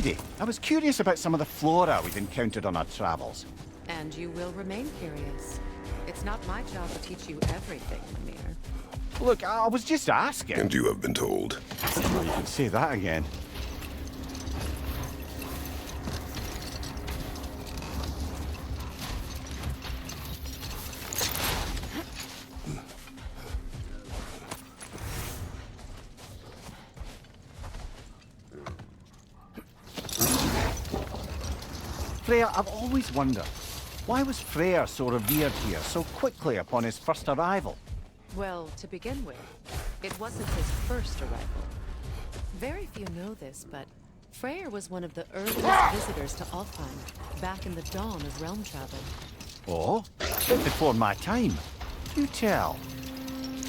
lady. I was curious about some of the flora we've encountered on our travels. And you will remain curious. It's not my job to teach you everything, Mimir. Look, I was just asking. And you have been told. Well, you can say that again. Freya, I've always wondered, why was Freyr so revered here so quickly upon his first arrival? Well, to begin with, it wasn't his first arrival. Very few know this, but Freyr was one of the earliest visitors to Alfheim, back in the dawn of realm travel. Oh? Before my time. You tell.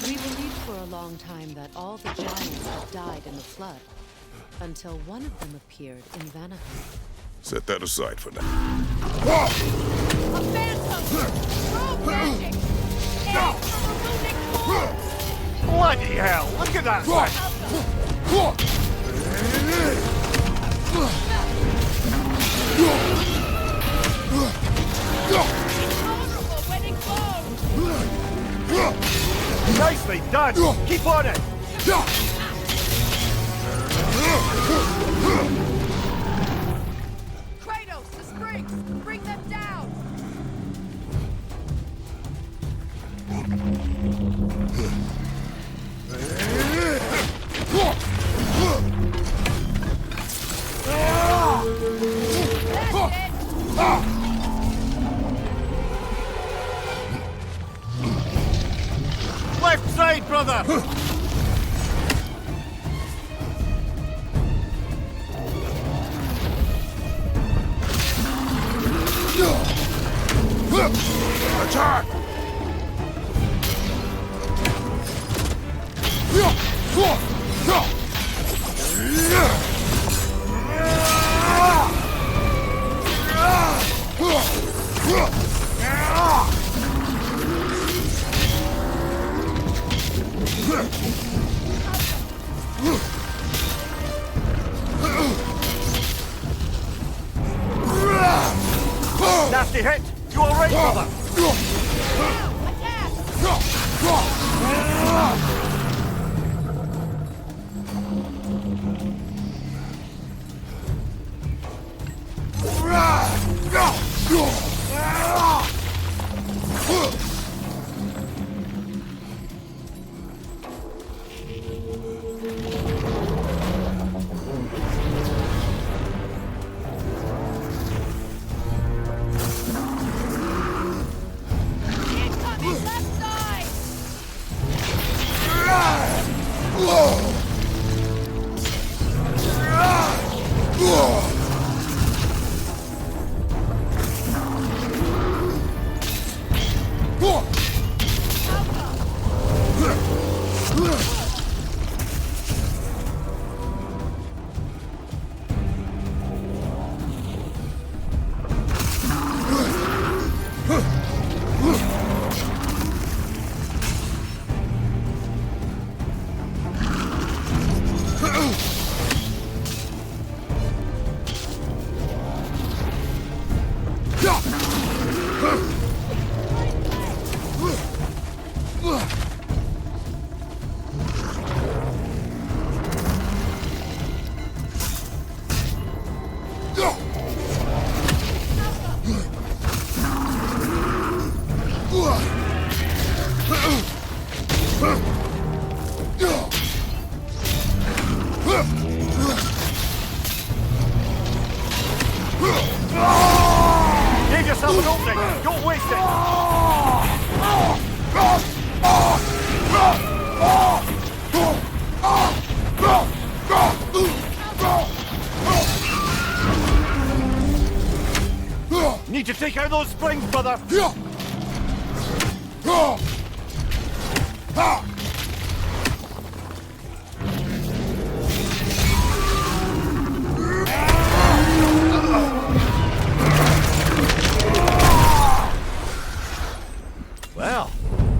We believed for a long time that all the giants had died in the flood, until one of them appeared in Vanaheim. Set that aside for now. A phantom! Rogue magic! Aid from a runic force! Bloody hell! Look at that thing! Vulnerable when it glows! Nicely done! Keep on it! Kratos, the springs! Bring them down! Left side, brother! Attack! Nasty hit! You alright, brother? Give yourself an opening! Don't waste it! Need to take out those springs, brother! Well,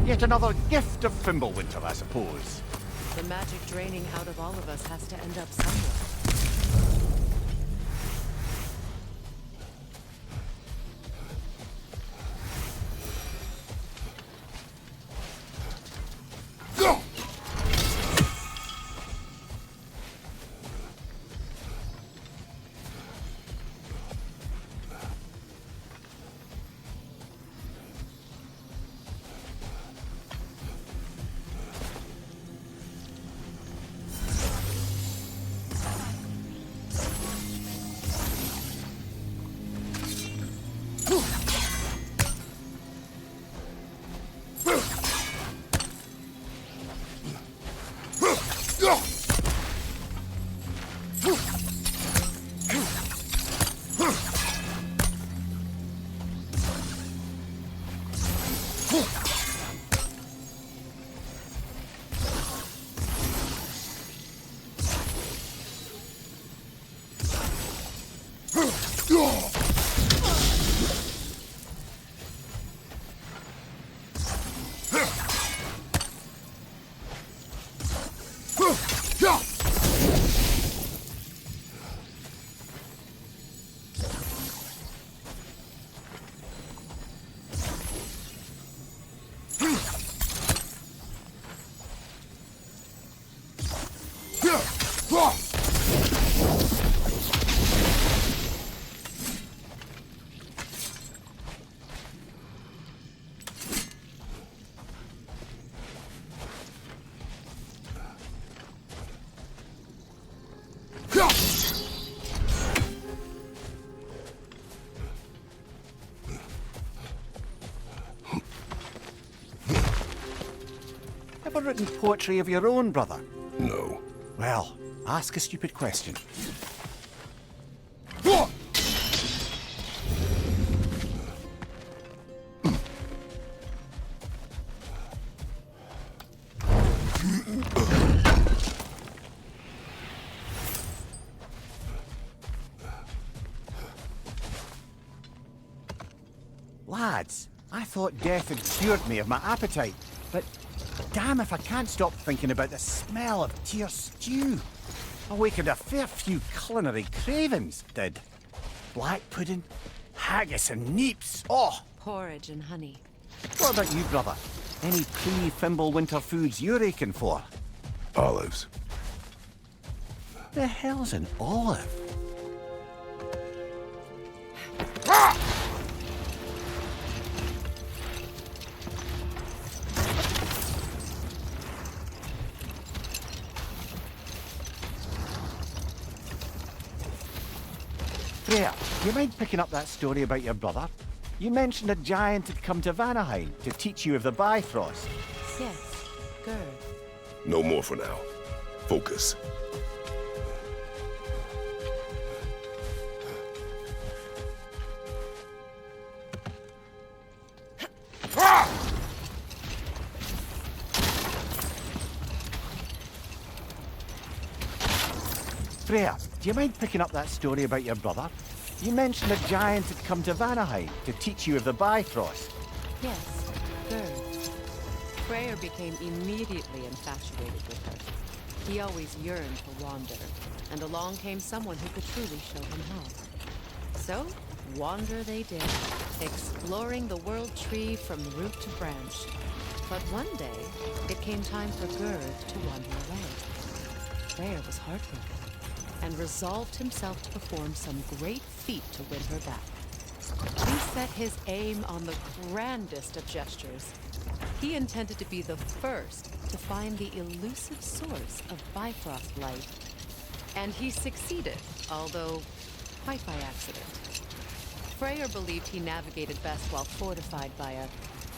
yet another gift of Fimbulwinter, I suppose. The magic draining out of all of us has to end up somewhere. ever written poetry of your own, brother? No. Well, ask a stupid question. Lads, I thought death had cured me of my appetite, but damn if I can't stop thinking about the smell of tear stew. Awakened a fair few culinary cravings, did. Black pudding, haggis and neeps, oh! Porridge and honey. What about you, brother? Any pre-Fimble winter foods you're aching for? Olives. The hell's an olive? Freya, do you mind picking up that story about your brother? You mentioned a giant had come to Vanaheim to teach you of the Bifrost. Yes, Gerd. No more for now. Focus. Freya, do you mind picking up that story about your brother? You mentioned a giant had come to Vanaheim to teach you of the Bifrost. Yes, Gerd. Freyr became immediately infatuated with her. He always yearned to wander, and along came someone who could truly show him how. So, wander they did, exploring the world tree from root to branch. But one day, it came time for Gerd to wander away. Freyr was heartbroken, and resolved himself to perform some great feat to win her back. He set his aim on the grandest of gestures. He intended to be the first to find the elusive source of Bifrost light. And he succeeded, although quite by accident. Freyr believed he navigated best while fortified by a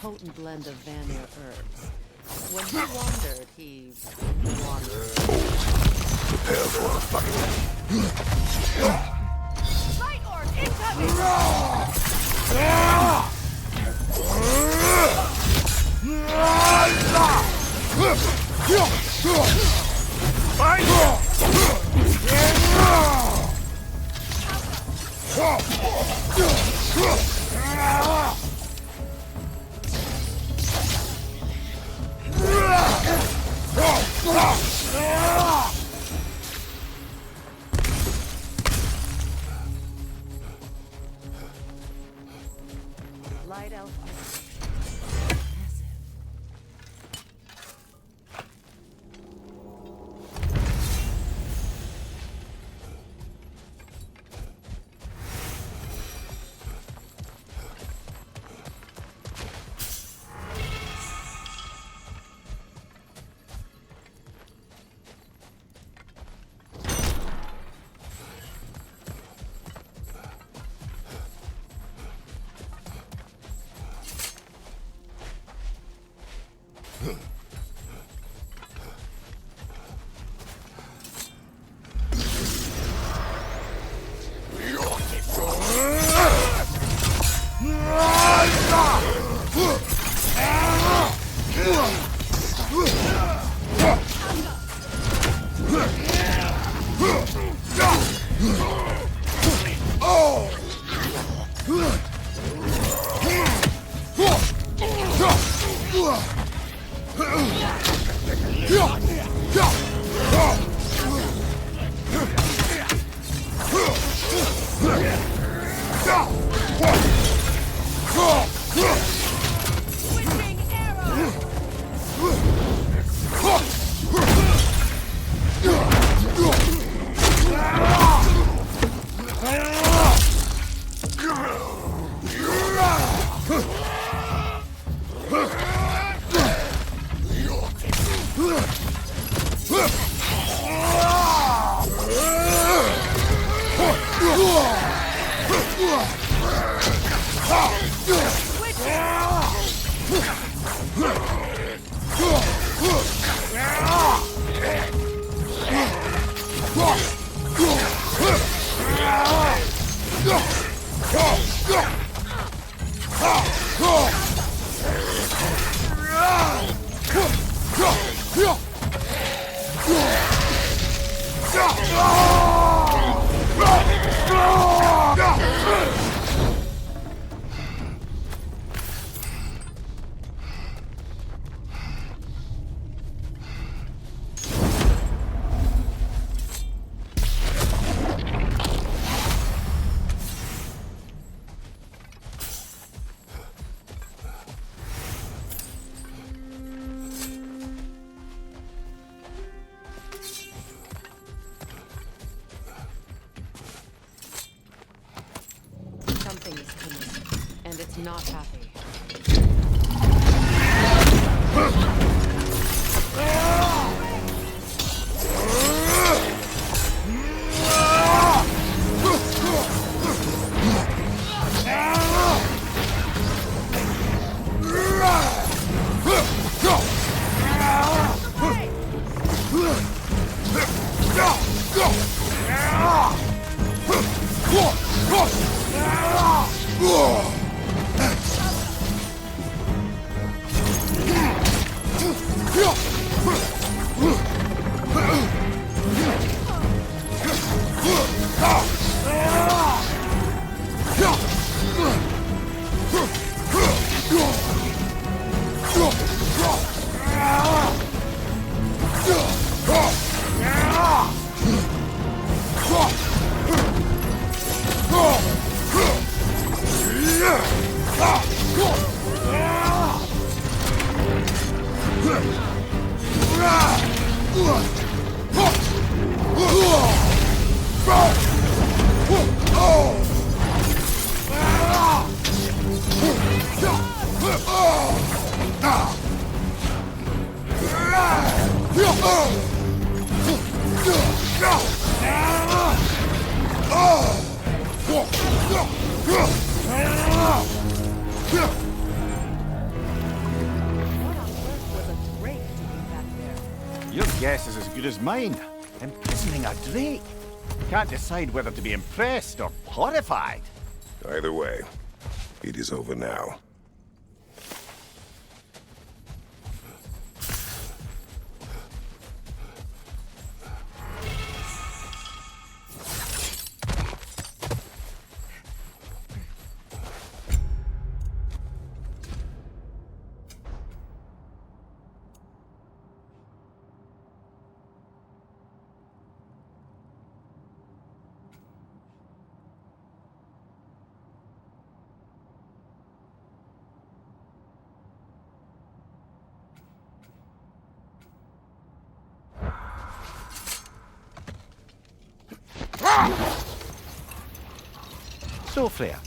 potent blend of Vanir herbs. When he wandered, he wandered. Prepare for a fight. Light orb incoming! Light elf. Massive. Switching arrow! not happy. Your guess is as good as mine. Imprisoning a drake. Can't decide whether to be impressed or horrified. Either way, it is over now. So, Freya,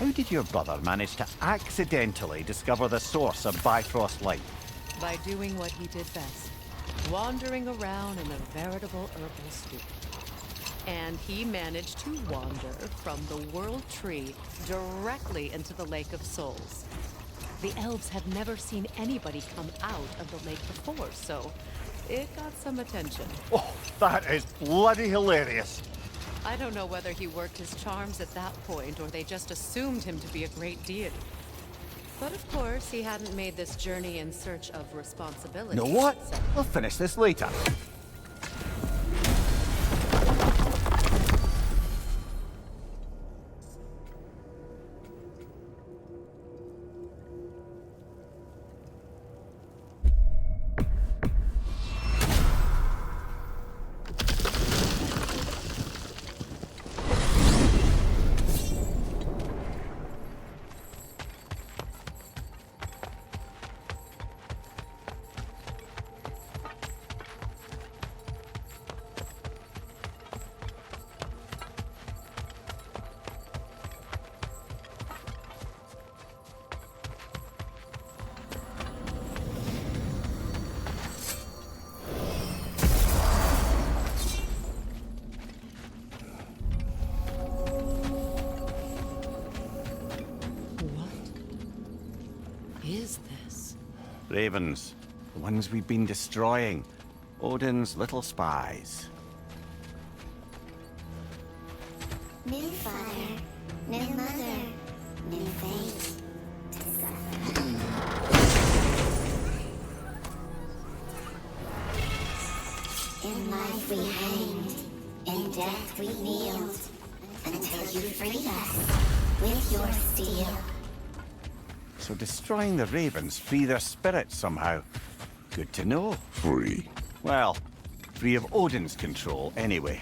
how did your brother manage to accidentally discover the source of Bifrost light? By doing what he did best, wandering around in a veritable herbal stew. And he managed to wander from the World Tree directly into the Lake of Souls. The elves had never seen anybody come out of the lake before, so it got some attention. Oh, that is bloody hilarious. I don't know whether he worked his charms at that point or they just assumed him to be a great deity. But of course, he hadn't made this journey in search of responsibility. Know what? so- We'll finish this later. Is this? Ravens, the ones we've been destroying. Odin's little spies. New father, new mother, new fate to suffer. In life we hanged, in death we kneeled, until you freed us with your steel. So destroying the ravens free their spirits somehow. Good to know. Free. Well, free of Odin's control anyway.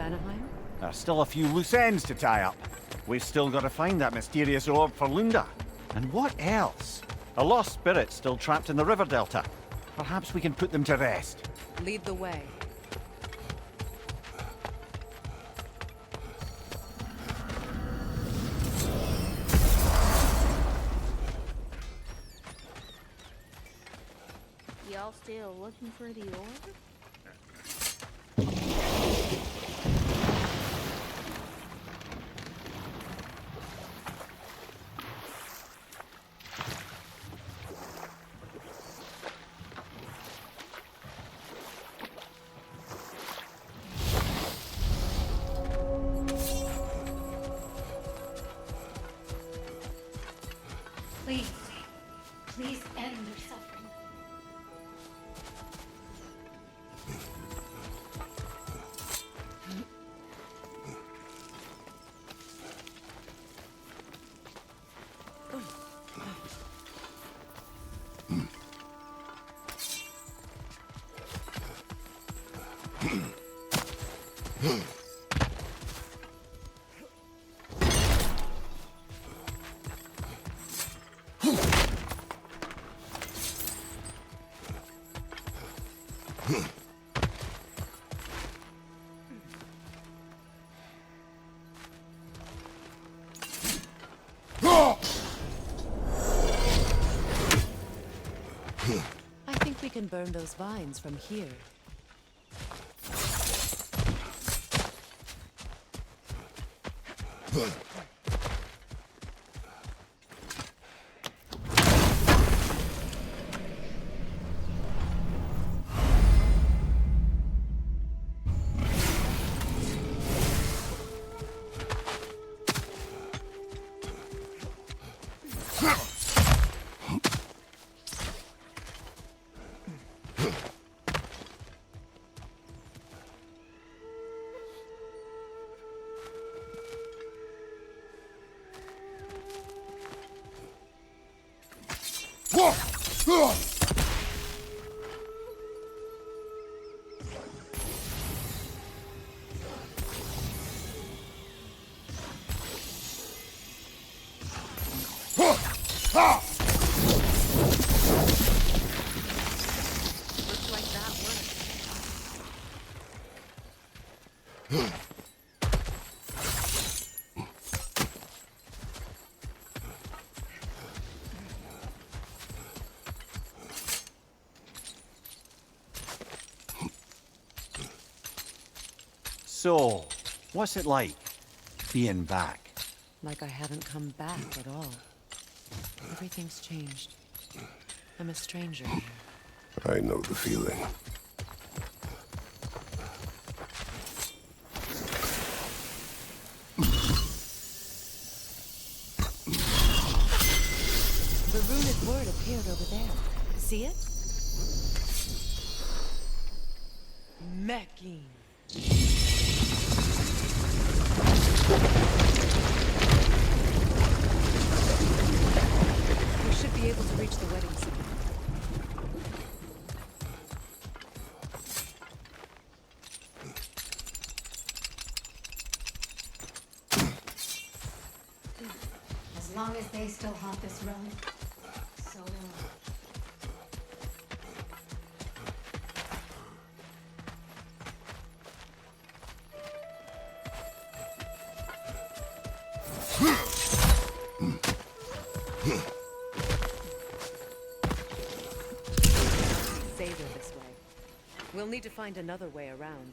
Vanaheim? There's still a few loose ends to tie up. We've still got to find that mysterious orb for Lunda. And what else? A lost spirit still trapped in the river delta. Perhaps we can put them to rest. Lead the way. Y'all still looking for the orb? Please, please end their suffering. I think we can burn those vines from here. Looks like that worked. So, what's it like, being back? Like I haven't come back at all. Everything's changed. I'm a stranger here. I know the feeling. The runic word appeared over there. See it? Mecking. We should be able to reach the wedding center. As long as they still haunt this realm, so will I. Savor this way. We'll need to find another way around.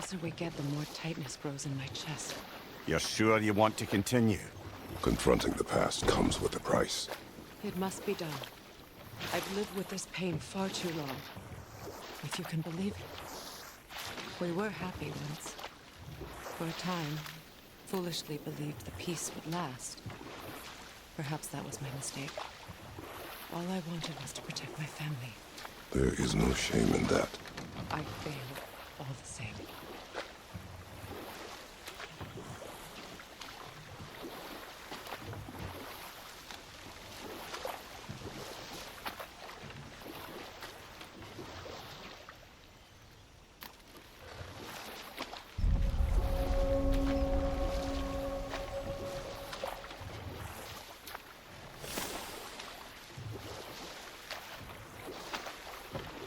closer we get, the more tightness grows in my chest. You're sure you want to continue? Confronting the past comes with a price. It must be done. I've lived with this pain far too long. If you can believe it. We were happy once. For a time, foolishly believed the peace would last. Perhaps that was my mistake. All I wanted was to protect my family. There is no shame in that. I failed, all the same.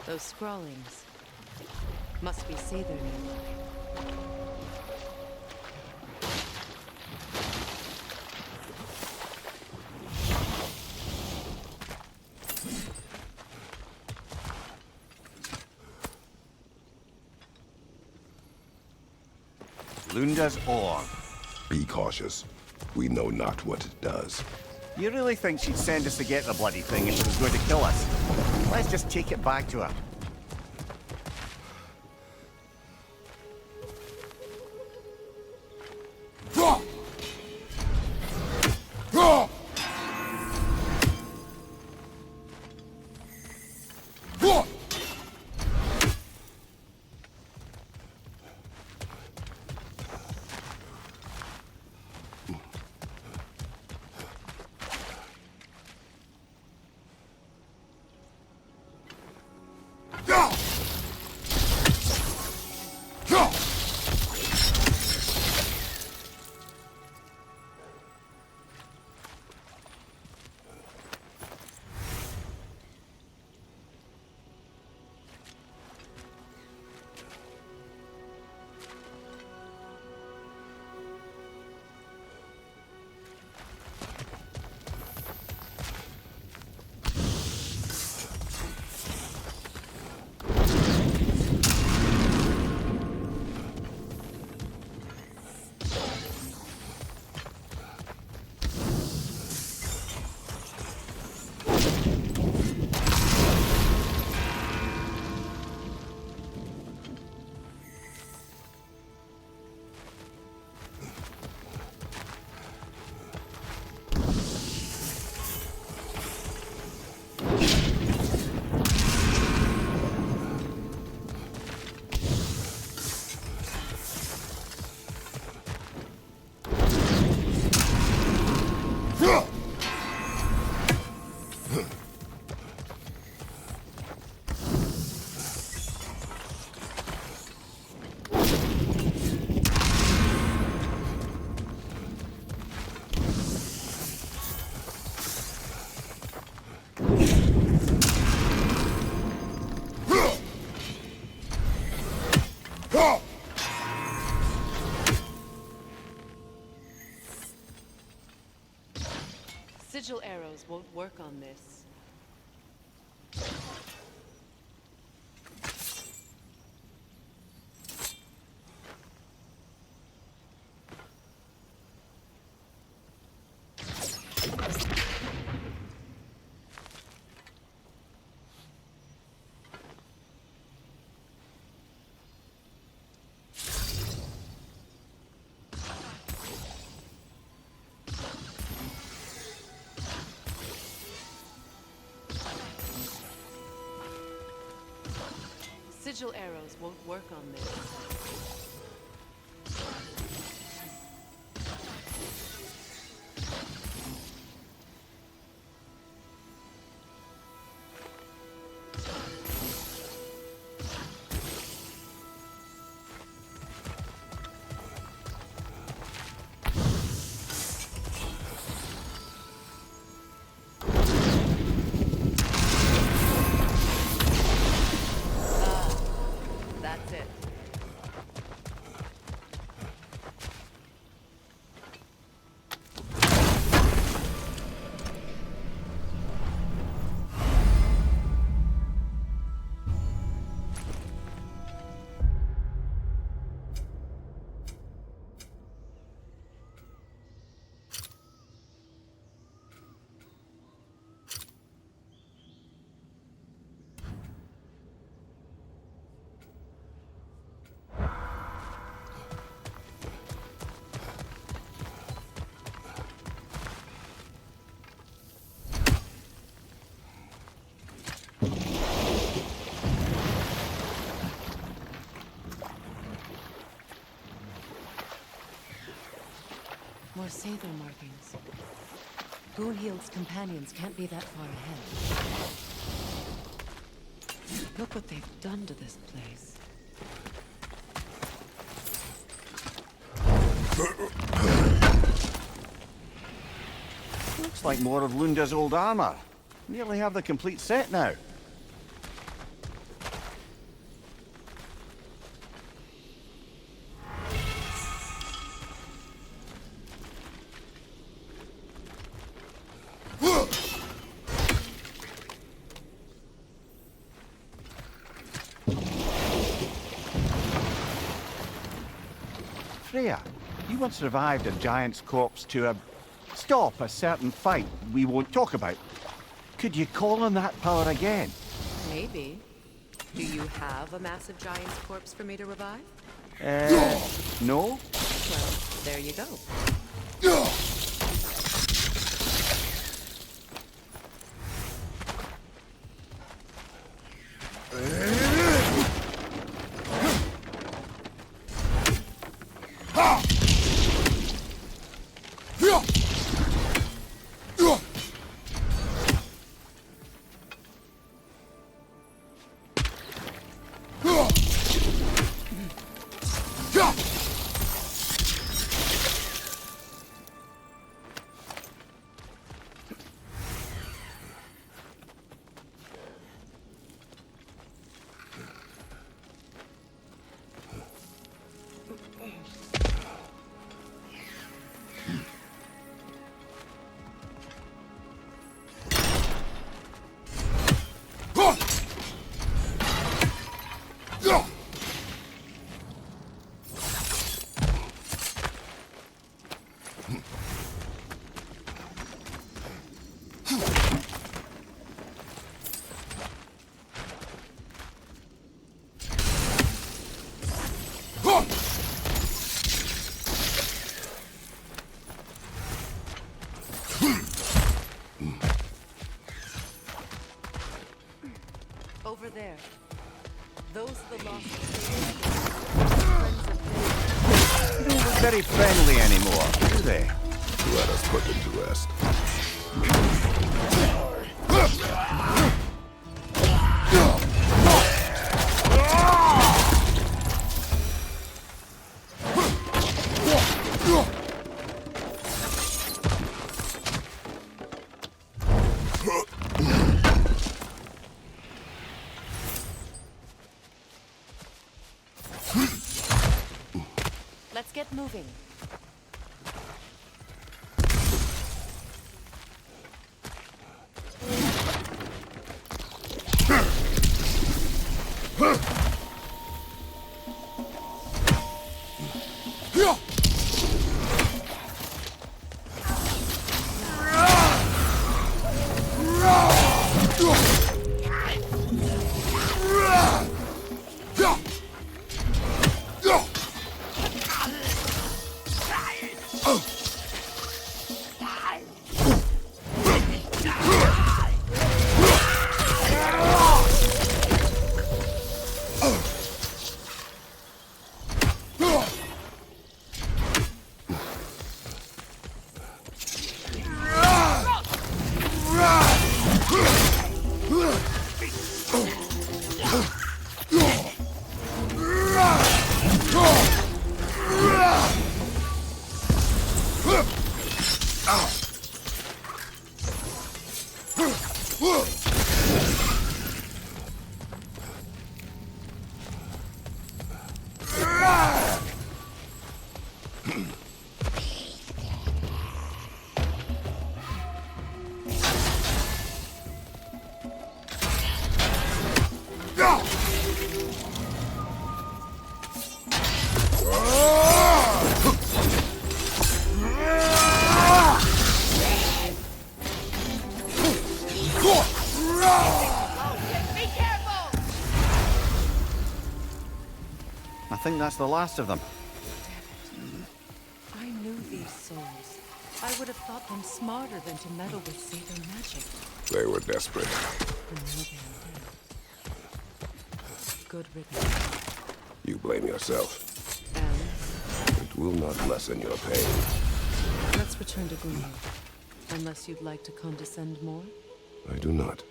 Those scrawlings must be Seether nearby. Lunda's orb. Be cautious. We know not what it does. You really think she'd send us to get the bloody thing if she was going to kill us? Let's just take it back to her. Sigil arrows won't work on this. Sigil arrows won't work on this. That's it. More Sather markings. Gunhild's companions can't be that far ahead. Look what they've done to this place. Looks like more of Lunda's old armor. Nearly have the complete set now. Freya, you once survived a giant's corpse to stop a certain fight we won't talk about. Could you call on that power again? Maybe. Do you have a massive giant's corpse for me to revive? No? Well, there you go. Over there. Those are the lost friends of Faith. They don't look very friendly anymore, do they? Let us put them to rest. Let's get moving. I think that's the last of them. I knew these souls. I would have thought them smarter than to meddle with Sather magic. They were desperate. And now they are dead. Good riddance. You blame yourself. And It will not lessen your pain. Let's return to Gunhild. Unless you'd like to condescend more? I do not.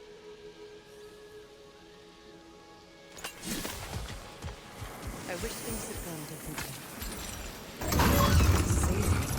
I wish things had gone differently. Savory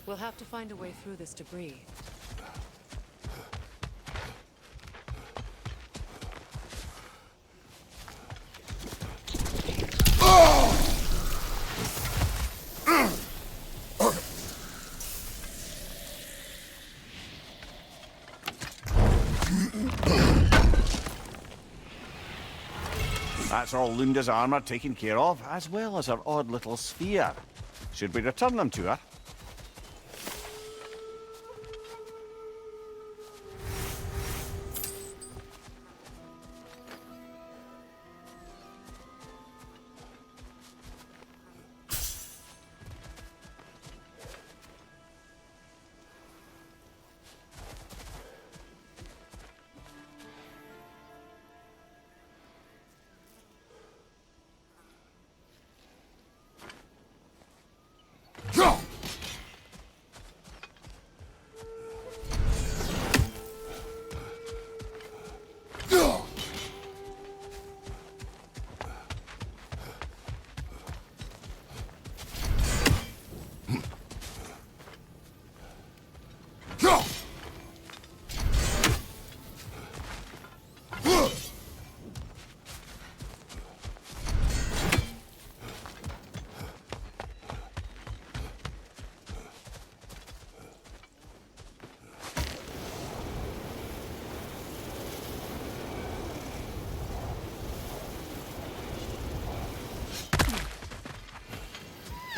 We'll have to find a way through this debris. That's all Lunda's armor taken care of, as well as her odd little sphere. Should we return them to her?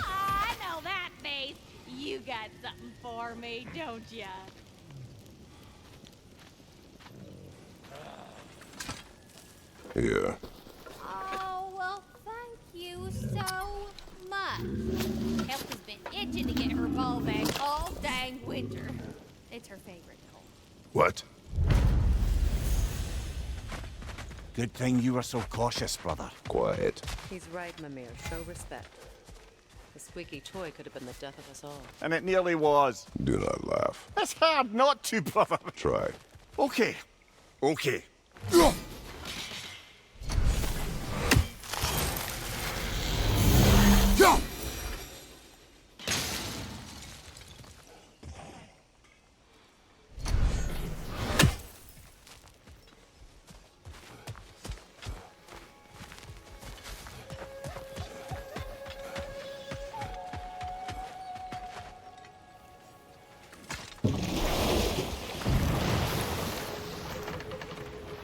I know that face. You got something for me, don't ya? Here. Oh, well, thank you so much. Elf has been itching to get her ball back all dang winter. It's her favorite toy. What? Good thing you were so cautious, brother. Quiet. He's right, Mimir. Show respect. The squeaky toy could have been the death of us all. And it nearly was. Do not laugh. It's hard not to, brother. Try. Okay. Okay.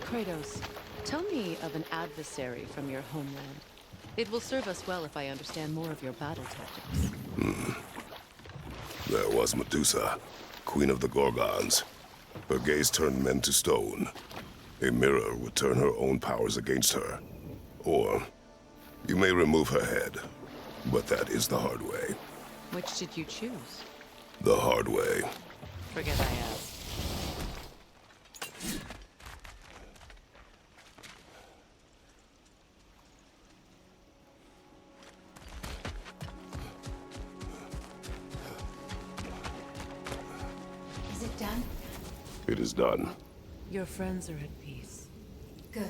Kratos, tell me of an adversary from your homeland. It will serve us well if I understand more of your battle tactics. There was Medusa, queen of the Gorgons. Her gaze turned men to stone. A mirror would turn her own powers against her. Or, you may remove her head, but that is the hard way. Which did you choose? The hard way. Forget I asked. Is it done? It is done. Your friends are at peace. Good.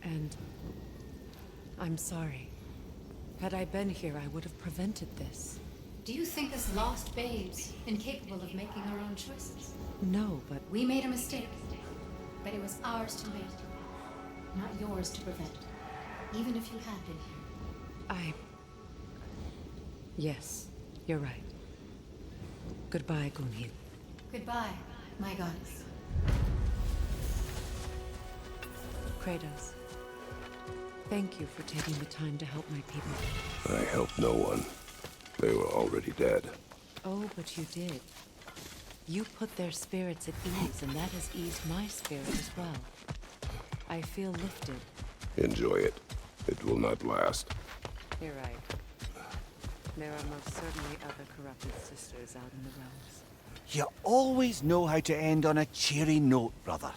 And I'm sorry. Had I been here, I would have prevented this. Do you think us lost babes, incapable of making our own choices? No, but We made a mistake, but it was ours to make, not yours to prevent. Even if you had been here. Yes, you're right. Goodbye, Gunhild. Goodbye, my goddess. Kratos. Thank you for taking the time to help my people. I helped no one. They were already dead. Oh, but you did. You put their spirits at ease, and that has eased my spirit as well. I feel lifted. Enjoy it. It will not last. You're right. There are most certainly other corrupted sisters out in the realms. You always know how to end on a cheery note, brother.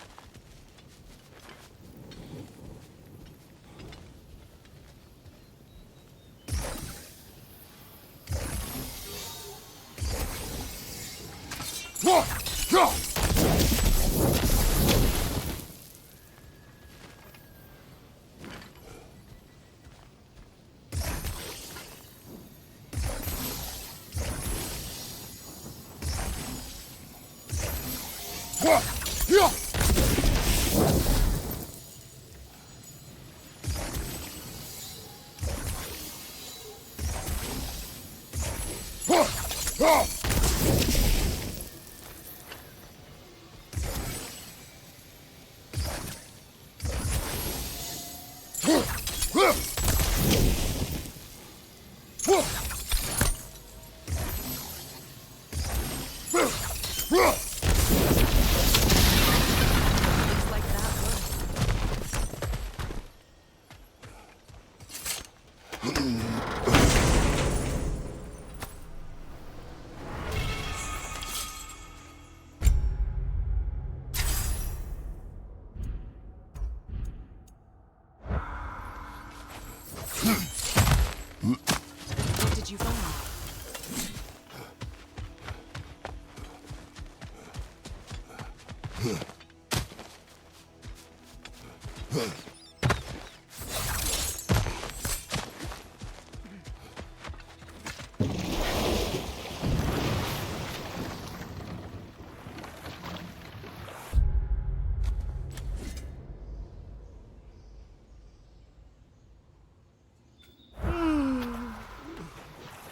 Looks like that worked. What did you find?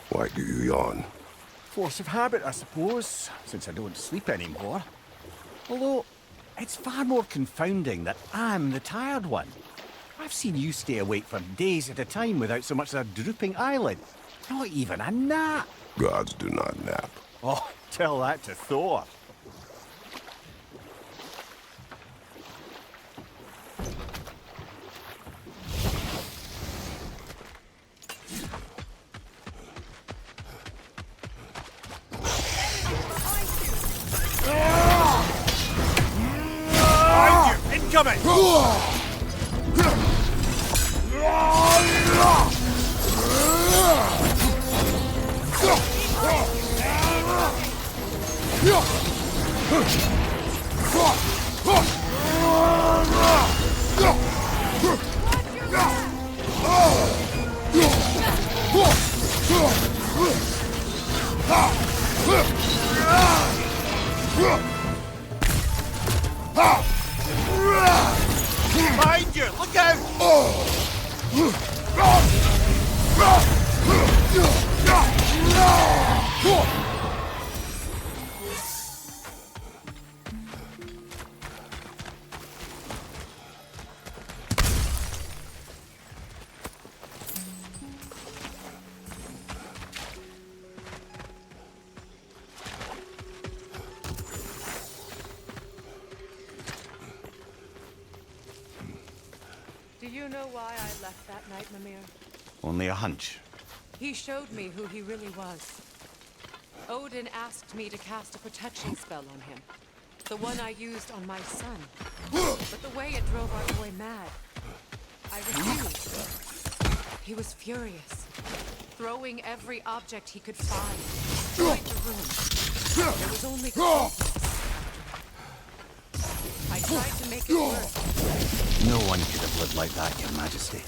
Why do you yawn? Force of habit, I suppose, since I don't sleep anymore. Although, it's far more confounding that I'm the tired one. I've seen you stay awake for days at a time without so much as a drooping eyelid. Not even a nap. Gods do not nap. Oh, tell that to Thor. Behind you! Incoming! Behind you! Look out! Do you know why I left that night, Mimir? Only a hunch. He showed me who he really was. Odin asked me to cast a protection spell on him. The one I used on my son. But the way it drove our boy mad, I refused. He was furious, throwing every object he could find, destroyed the room. There was only coldness. I tried to make it work. No one could have lived like that, Your Majesty.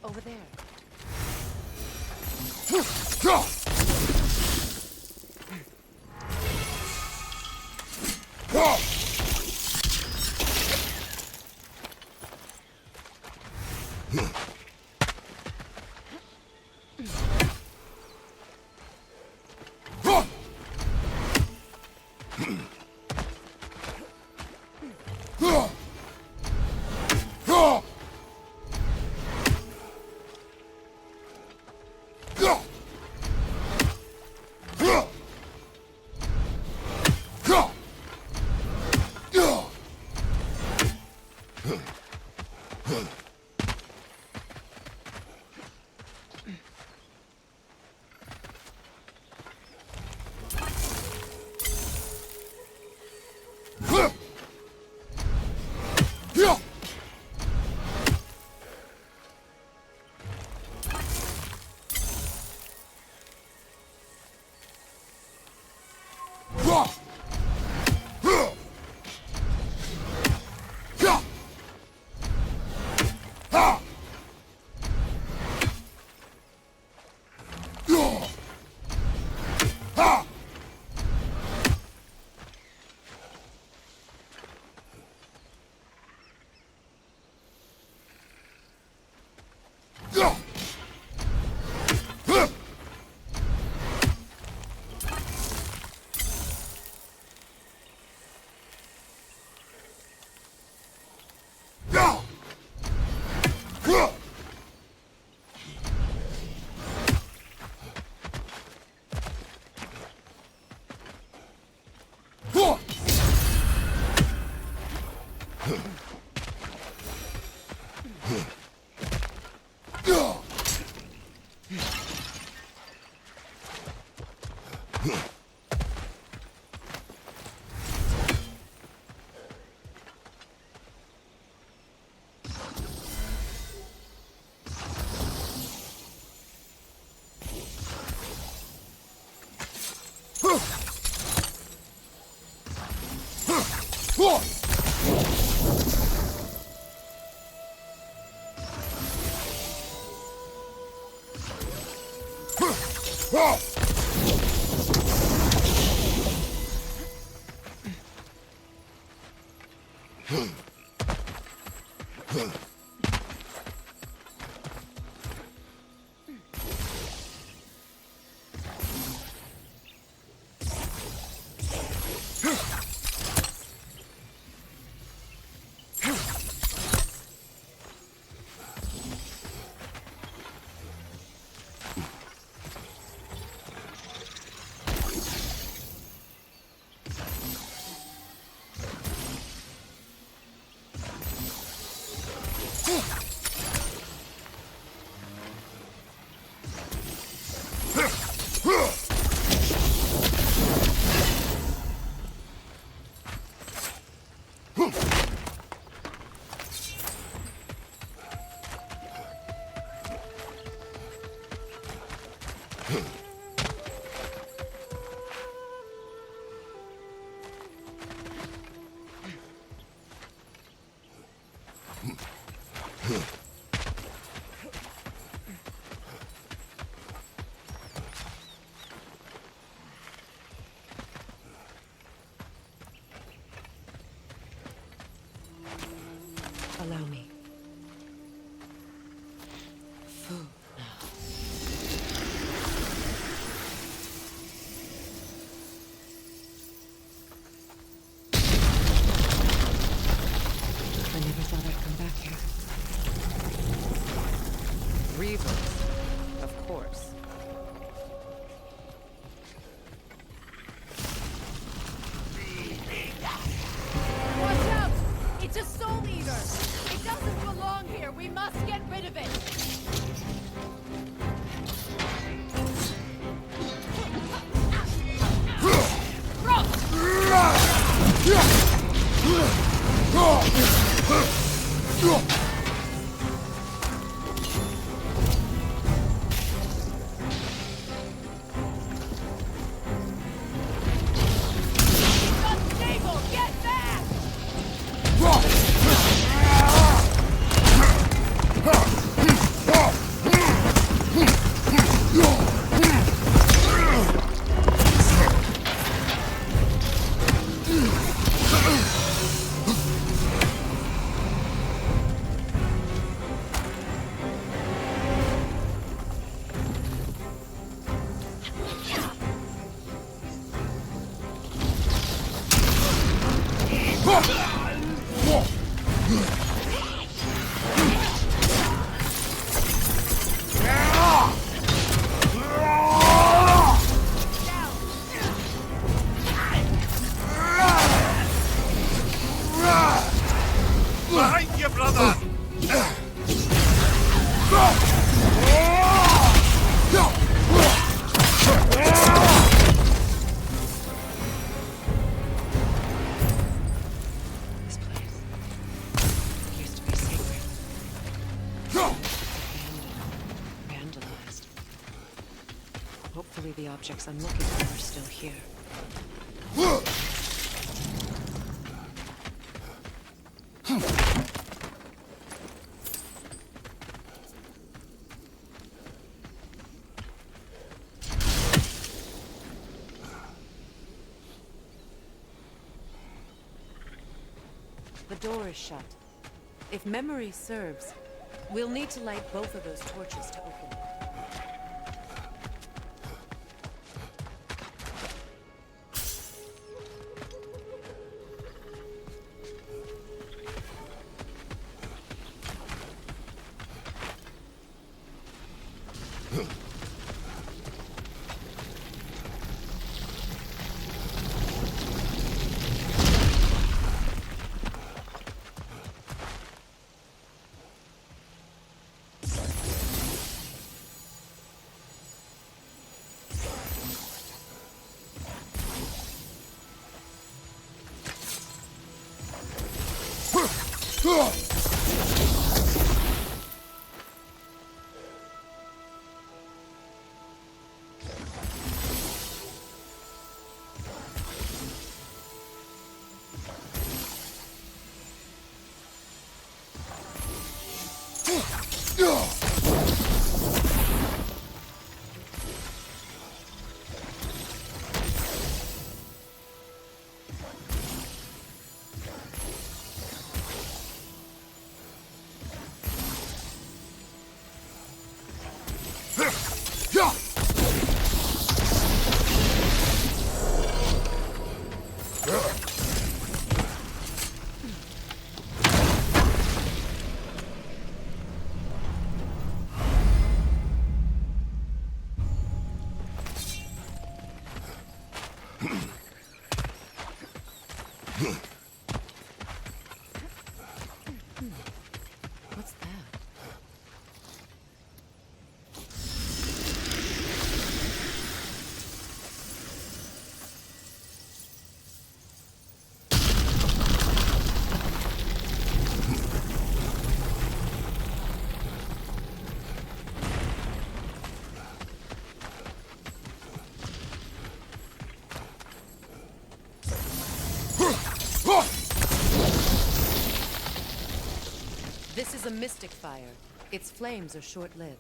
Over there. Allow me. Food now. I never thought I'd come back here. Reavers, of course. Watch out! It's a soul eater! It doesn't belong here! We must get rid of it! Behind you, brother! This place used to be sacred. Abandoned, vandalized. Hopefully the objects I'm looking for are still here. The door is shut. If memory serves, we'll need to light both of those torches to open it. What's that? This is a mystic fire. Its flames are short-lived.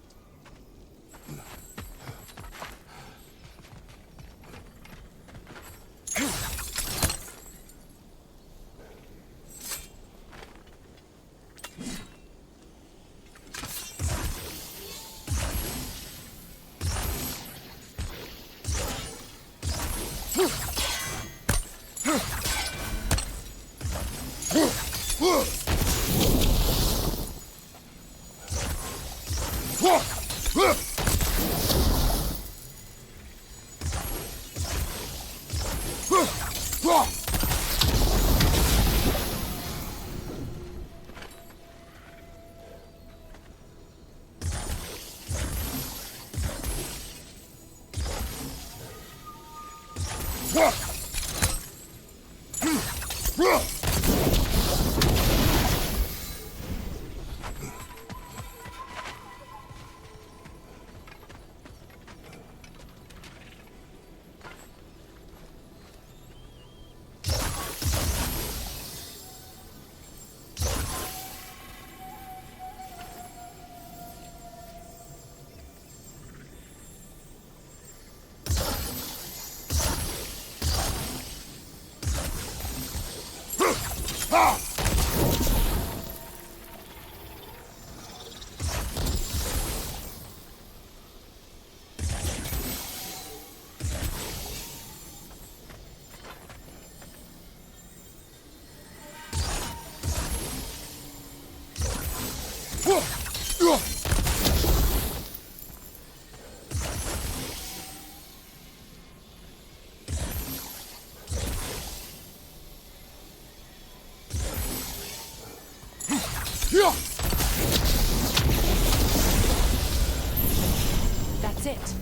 That's it.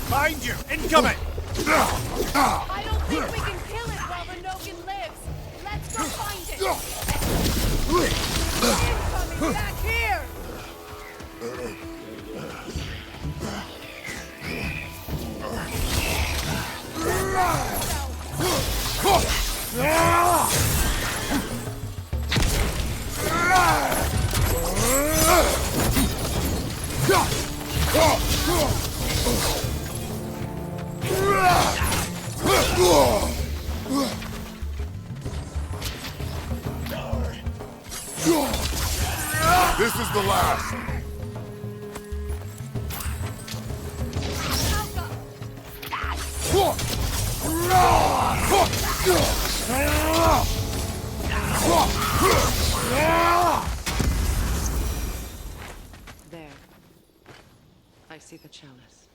Behind you! Incoming! I don't think we can kill it while the Nogan lives. Let's go find it. Incoming back here! This is the last. There. I see the chalice.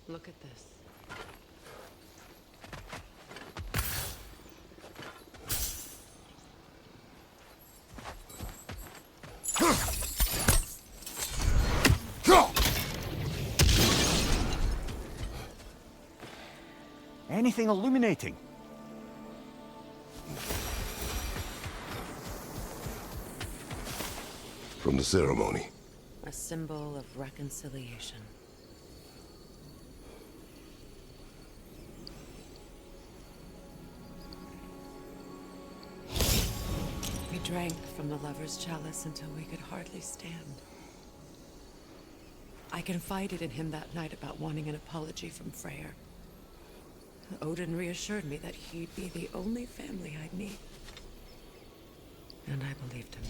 Look at this. Anything illuminating? From the ceremony. A symbol of reconciliation. We drank from the lover's chalice until we could hardly stand. I confided in him that night about wanting an apology from Freyr. Odin reassured me that he'd be the only family I'd need. And I believed him.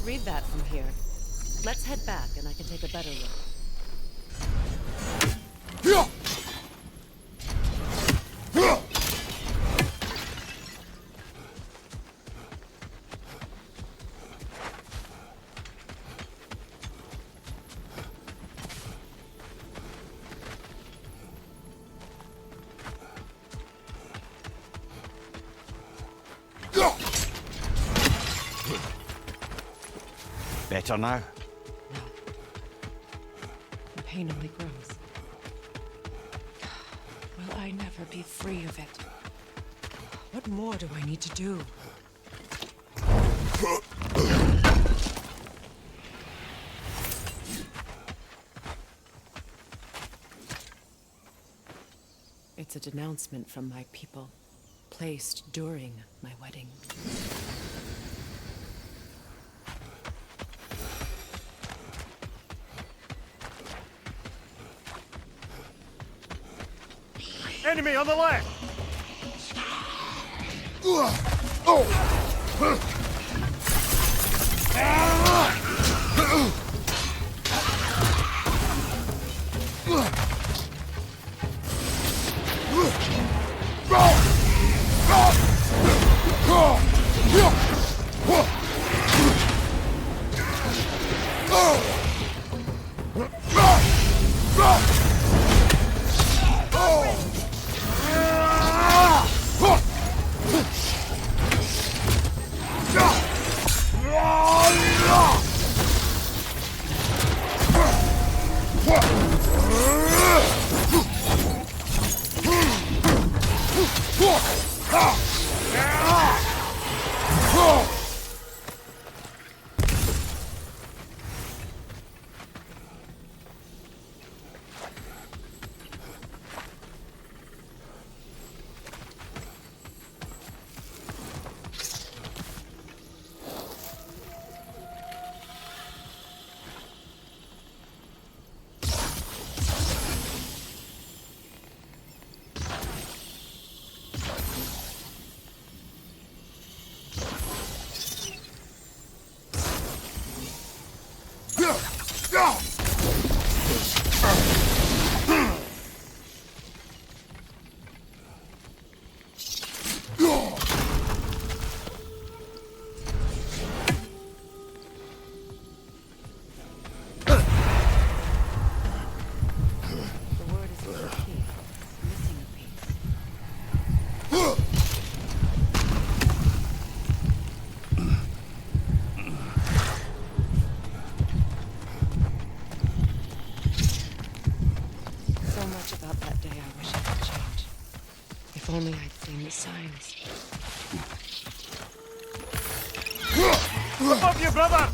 Read that from here. Let's head back and I can take a better look. Better now? No. The pain only grows. Will I never be free of it? What more do I need to do? It's a denouncement from my people, placed during my wedding. Enemy on the left! If only I'd seen the signs. Above you, brother!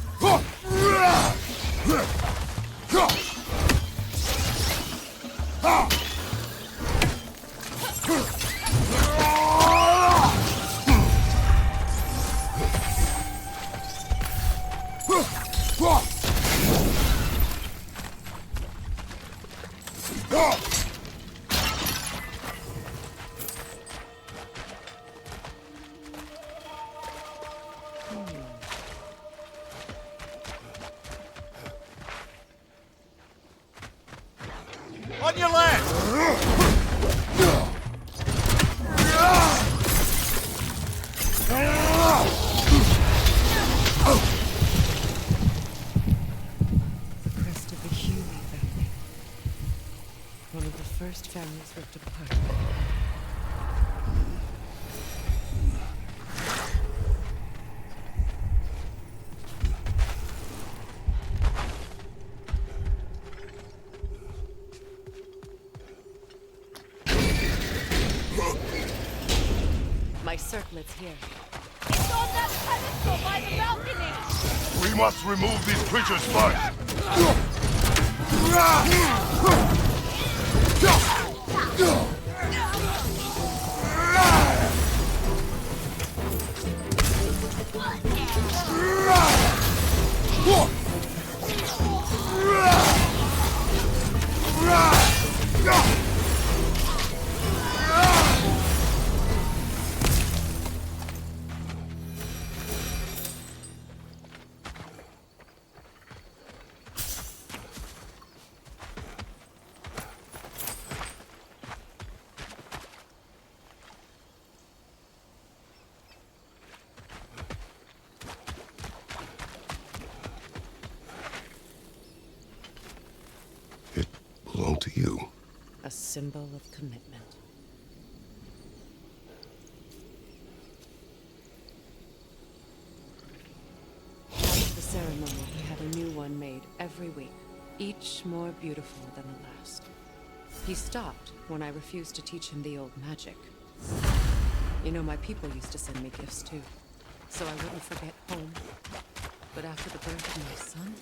On your left! The crest of the Huey family. One of the first families ripped apart. My circlet's here. It's on that pedestal by the balcony! We must remove these creatures first. It belonged to you. A symbol of commitment. After the ceremony, he had a new one made every week, each more beautiful than the last. He stopped when I refused to teach him the old magic. You know, my people used to send me gifts too, so I wouldn't forget home. But after the birth of my son...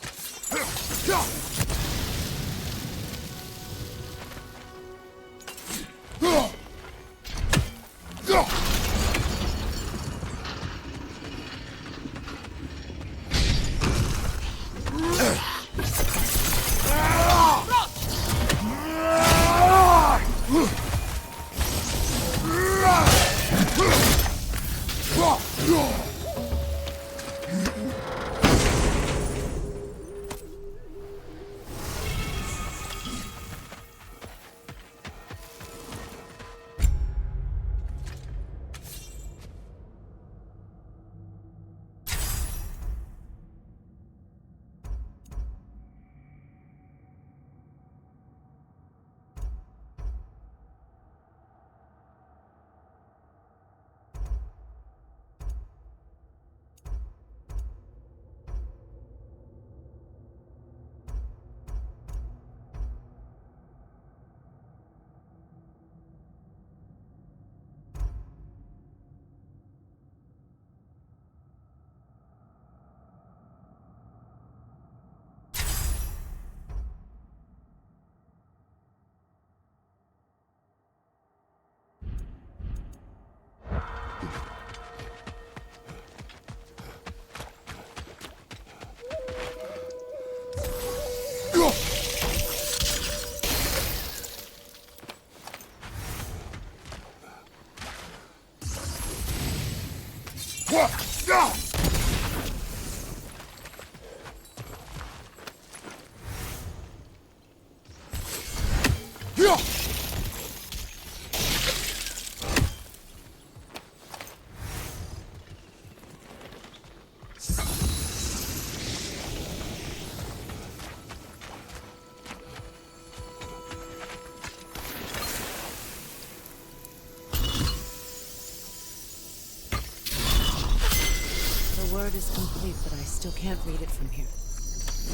The word is complete, but I still can't read it from here.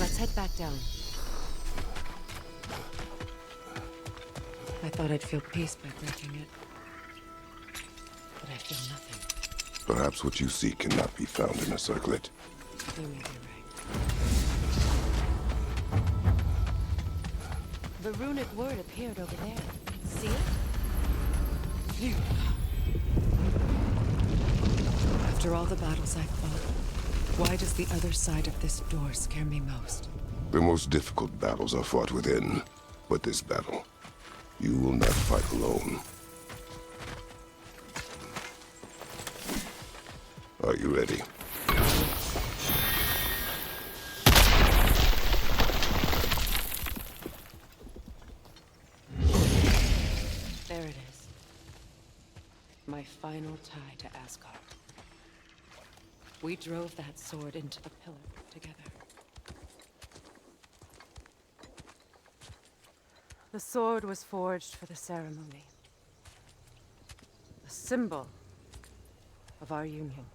Let's head back down. I thought I'd feel peace by breaking it. But I feel nothing. Perhaps what you seek cannot be found in a circlet. You may be right. The runic word appeared over there. See it? Phew. After all the battles I've fought, why does the other side of this door scare me most? The most difficult battles are fought within. But this battle, you will not fight alone. Are you ready? There it is. My final tie to Asgard. We drove that sword into the pillar together. The sword was forged for the ceremony. A symbol of our union.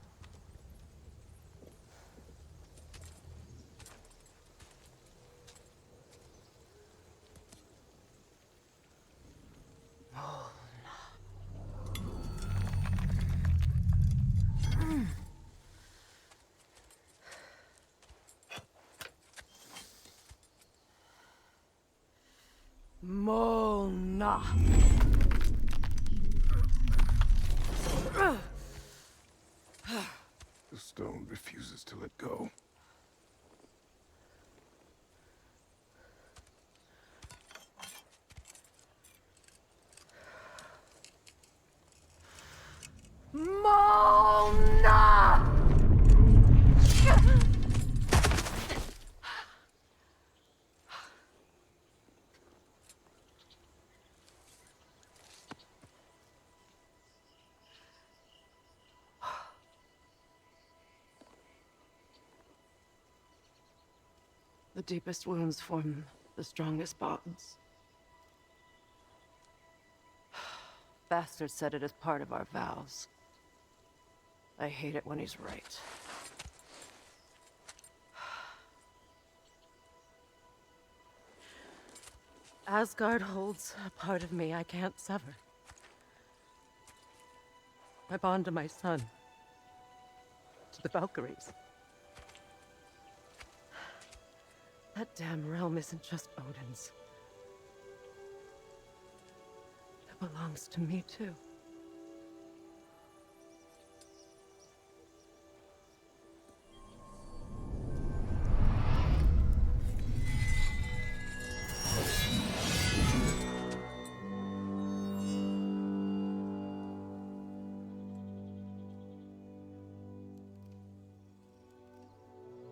Mona. The stone refuses to let go. Mona! The deepest wounds form the strongest bonds. Bastard said it as part of our vows. I hate it when he's right. Asgard holds a part of me I can't sever. I bond to my son. To the Valkyries. That damn realm isn't just Odin's. It belongs to me, too.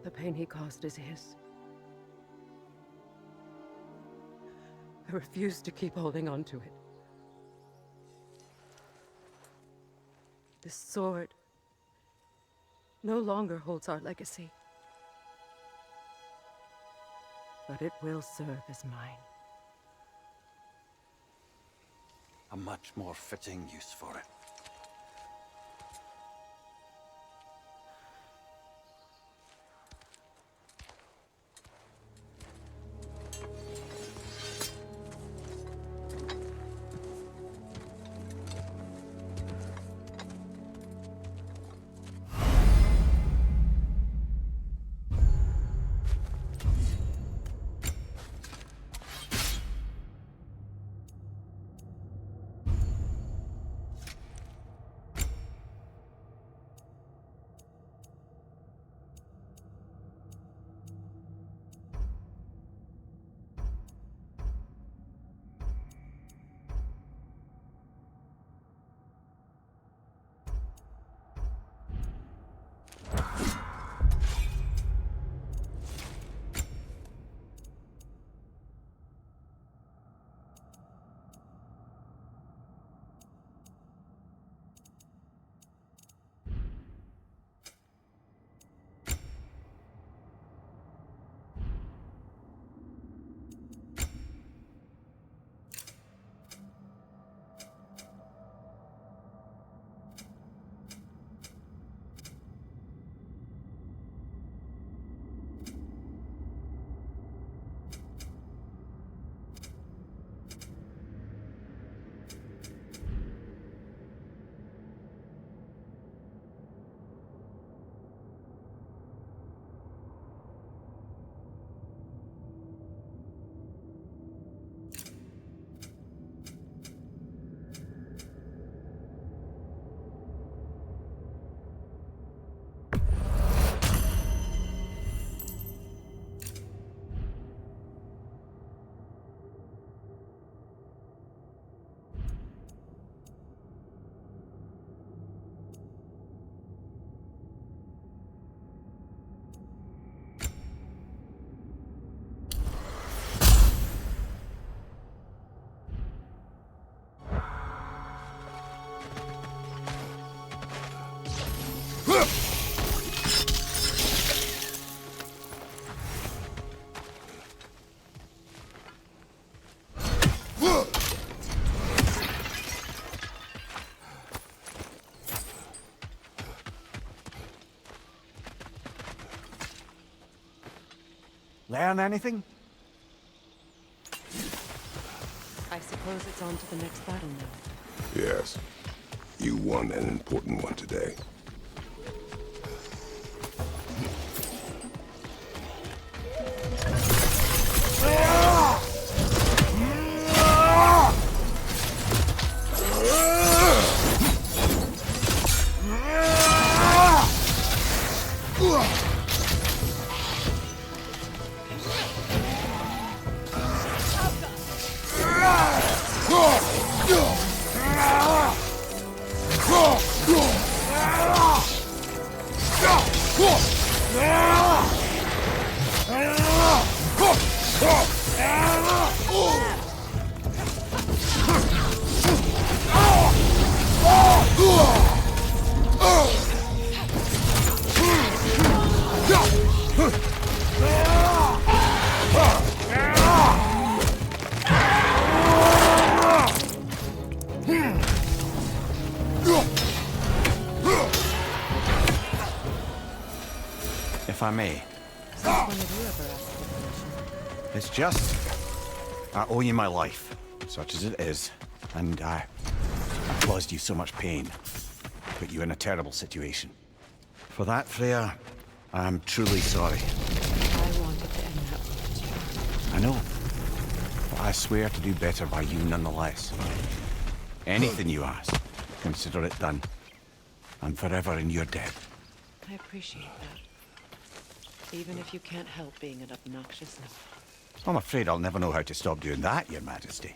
The pain he caused is his. I refuse to keep holding on to it. This sword no longer holds our legacy. But it will serve as mine. A much more fitting use for it. Learn anything? I suppose it's on to the next battle now. Yes. You won an important one today. If I may. Since when have you ever asked for permission? It's just... I owe you my life, such as it is. And I caused you so much pain. Put you in a terrible situation. For that, Freya, I am truly sorry. I wanted to end that relationship. I know. But I swear to do better by you nonetheless. Anything you ask, consider it done. I'm forever in your debt. I appreciate that. Even if you can't help being an obnoxious no. I'm afraid I'll never know how to stop doing that, Your Majesty.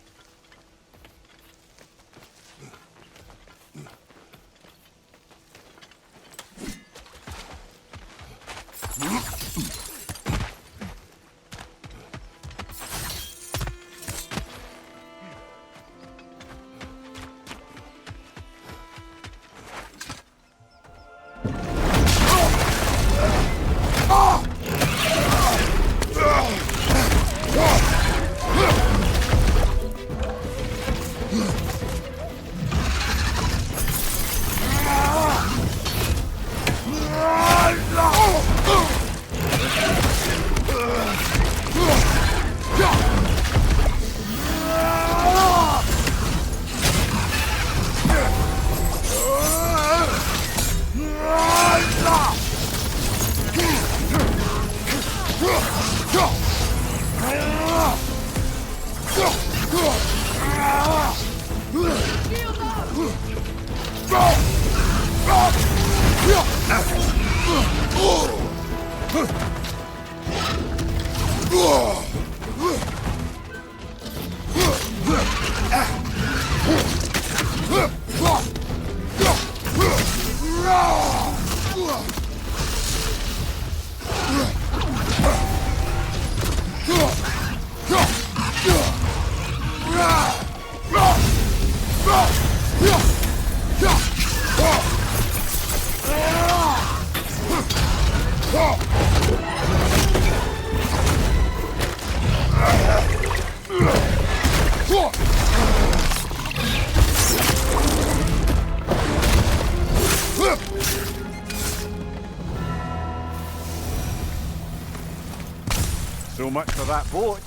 So much for that boat.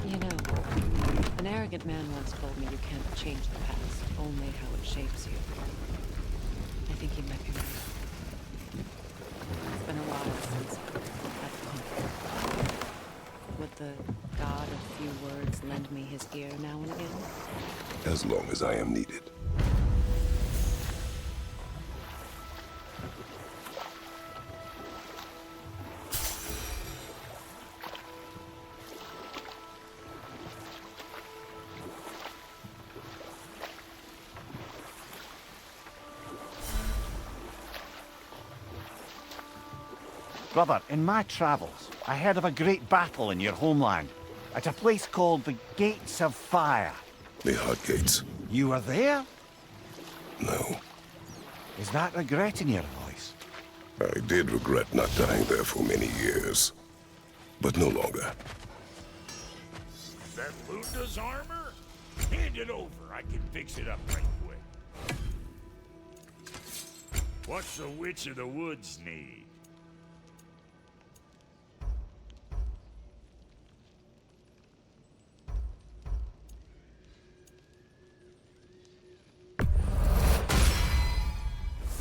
You know, an arrogant man once told me you can't change the past, only how it shapes you. I think he might be right. It's been a while since I've conquered. Would the god of few words lend me his ear now and again? As long as I am needed. Brother, in my travels, I heard of a great battle in your homeland, at a place called the Gates of Fire. The Hot Gates. You were there? No. Is that regret in your voice? I did regret not dying there for many years. But no longer. That Lunda's armor? Hand it over. I can fix it up right quick. What's the Witch of the Woods need?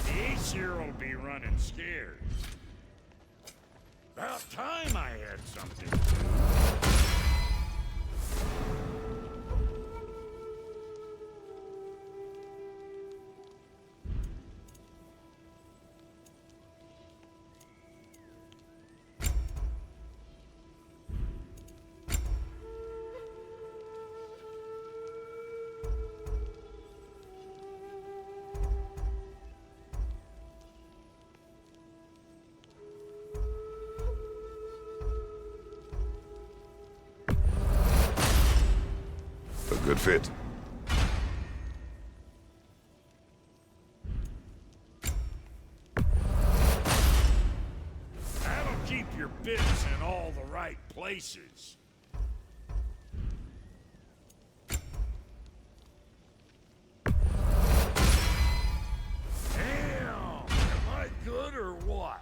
The Aesir will be running scared. About time I had something to do. A good fit. That'll keep your bits in all the right places. Damn! Am I good or what?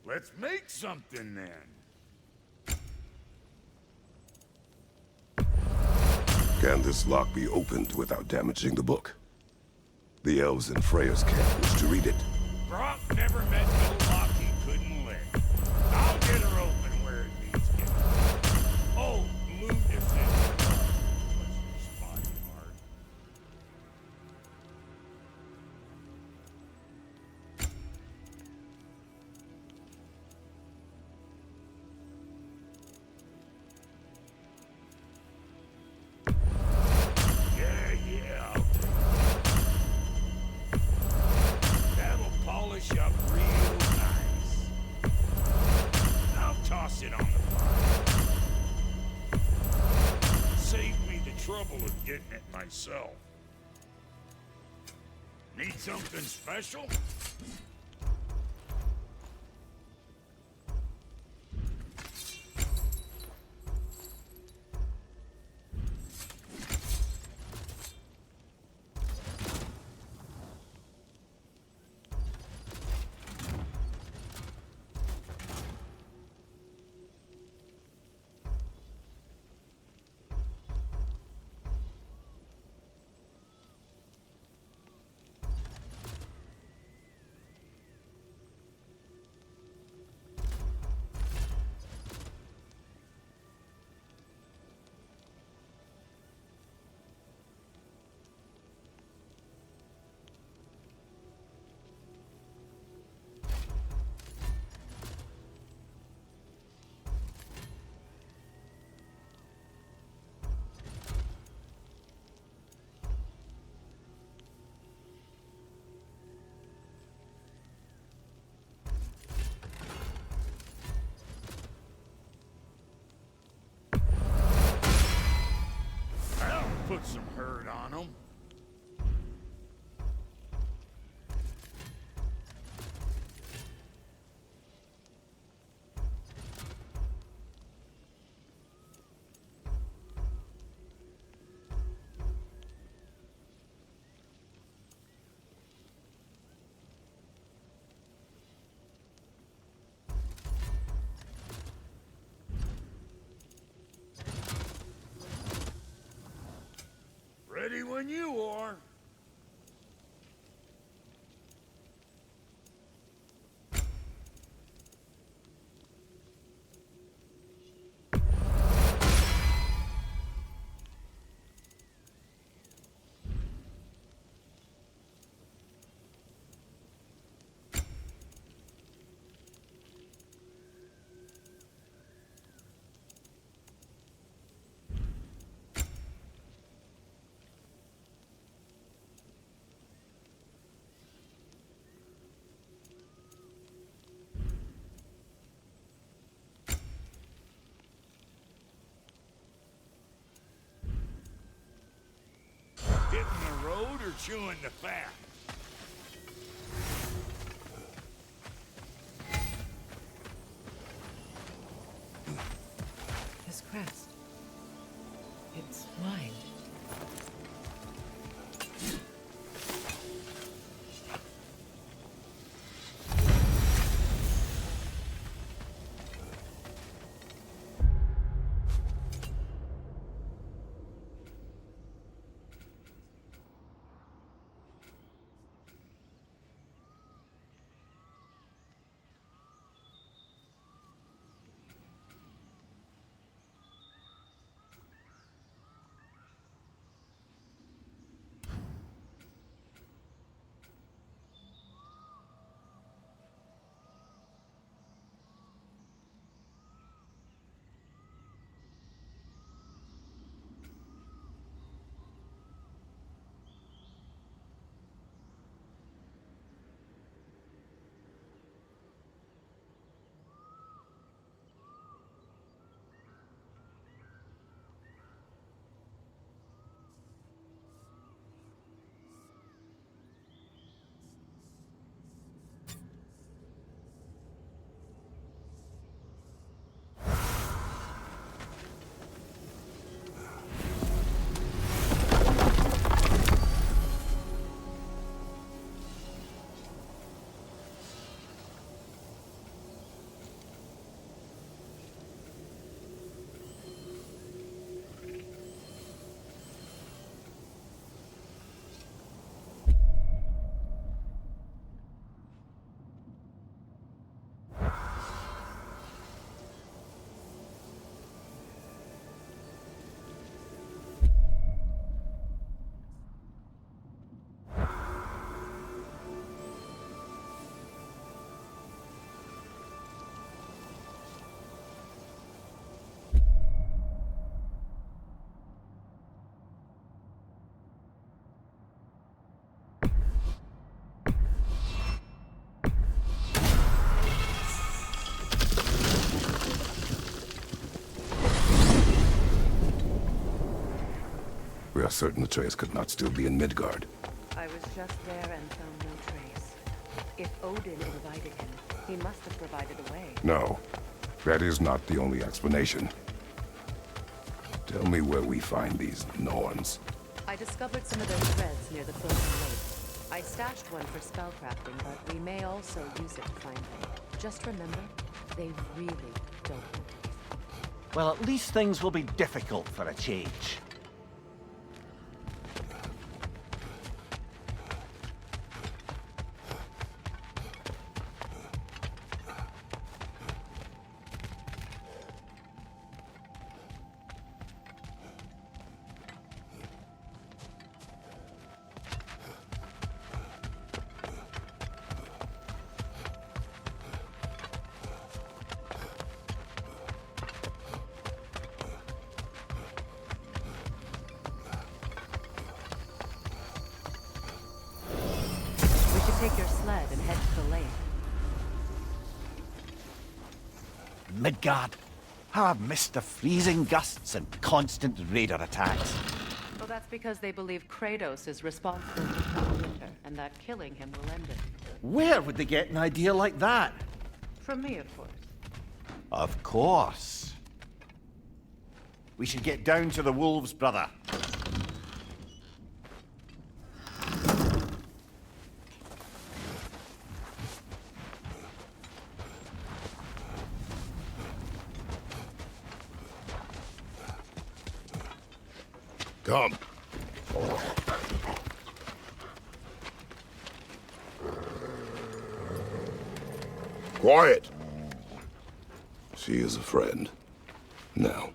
Let's make something then. Can this lock be opened without damaging the book? The elves in Freya's camp wish to read it. Brock never met no lock he couldn't lick. I'll get her open where it needs getting. Oh, Luna's in the Bless your spotty heart. Yeah, I'll take it. That'll polish up real nice. I'll toss it on the fire. Save me the trouble of getting it myself. Need something special? Put some hurt on them. Ready when you are. Hitting the road or chewing the fat? This crest. It's mine. We are certain Atreus could not still be in Midgard. I was just there and found no trace. If Odin invited him, he must have provided a way. No, that is not the only explanation. Tell me where we find these Norns. I discovered some of those threads near the frozen lake. I stashed one for spellcrafting, but we may also use it to find them. Just remember, they really don't move. Well, at least things will be difficult for a change. Take your sled and head to the lake. Midgard. How I've missed the freezing gusts and constant raider attacks. Well, that's because they believe Kratos is responsible for the winter, and that killing him will end it. Where would they get an idea like that? From me, of course. Of course. We should get down to the wolves, brother. Come. Quiet! She is a friend. Now.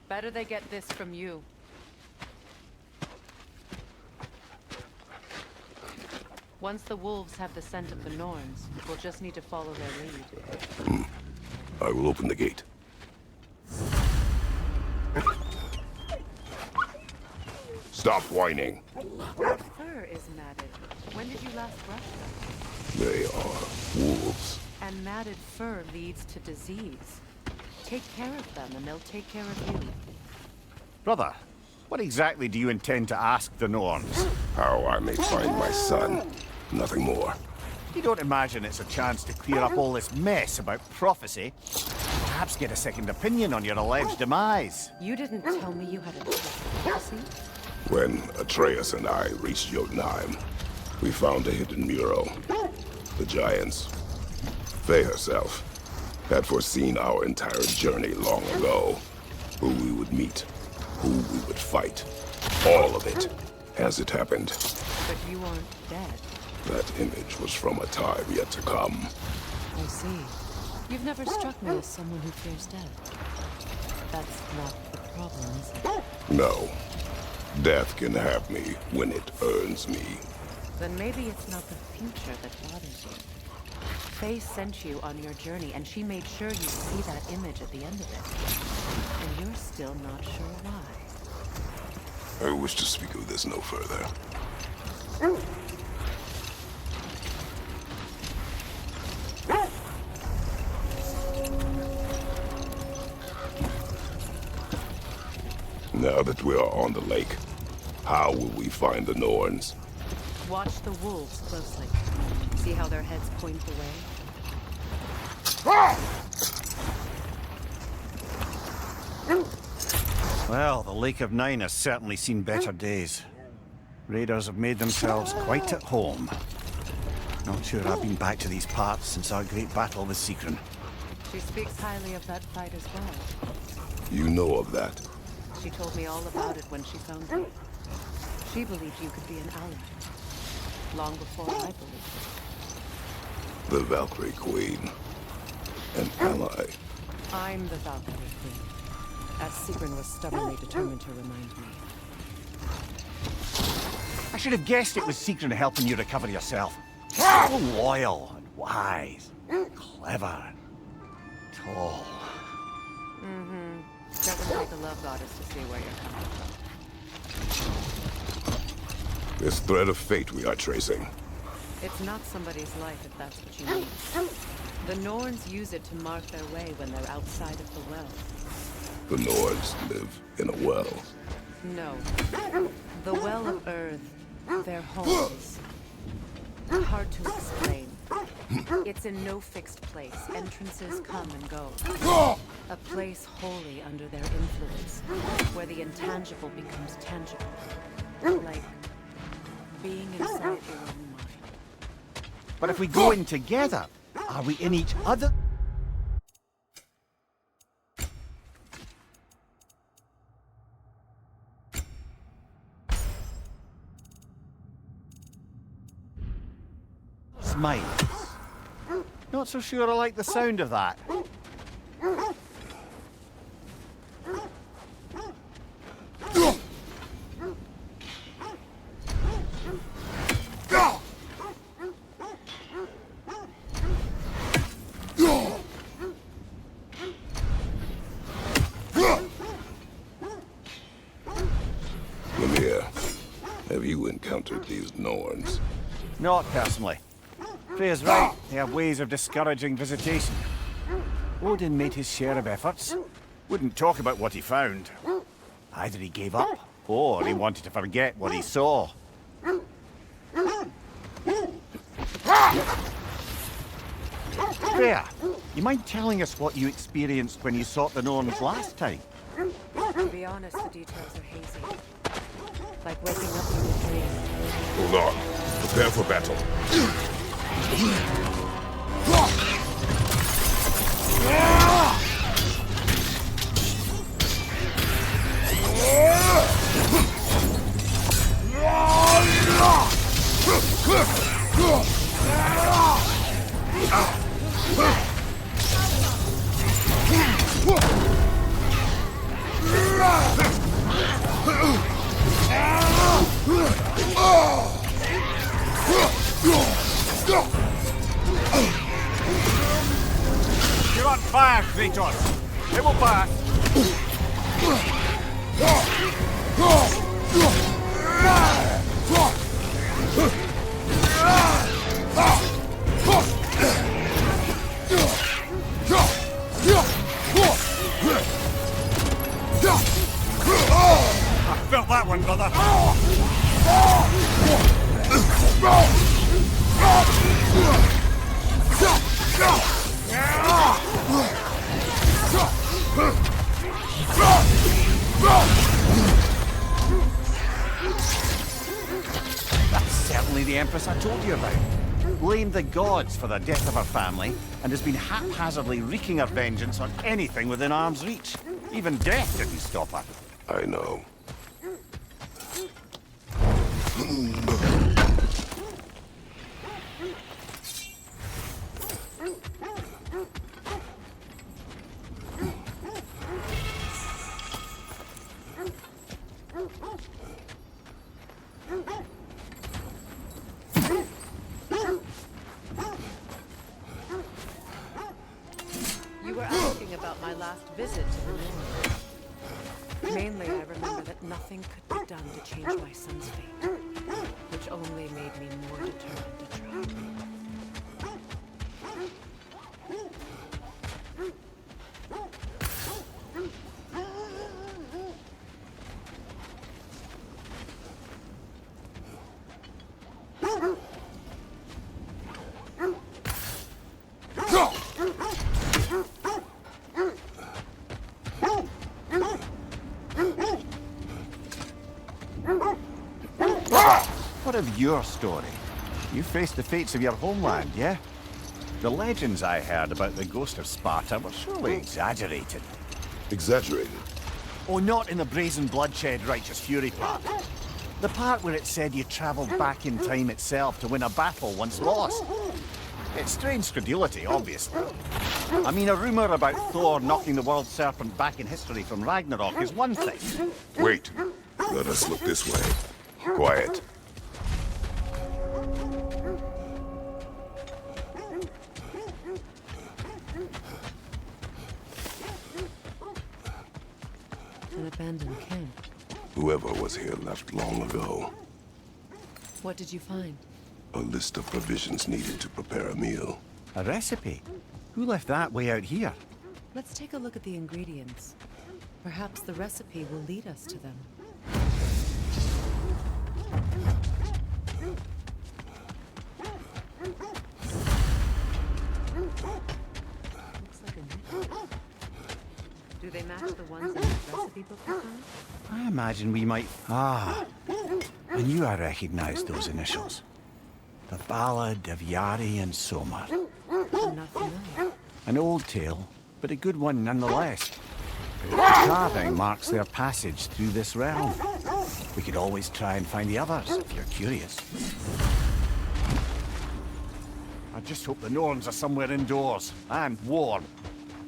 Better they get this from you. Once the wolves have the scent of the Norns, we'll just need to follow their lead. I will open the gate. Stop whining. That fur is matted. When did you last brush them? They are wolves. And matted fur leads to disease. Take care of them and they'll take care of you. Brother, what exactly do you intend to ask the Norns? How I may find my son. Nothing more. You don't imagine it's a chance to clear up all this mess about prophecy? Perhaps get a second opinion on your alleged demise. You didn't tell me you had a prophecy? When Atreus and I reached Jotunheim, we found a hidden mural. The giants, Faye herself, had foreseen our entire journey long ago. Who we would meet, who we would fight. All of it, as it happened. But you aren't dead. That image was from a time yet to come. I see. You've never struck me as someone who fears death. That's not the problem, is it? No. Death can have me when it earns me. Then maybe it's not the future that bothers you. Faye sent you on your journey, and she made sure you'd see that image at the end of it. And you're still not sure why. I wish to speak of this no further. Now that we are on the lake, how will we find the Norns? Watch the wolves closely. See how their heads point the way? Well, the Lake of Nine has certainly seen better days. Raiders have made themselves quite at home. Not sure I've been back to these parts since our great battle with Sigrun. She speaks highly of that fight as well. You know of that? She told me all about it when she found you. She believed you could be an ally. Long before I believed it. The Valkyrie Queen. An ally. I'm the Valkyrie Queen, as Sigrun was stubbornly determined to remind me. I should have guessed it was Sigrun helping you recover yourself. So loyal and wise, clever, tall. Mm-hmm. Doesn't take a love goddess to see where you're coming from. This thread of fate we are tracing. It's not somebody's life if that's what you mean. The Norns use it to mark their way when they're outside of the well. The Norse live in a well. No. The Well of Earth, their home is hard to explain. It's in no fixed place. Entrances come and go. A place wholly under their influence, where the intangible becomes tangible. Like being inside your own mind. But if we go in together, are we in each other? Minds. Not so sure I like the sound of that. Lemire, have you encountered these Norns? Not personally. Freya's right. They have ways of discouraging visitation. Odin made his share of efforts. Wouldn't talk about what he found. Either he gave up, or he wanted to forget what he saw. Freya, you mind telling us what you experienced when you sought the Norns last time? To be honest, the details are hazy. Like waking up from a dream. Hold on. Prepare for battle. You're on fire, Kratos! It will pass! I felt that one, brother! That's certainly the Empress I told you about. Blamed the gods for the death of her family, and has been haphazardly wreaking her vengeance on anything within arm's reach. Even death didn't stop her. I know. You were asking about my last visit to the Norse. Mainly, I remember that nothing could be done to change my son's fate, which only made me more determined to try. What of your story? You faced the fates of your homeland, yeah? The legends I heard about the ghost of Sparta were surely exaggerated. Exaggerated? Oh, not in the brazen bloodshed righteous fury part. The part where it said you travelled back in time itself to win a battle once lost. It's strange credulity, obviously. I mean, a rumour about Thor knocking the world serpent back in history from Ragnarok is one thing. Wait. Let us look this way. Quiet. An abandoned camp. Whoever was here left long ago. What did you find? A list of provisions needed to prepare a meal. A recipe? Who left that way out here? Let's take a look at the ingredients. Perhaps the recipe will lead us to them. Looks like a knife. Do they match the ones in the recipe book we found? I imagine we might... Ah, I knew I recognised those initials. The Ballad of Yari and Somar. Not familiar. An old tale, but a good one nonetheless. The carving marks their passage through this realm. We could always try and find the others, if you're curious. I just hope the Norns are somewhere indoors, and warm.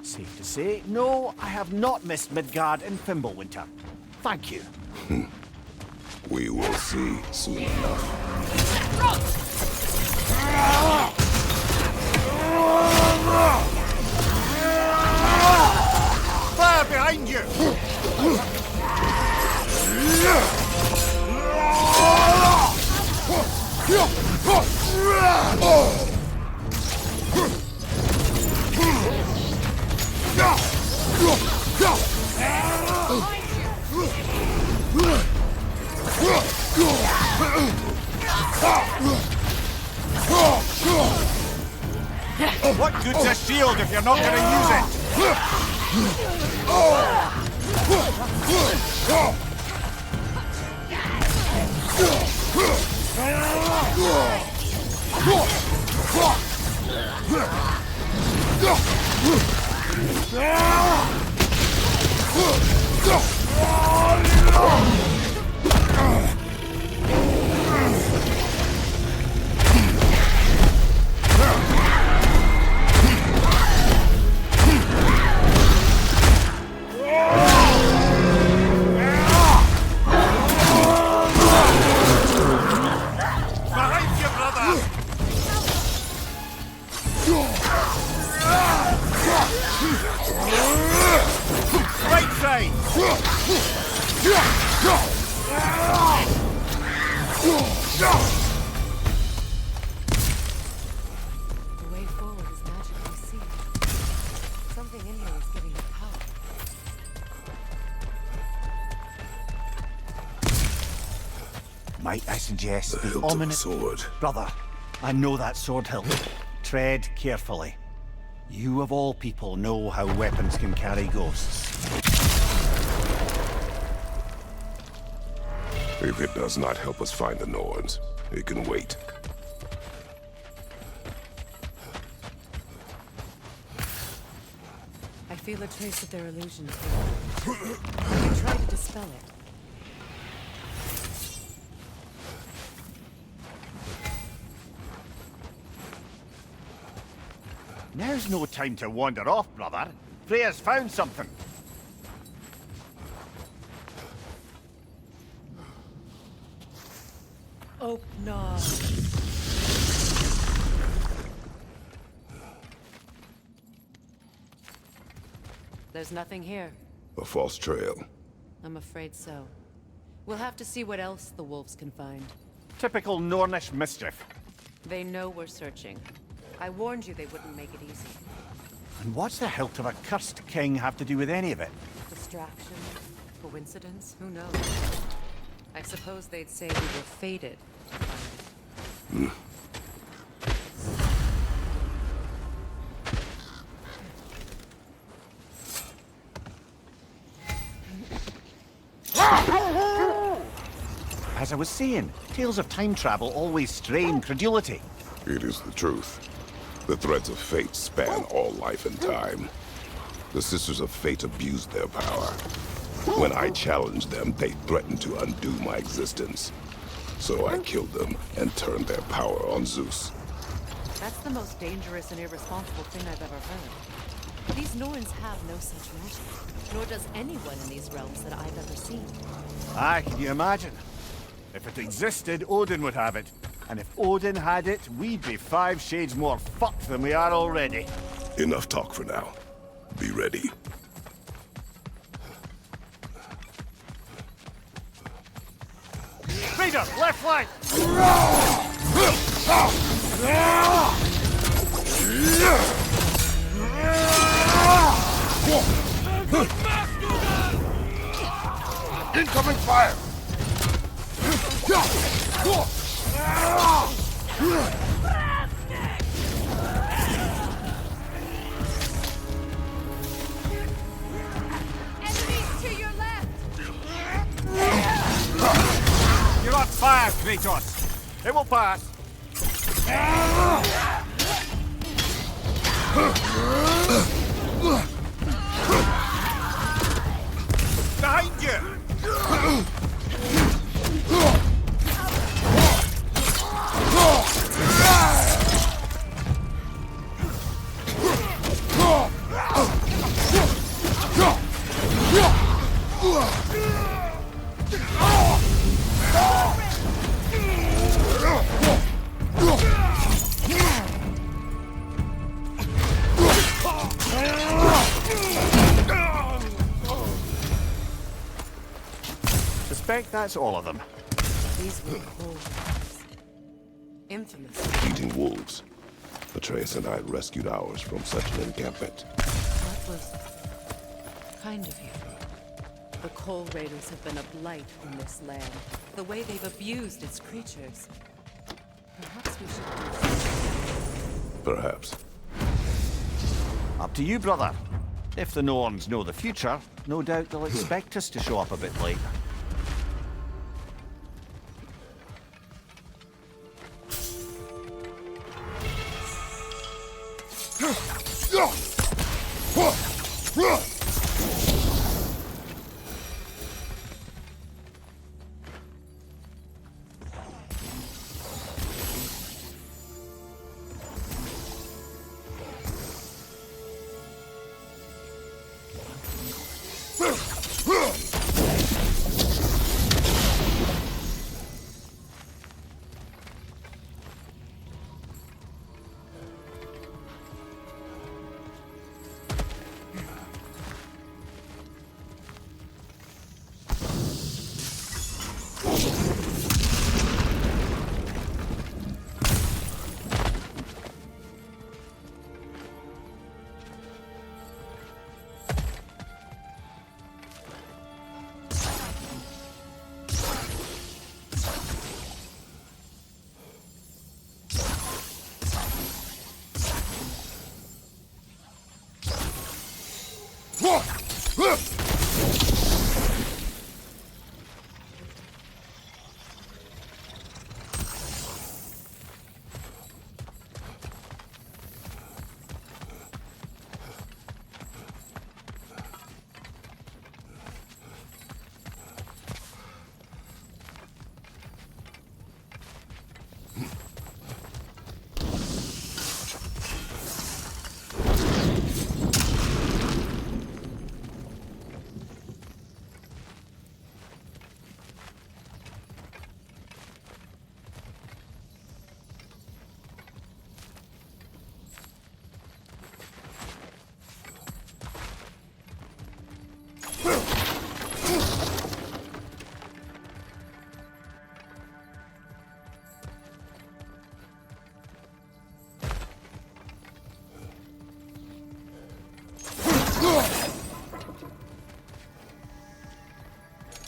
Safe to say, no, I have not missed Midgard in Fimbulwinter. Thank you. We will see soon enough. Fire behind you! What good's a shield if you're not going to use it? The way forward is magically sealed. Something in here is giving it power. Might I suggest The the hilt of a ominous... sword. Brother, I know that sword hilt. Tread carefully. You of all people know how weapons can carry ghosts. If it does not help us find the Norns, it can wait. I feel a trace of their illusions here. I try to dispel it. Now's no time to wander off, brother. Freya's found something. Oh, no. There's nothing here. A false trail. I'm afraid so. We'll have to see what else the wolves can find. Typical Nornish mischief. They know we're searching. I warned you they wouldn't make it easy. And what's the hilt of a cursed king have to do with any of it? Distraction? Coincidence? Who knows? I suppose they'd say we were fated to find it. As I was saying, tales of time travel always strain credulity. It is the truth. The threads of fate span all life and time. The Sisters of Fate abused their power. When I challenged them, they threatened to undo my existence. So I killed them and turned their power on Zeus. That's the most dangerous and irresponsible thing I've ever heard. These Norns have no such magic, nor does anyone in these realms that I've ever seen. Aye, can you imagine? If it existed, Odin would have it. And if Odin had it, we'd be 5 shades more fucked than we are already. Enough talk for now. Be ready. Raider, left flank! Incoming fire! Enemies to your left! You're on fire, Kratos. It will pass. Behind you! Suspect that's all of them. These were cold ones. Infamous. Eating wolves. Atreus and I rescued ours from such an encampment. That was kind of you. The Coal Raiders have been a blight on this land. The way they've abused its creatures. Perhaps we should do something. Perhaps. Up to you, brother. If the Norns know the future, no doubt they'll expect us to show up a bit late.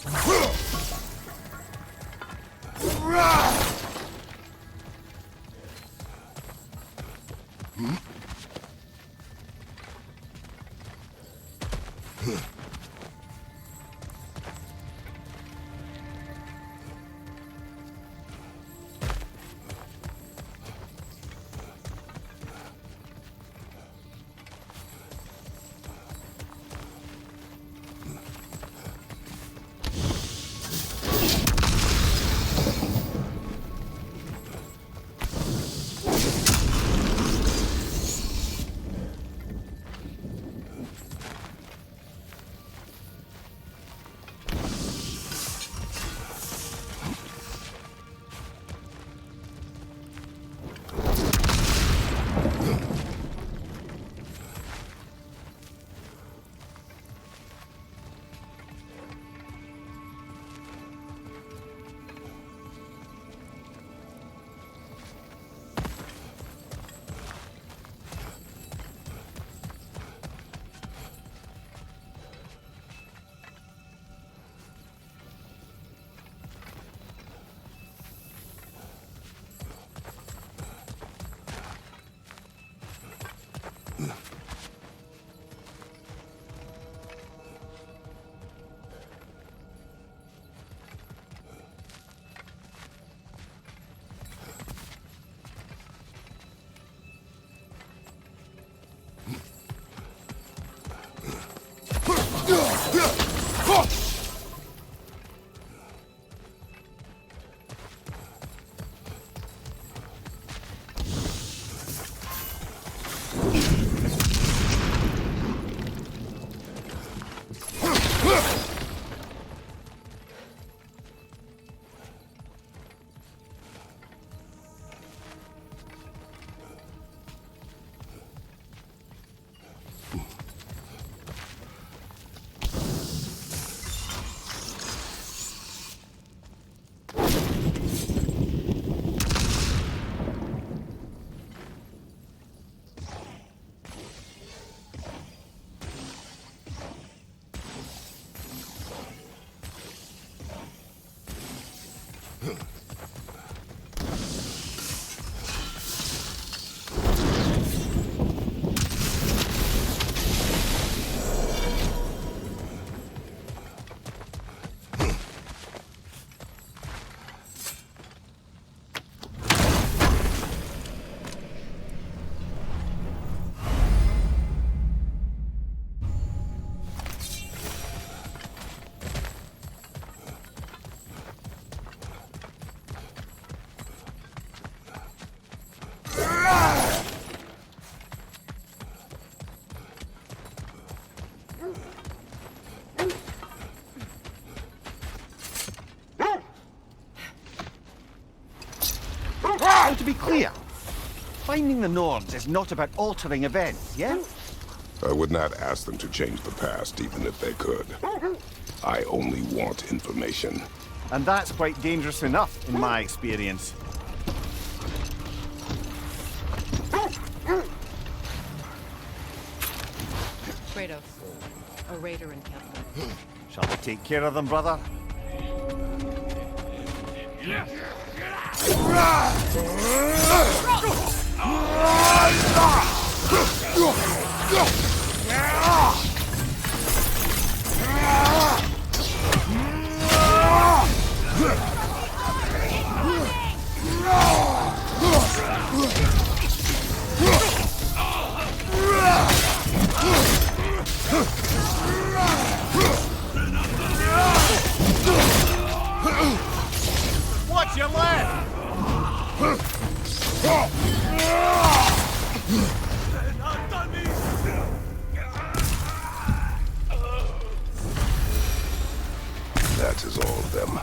So to be clear, finding the Norse is not about altering events, yeah? I would not ask them to change the past, even if they could. I only want information. And that's quite dangerous enough, in my experience. Kratos, a raider encampment. Shall we take care of them, brother? Watch your left! That is all of them.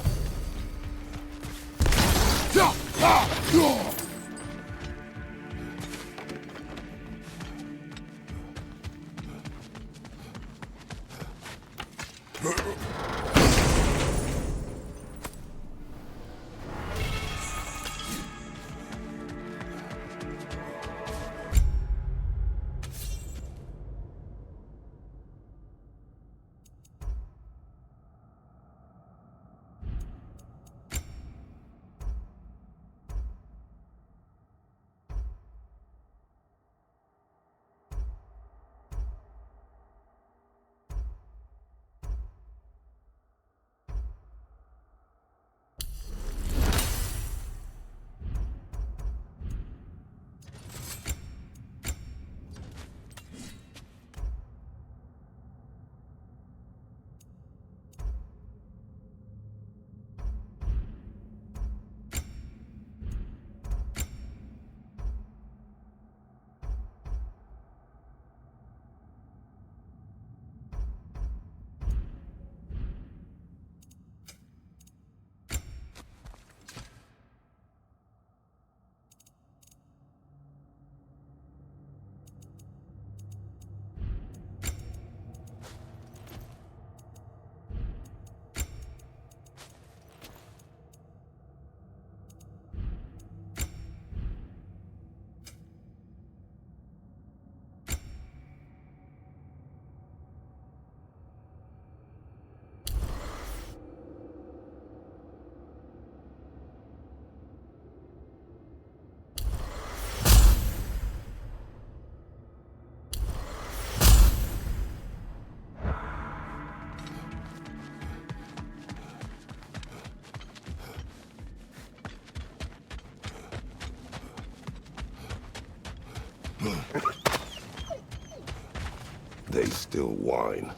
still whine.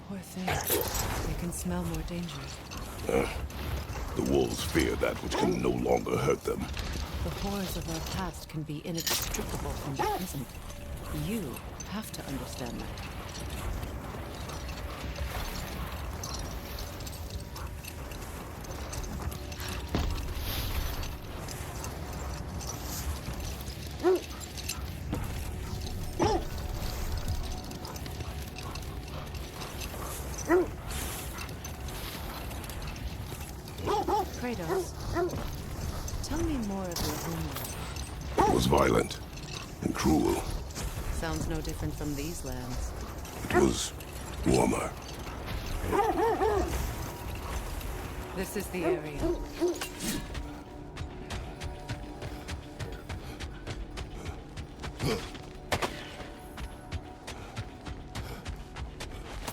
Poor thing. They can smell more danger. The wolves fear that which can no longer hurt them. The horrors of our past can be inextricable from the present. You have to understand that. Kratos, tell me more of your homeland. It was violent and cruel. Sounds no different from these lands. It was warmer. This is the area.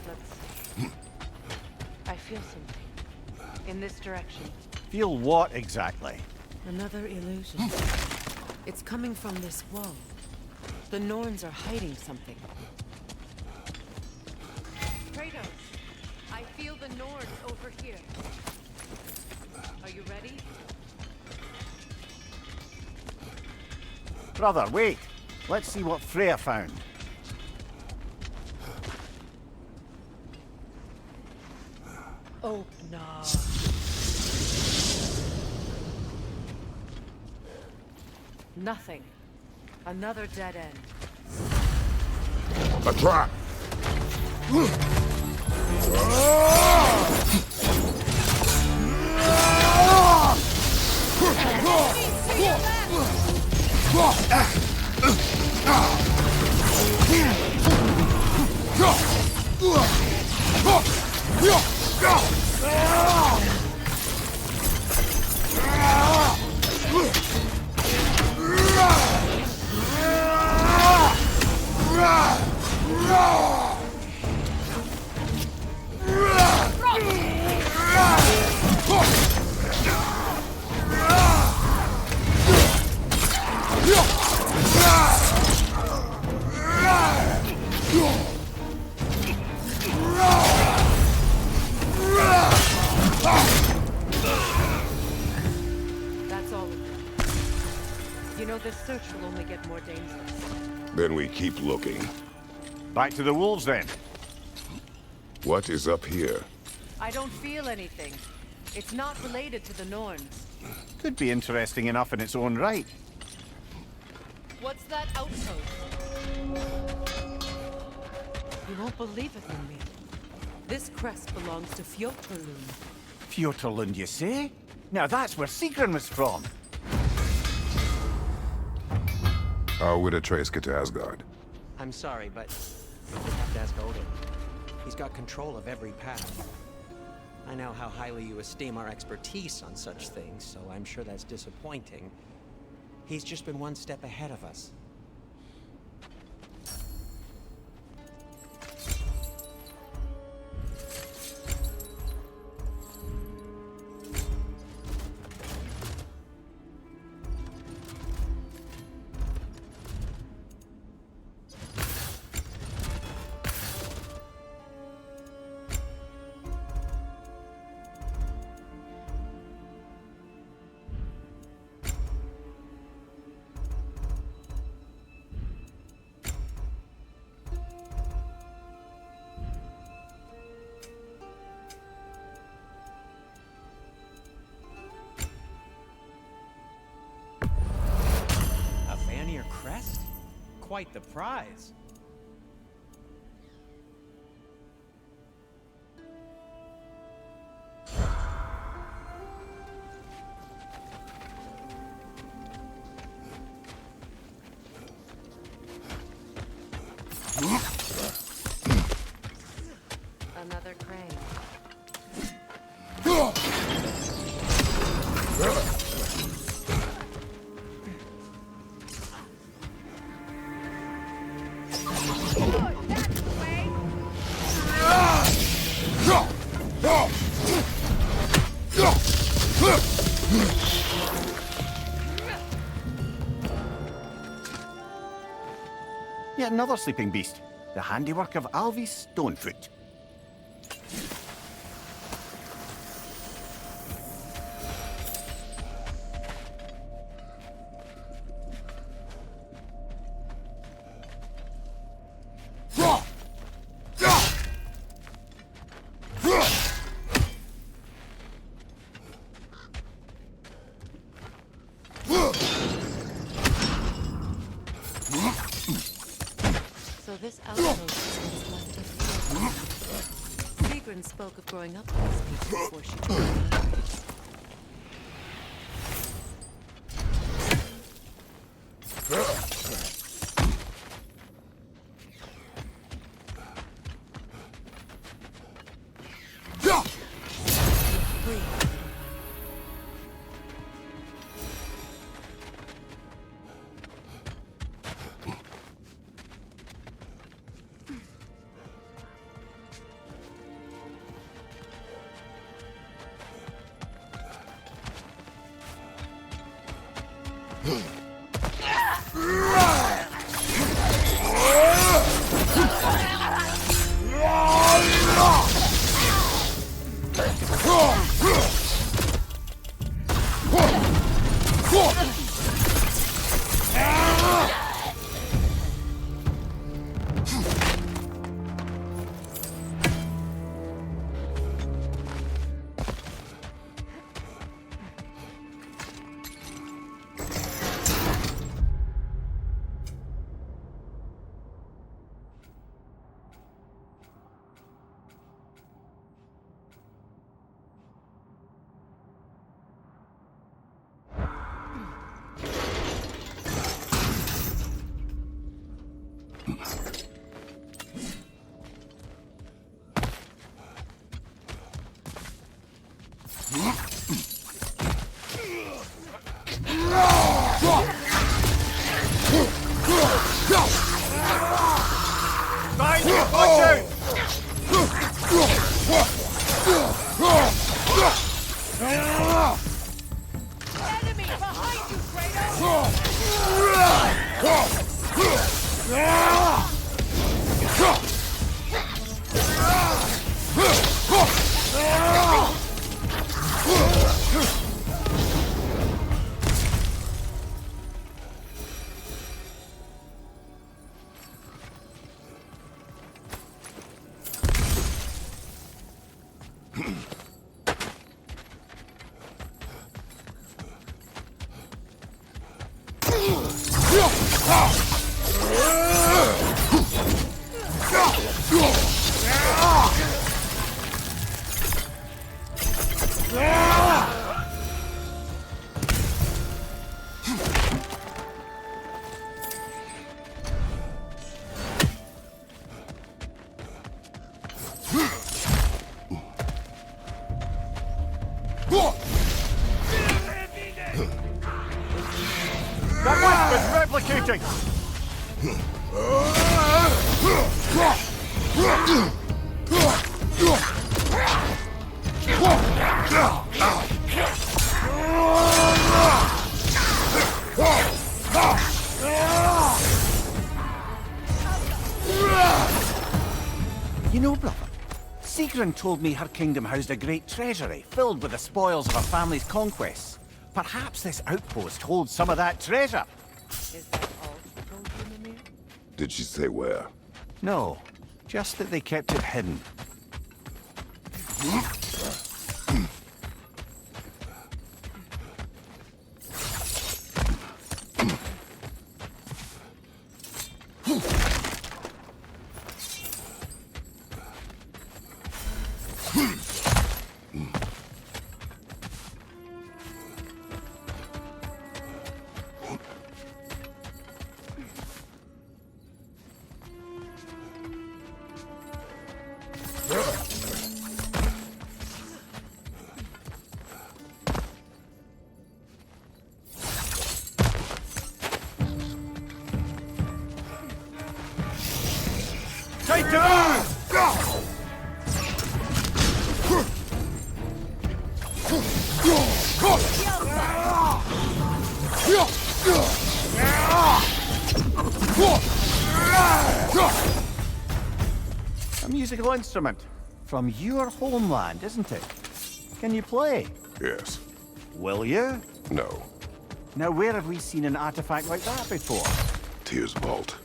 Let's see. I feel something. In this direction. Feel what exactly? Another illusion. It's coming from this wall. The Norns are hiding something. Kratos, I feel the Norns over here. Are you ready? Brother, wait. Let's see what Freya found. Oh, no. Nothing. Another dead end. A trap! That's all of them. You know, this search will only get more dangerous. Then we keep looking. Back to the wolves then. What is up here? I don't feel anything. It's not related to the Norns. Could be interesting enough in its own right. What's that outpost? You won't believe it, Mimi. This crest belongs to Fjotorlund. Fjotorlund, you say? Now that's where Sigrun was from. How would Atreus get to Asgard? I'm sorry, but you have to ask Odin. He's got control of every path. I know how highly you esteem our expertise on such things, so I'm sure that's disappointing. He's just been one step ahead of us. Crest? Quite the prize. Another crane. Yet another sleeping beast. the handiwork of Alvis Stonefoot. So this outpost was left of Sigrun spoke of growing up with these people before she joined Atreus. Enemy behind you, Kratos! That was replicating! You know, brother, Sigrun told me her kingdom housed a great treasury filled with the spoils of her family's conquests. Perhaps this outpost holds some of that treasure. Is that all she told you, Mimir? Did she say where? No, just that they kept it hidden. Take to move! musical instrument. From your homeland, isn't it? Can you play? Yes. Will you? No. Now, where have we seen an artifact like that before? Tyr's vault.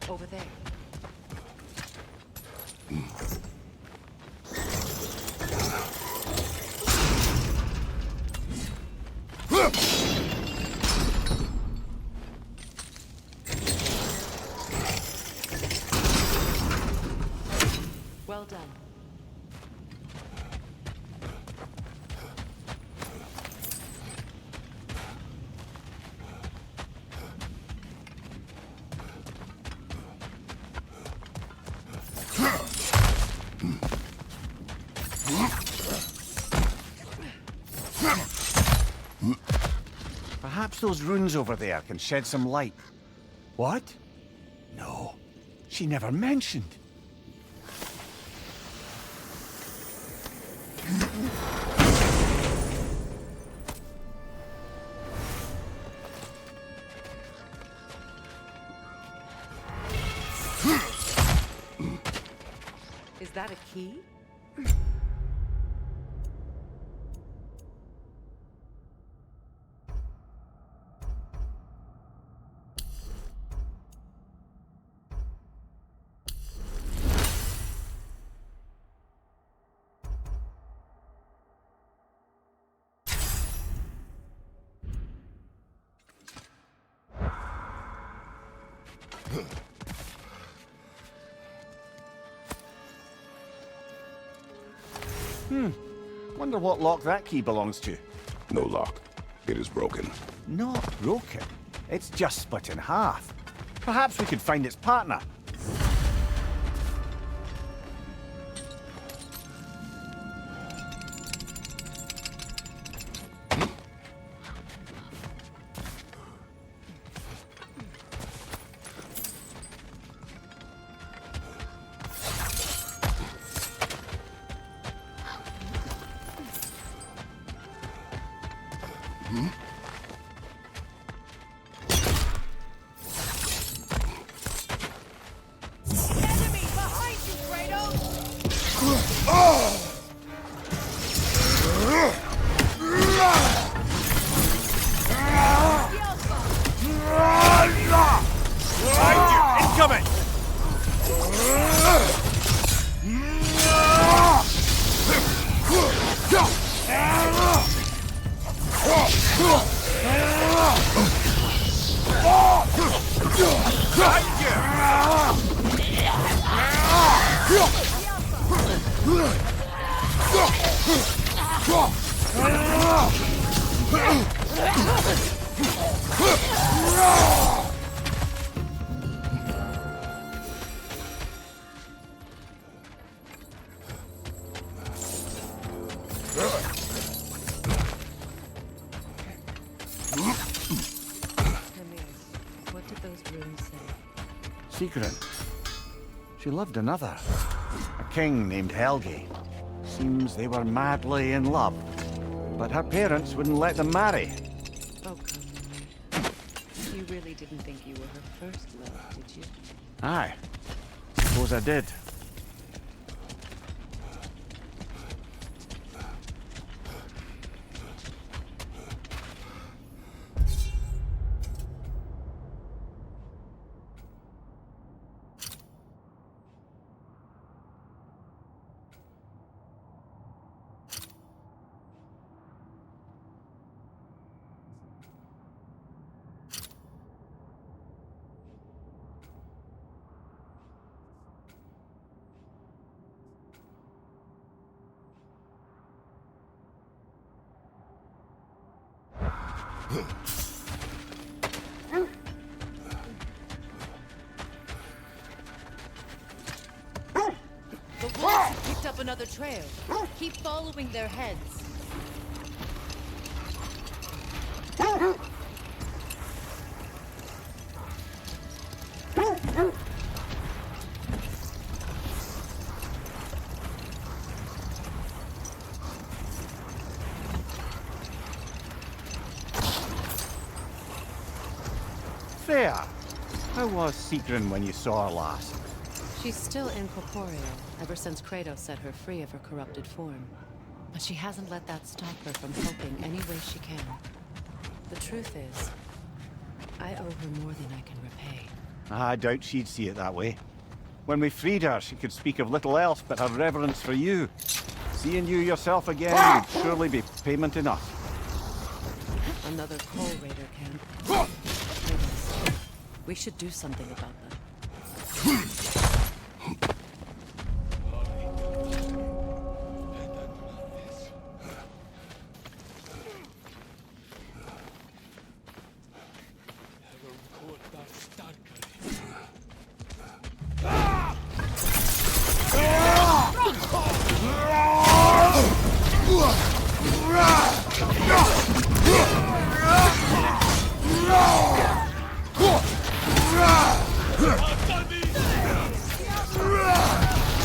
Over there. Well done. Perhaps those runes over there can shed some light. What? No, she never mentioned. Is that a key? Wonder what lock that key belongs to. No lock. It is broken. Not broken. It's just split in half. Perhaps we could find its partner. Enemy behind you, Kratos! Behind you! Incoming! Sigrun. She loved another, a king named Helgi. Seems they were madly in love, but her parents wouldn't let them marry. Oh, come on. You really didn't think you were her first love, did you? Aye, suppose I did. The wolves have picked up another trail. Keep following their heads. There! How was Sigrun when you saw her last? She's still incorporeal, ever since Kratos set her free of her corrupted form. But she hasn't let that stop her from helping any way she can. The truth is, I owe her more than I can repay. I doubt she'd see it that way. When we freed her, she could speak of little else but her reverence for you. Seeing you yourself again would surely be payment enough. Another coal raider camp. Kratos, we should do something about them.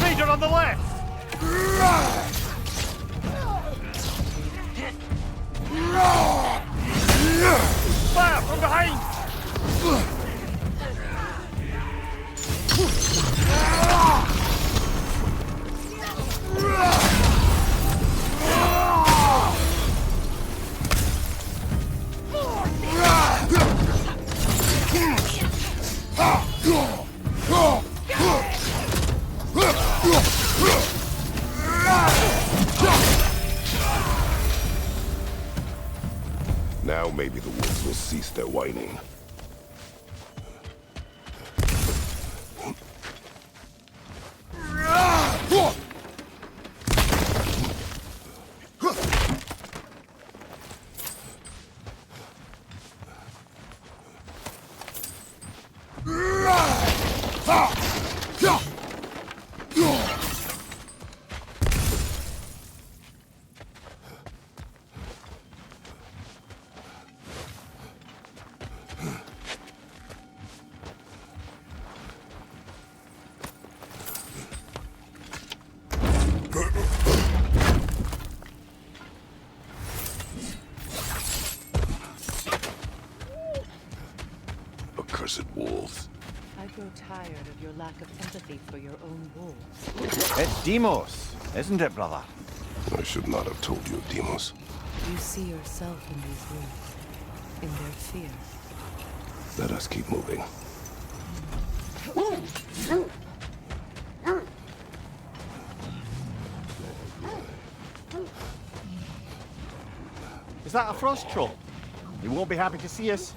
Raider on the left! Fire from behind! Now maybe the wolves will cease their whining. Accursed wolves. I grow tired of your lack of empathy for your own wolves. It's Demos, isn't it, brother? I should not have told you, Demos. You see yourself in these wolves, in their fear. Let us keep moving. Is that a frost troll? He won't be happy to see us.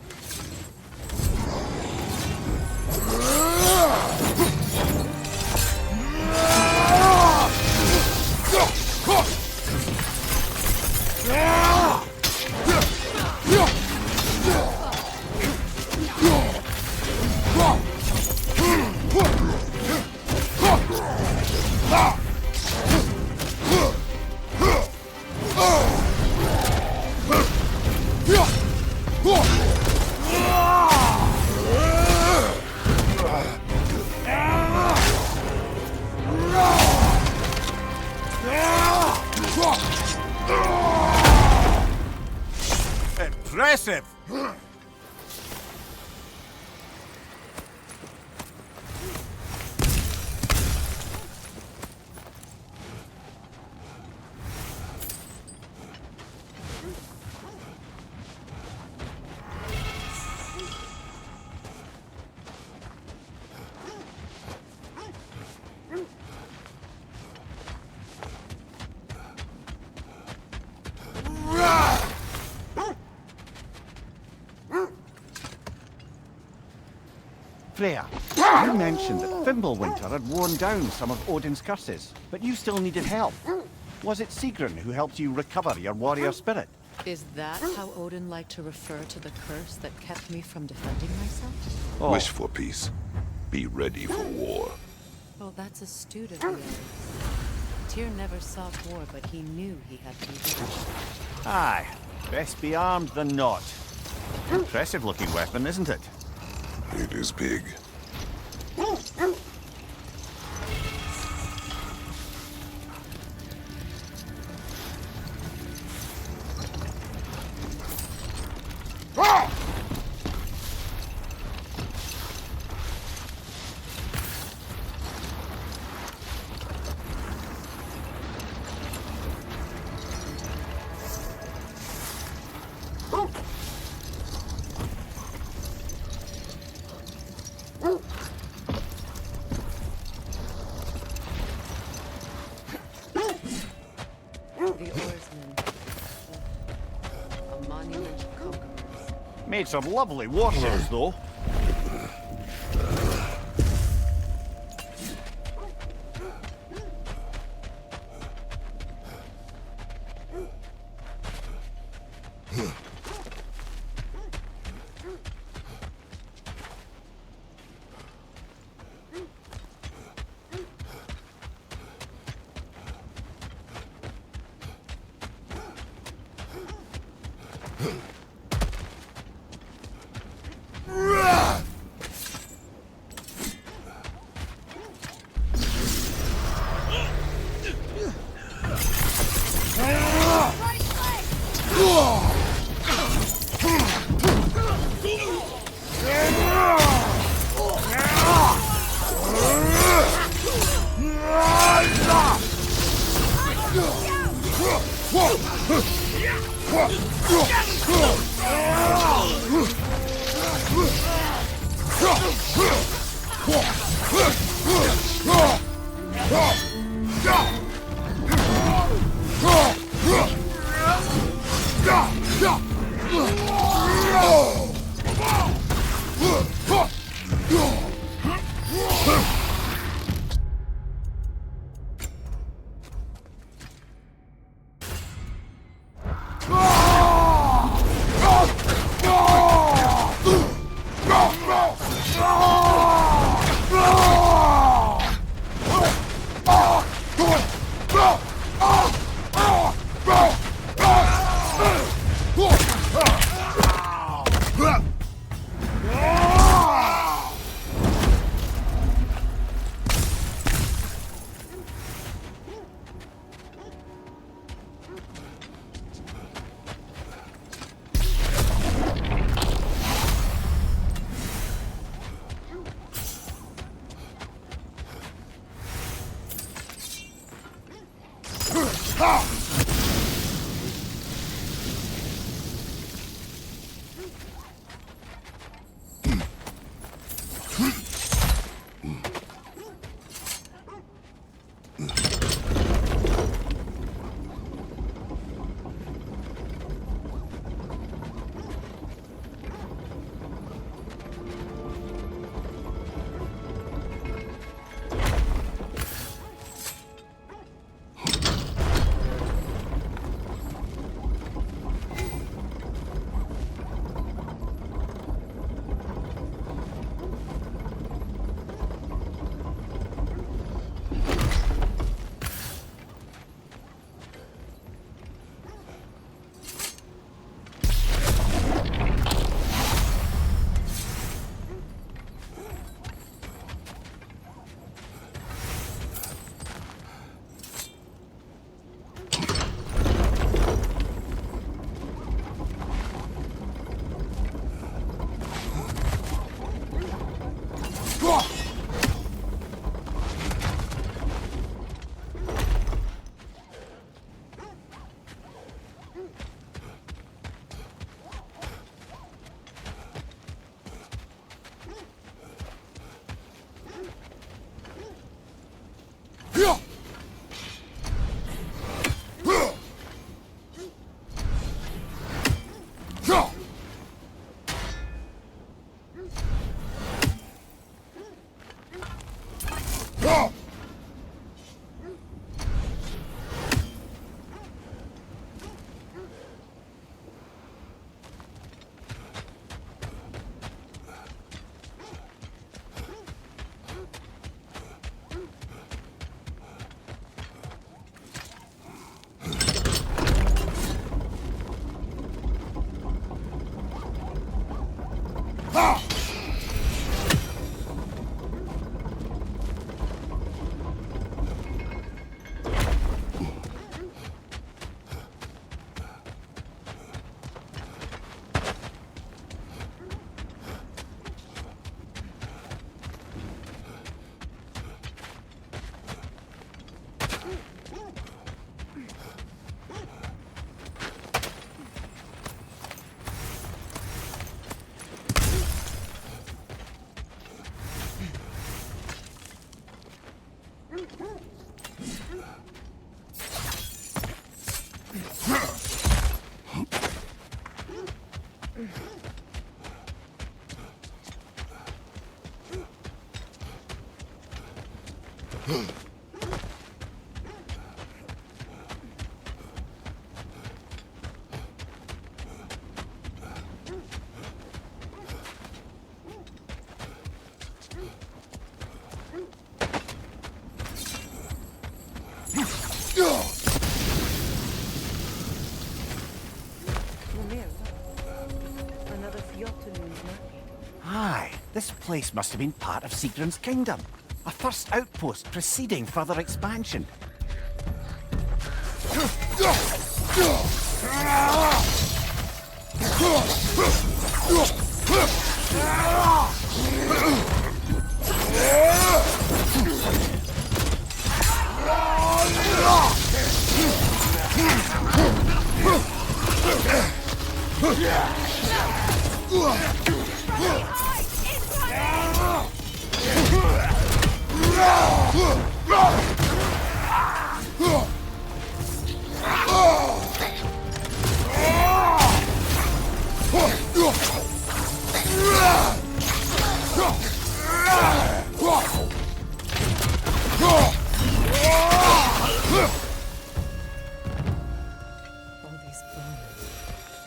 Impressive! Freya, you mentioned that Fimbulwinter had worn down some of Odin's curses, but you still needed help. Was it Sigrun who helped you recover your warrior spirit? Is that how Odin liked to refer to the curse that kept me from defending myself? Oh. Wish for peace. Be ready for war. Well, that's astute of you. Tyr never sought war, but he knew he had to be ready. Aye, best be armed than not. Impressive looking weapon, isn't it? It is big. The oarsmen. A monument to conquerors. Made some lovely warships, though. Aye, this place must have been part of Sigrun's kingdom. A first outpost preceding further expansion.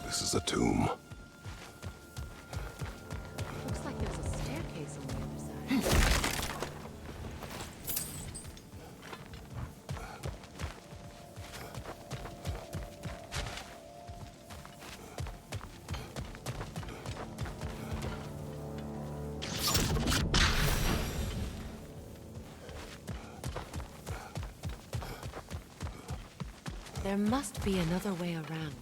This is a tomb. Looks like there's a staircase on the other side. There must be another way around.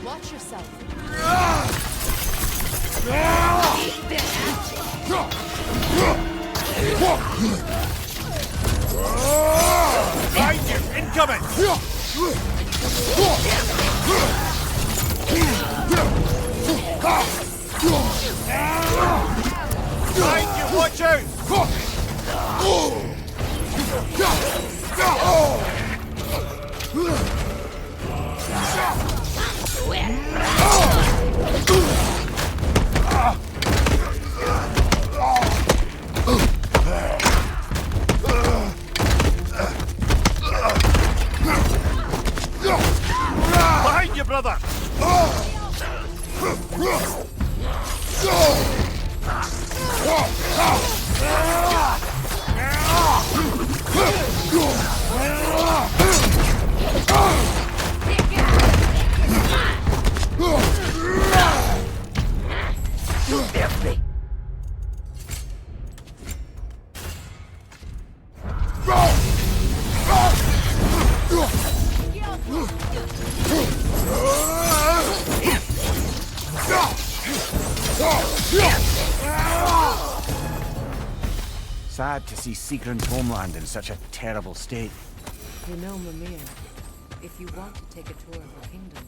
Watch yourself. Find you! Incoming! Find you! Watch out! Behind you, brother! Sad to see Sigrun's homeland in such a terrible state. You know, Mimir, if you want to take a tour of the kingdom,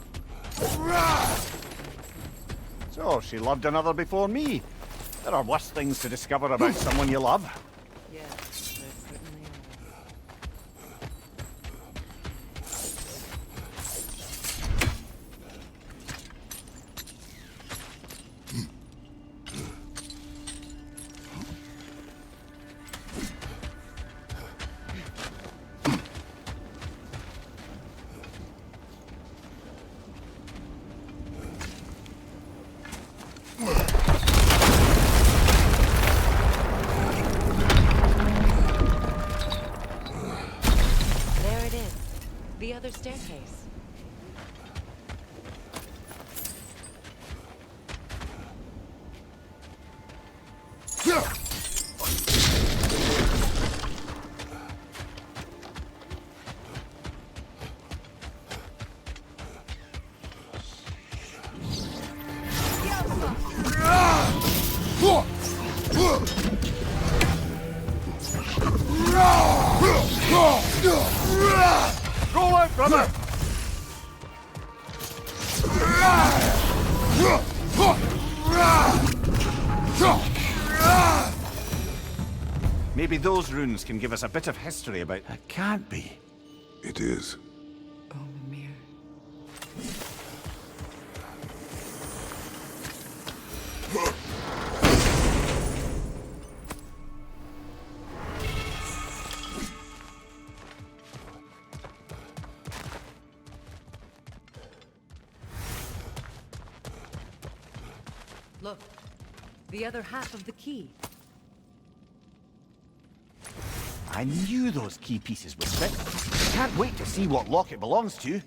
So, she loved another before me. There are worse things to discover about someone you love. yes, there certainly are. There it is. The other staircase. Roll out, brother! Maybe those runes can give us a bit of history about... It can't be. It is. Oh, Mimir. Look, the other half of the key. I knew those key pieces would fit. Can't wait to see what lock it belongs to.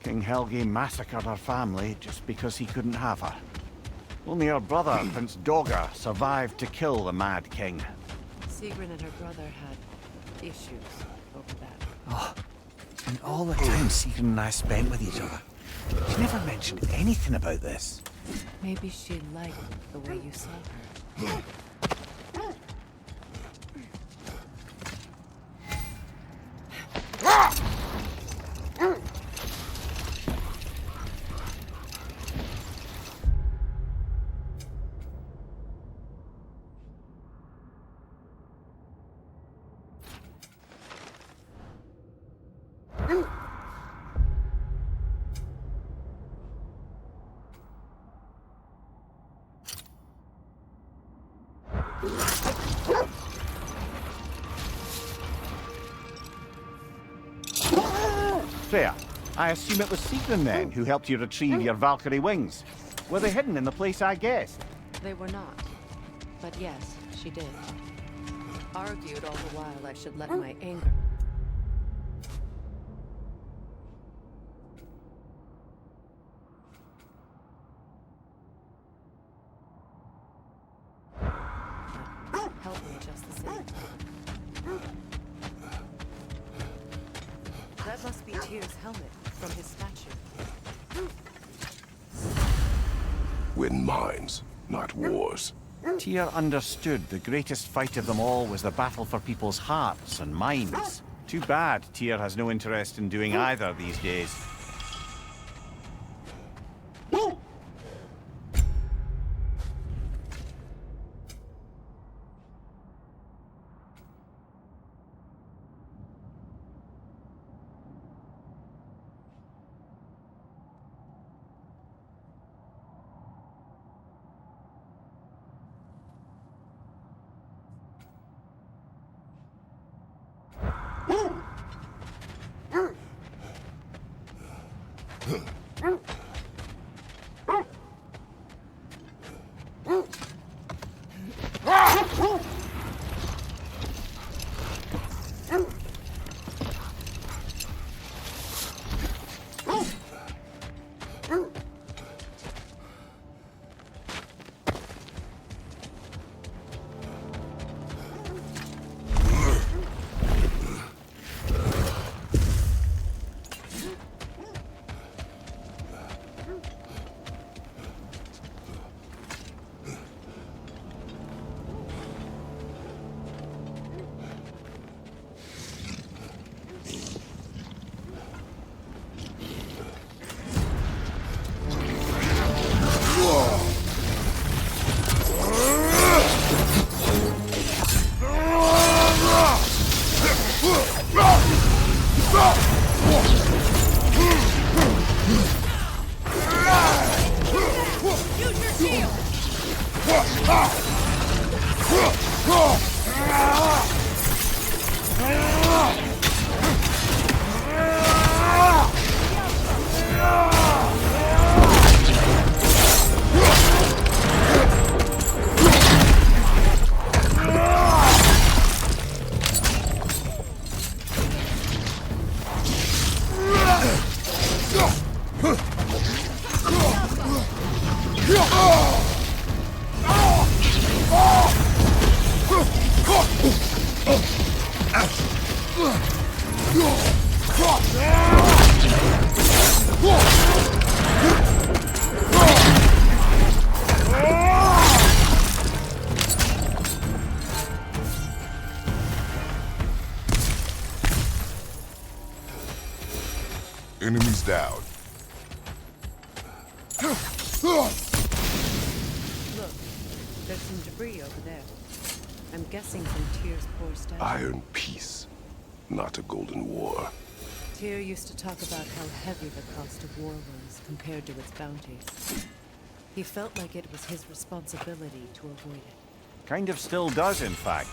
King Helge massacred her family just because he couldn't have her. Only her brother, Prince Dogger, survived to kill the Mad King. Sigrun and her brother had issues over that. Oh, and all the time Sigrun and I spent with each other. She never mentioned anything about this. Maybe she liked the way you saw her. Freya, I assume it was Sigrun then who helped you retrieve your Valkyrie wings. Were they hidden in the place I guessed? They were not. But yes, she did. Argued all the while I should let my anger... help me just the same. That must be Tyr's helmet from his statue. Win mines, not wars. Tyr understood the greatest fight of them all was the battle for people's hearts and minds. Too bad Tyr has no interest in doing either these days. Enemies down. Look, there's some debris over there. I'm guessing from Tyr's poor statue. Iron peace, not a golden war. Tyr used to talk about how heavy the cost of war was compared to its bounties. He felt like it was his responsibility to avoid it. Kind of still does, in fact.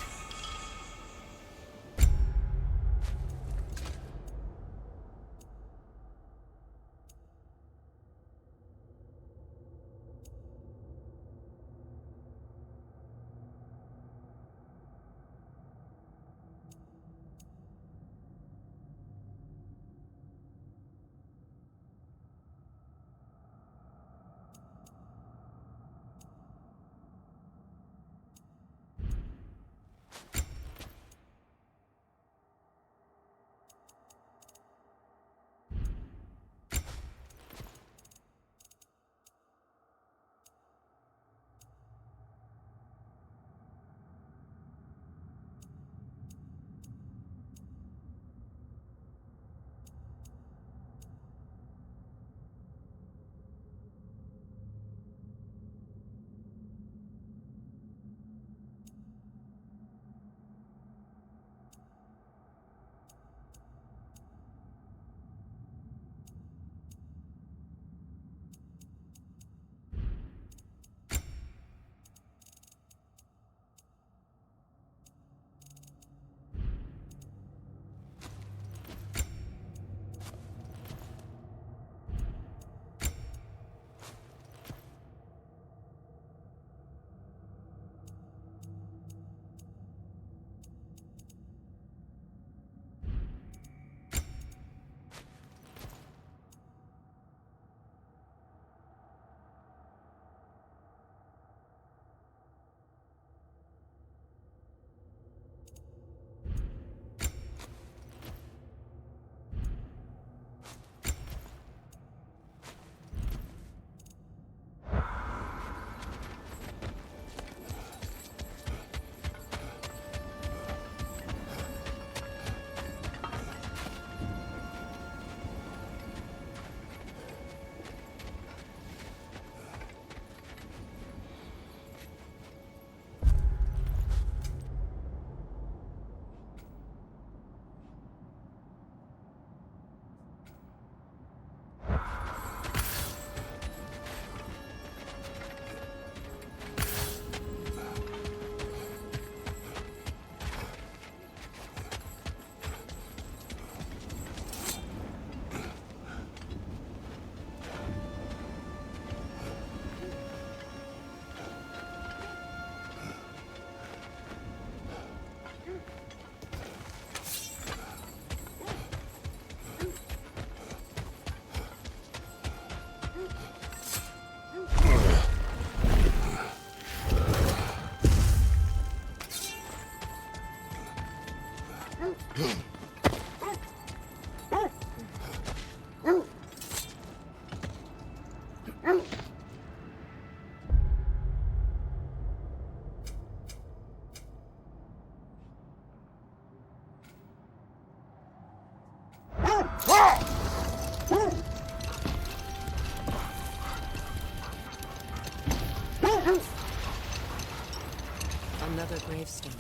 Another gravestone.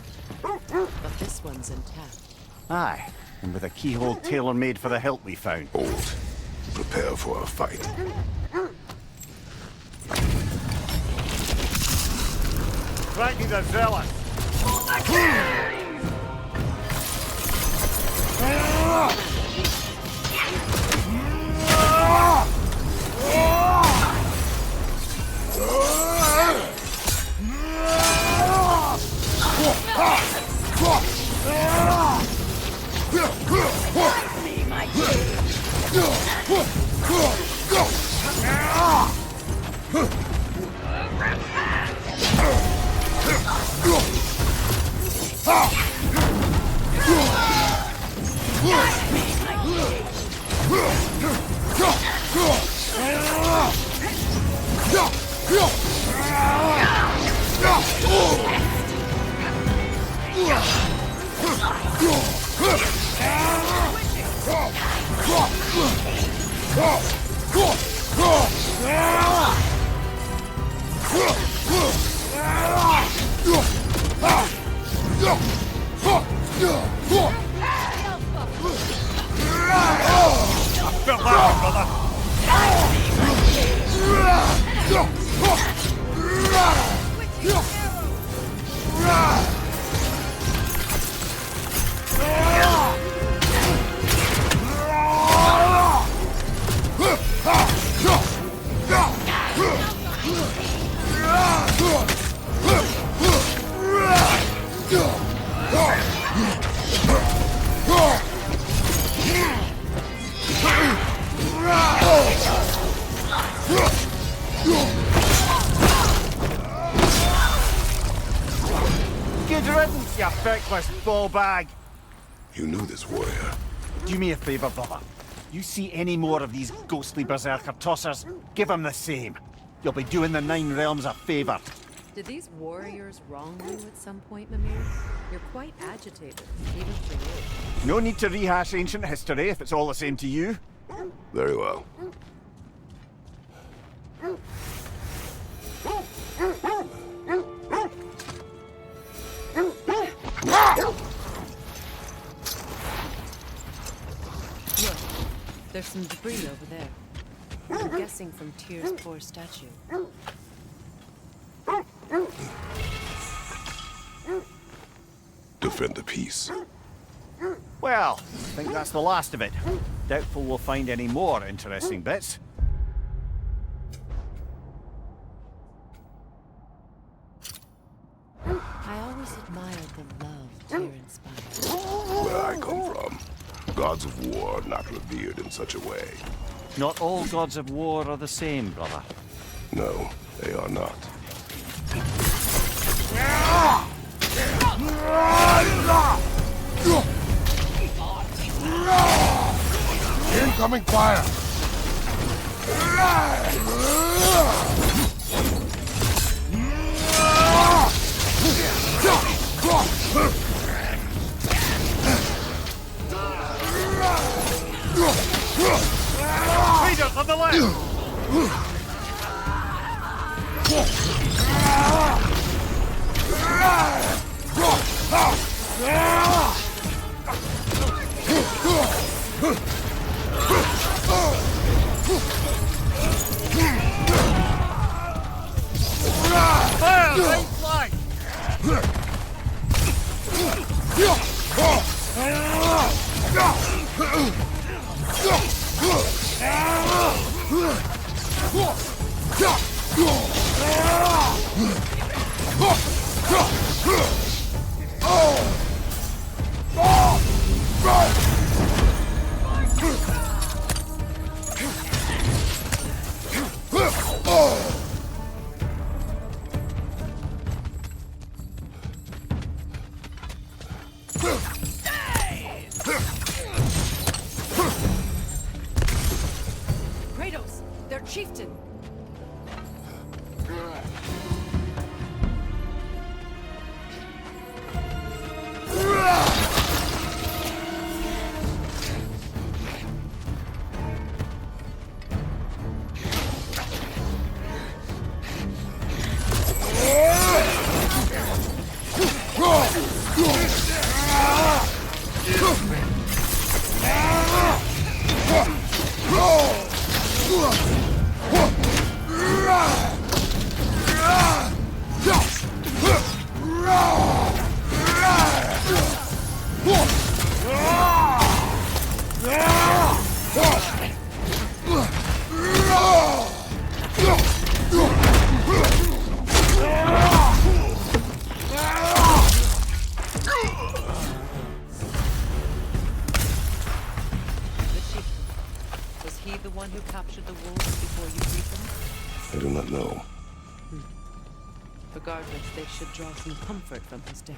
But this one's intact. Aye, and with a keyhole tailor-made for the hilt we found. Old. Prepare for a fight. Ragni the Zealous! Felt that one, brother. Good riddance, you feckless ball bag. You knew this warrior. Do me a favour, brother. You see any more of these ghostly berserker tossers, give them the same. You'll be doing the Nine Realms a favour. Did these warriors wrong you at some point, Mimir? You're quite agitated, even for you. No need to rehash ancient history if it's all the same to you. Very well. Look, there's some debris over there. I'm guessing from Tyr's poor statue. Defend the peace. Well, I think that's the last of it. Doubtful we'll find any more interesting bits. I always admired the love Tyr inspired. Where I come from, gods of war are not revered in such a way. Not all gods of war are the same, brother. No, they are not. Incoming fire! Raiders on the left! Fire! Right flank! Kratos, their chieftain! Regardless, they should draw some comfort from his death.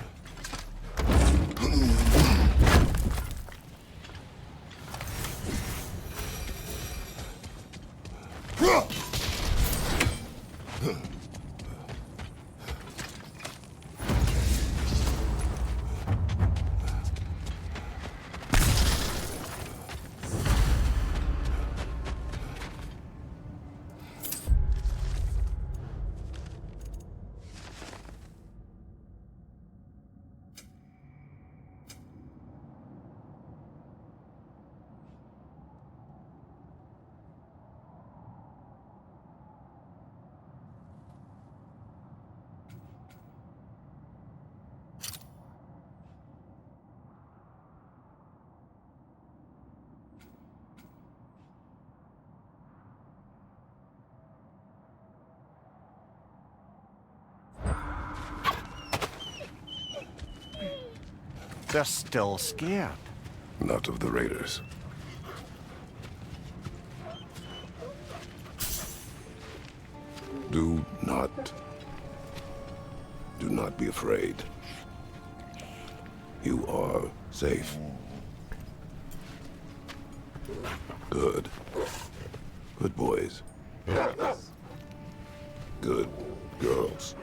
They're still scared. Not of the raiders. Do not be afraid. You are safe. Good. Good boys. Good girls.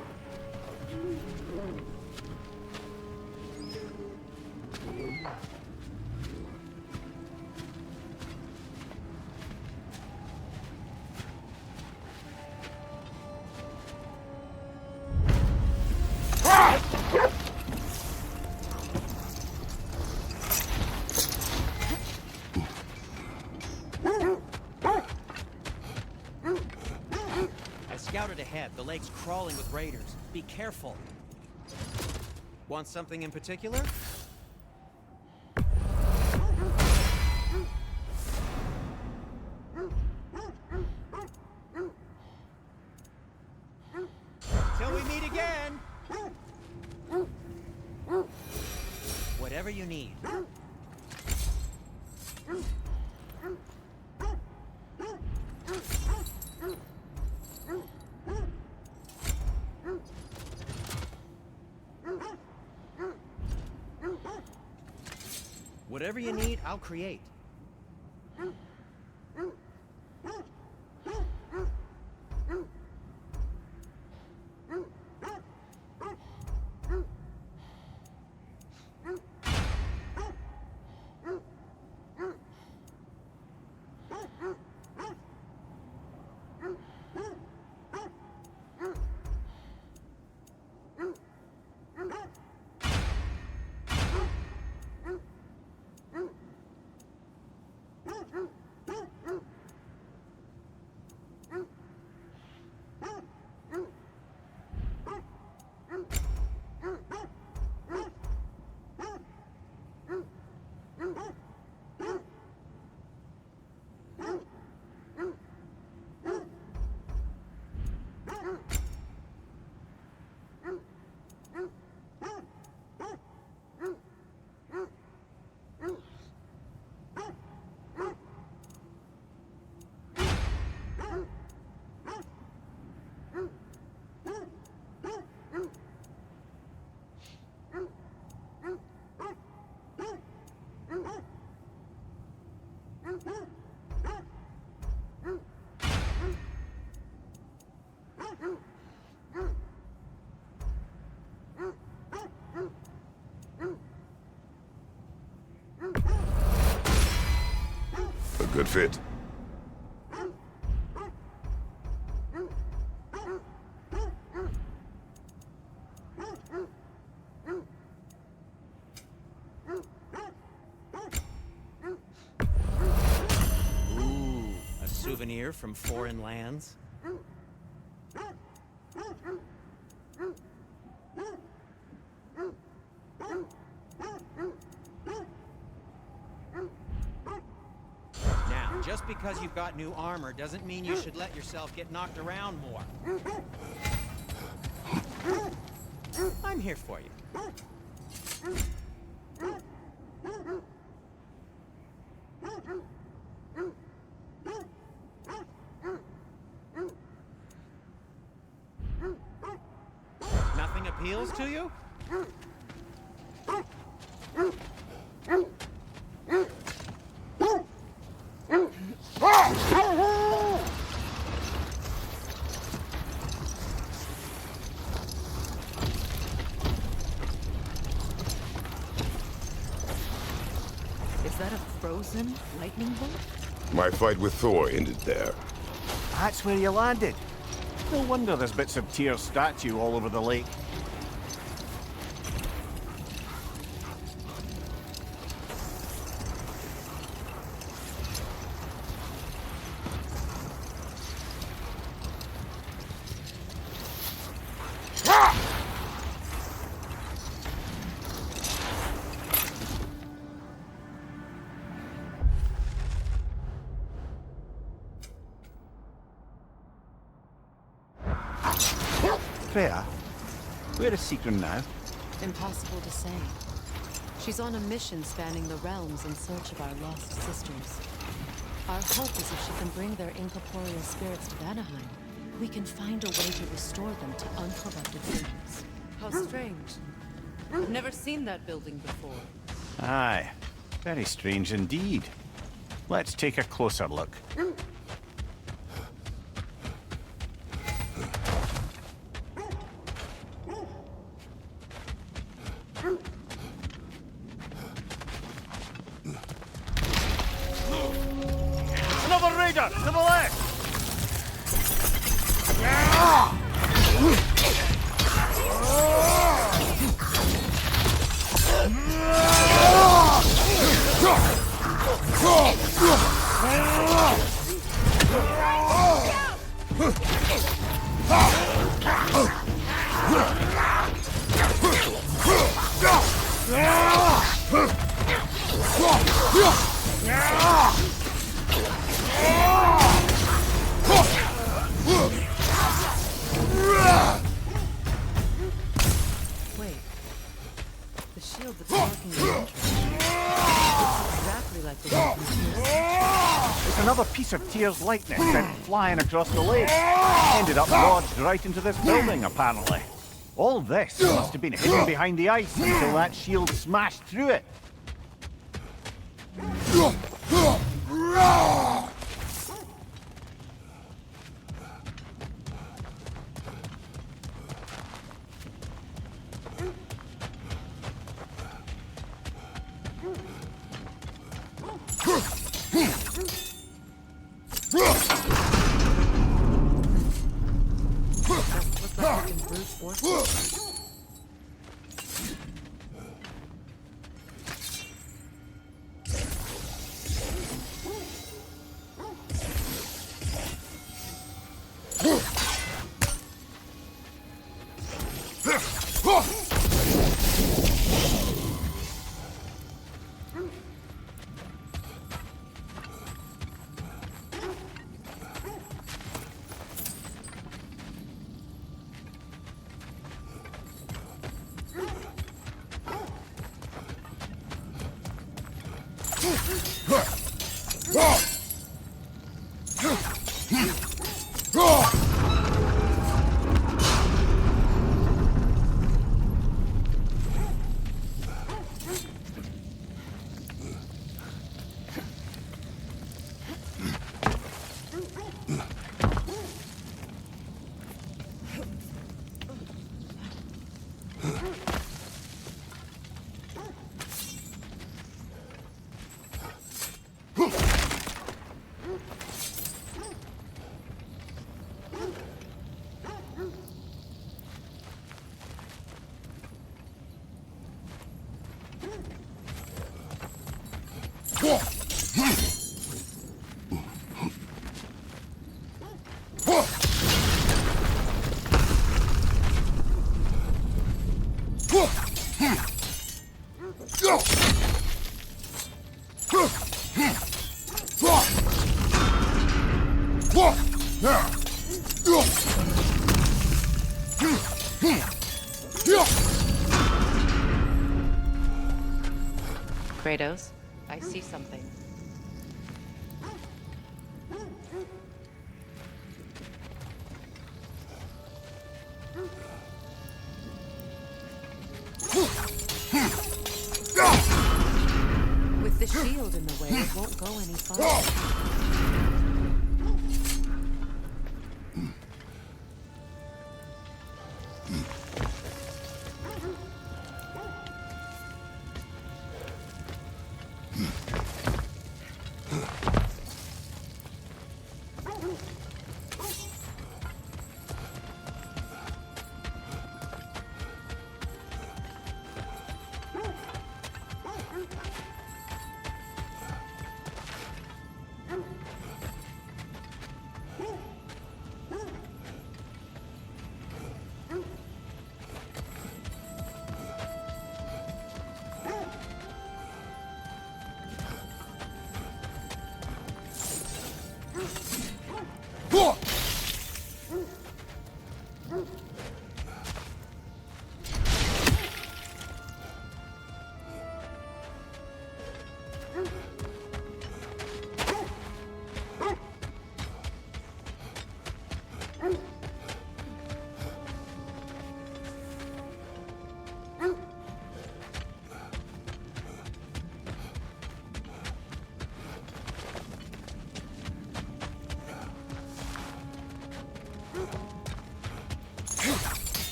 Scouted ahead. The lake's crawling with raiders. Be careful. Want something in particular? Till we meet again! Whatever you need. Whatever you need, I'll create. A good fit. Ooh, a souvenir from foreign lands? Now, just because you've got new armor doesn't mean you should let yourself get knocked around more. I'm here for you. Nothing appeals to you? Is that a frozen lightning bolt? My fight with Thor ended there. That's where you landed. No wonder there's bits of Tyr's statue all over the lake. Freya, where is Secret now? Impossible to say. She's on a mission spanning the realms in search of our lost sisters. Our hope is if she can bring their incorporeal spirits to Vanaheim, we can find a way to restore them to uncorrupted forms. How strange. I've never seen that building before. Aye, very strange indeed. Let's take a closer look. Another raider to the left! Wait. The shield that's blocking the entrance. Looks exactly like the one from Tears. It's another piece of Tyr's likeness sent flying across the lake. Ended up lodged right into this building, apparently. All this must have been hidden behind the ice until that shield smashed through it. Doesn't look like we can brute force it. Kratos, I see something. With the shield in the way, it won't go any farther.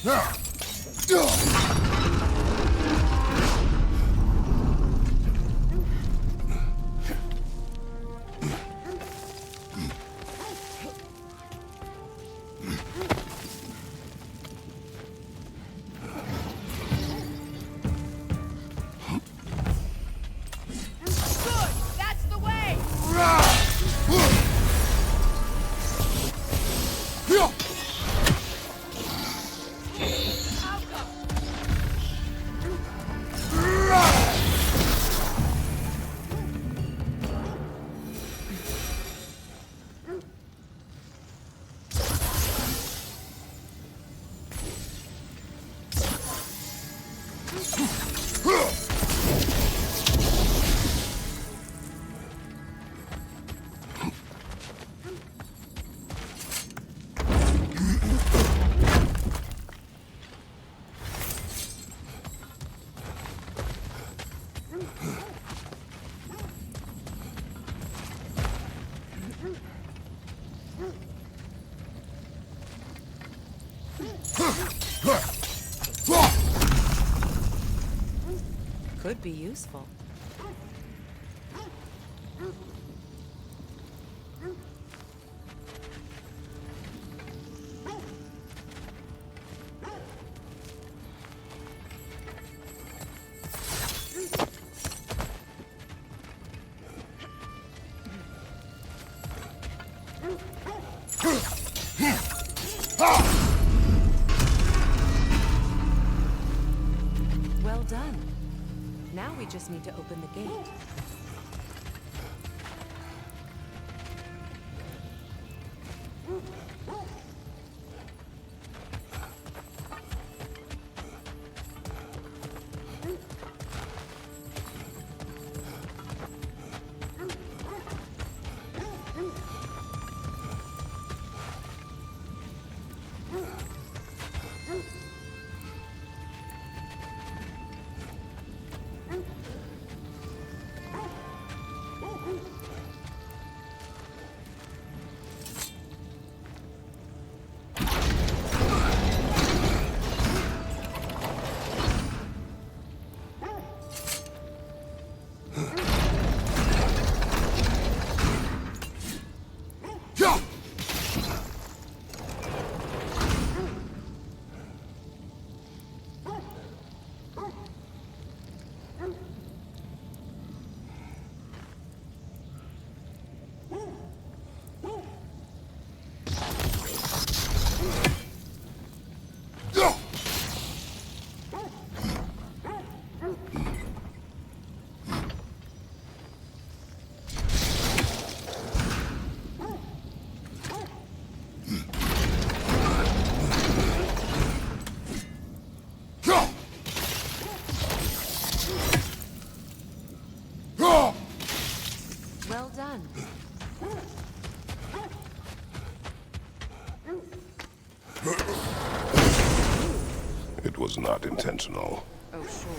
That's the way! Could be useful. Well done. Now we just need to open the gate. Well done. It was not intentional. Oh, sure.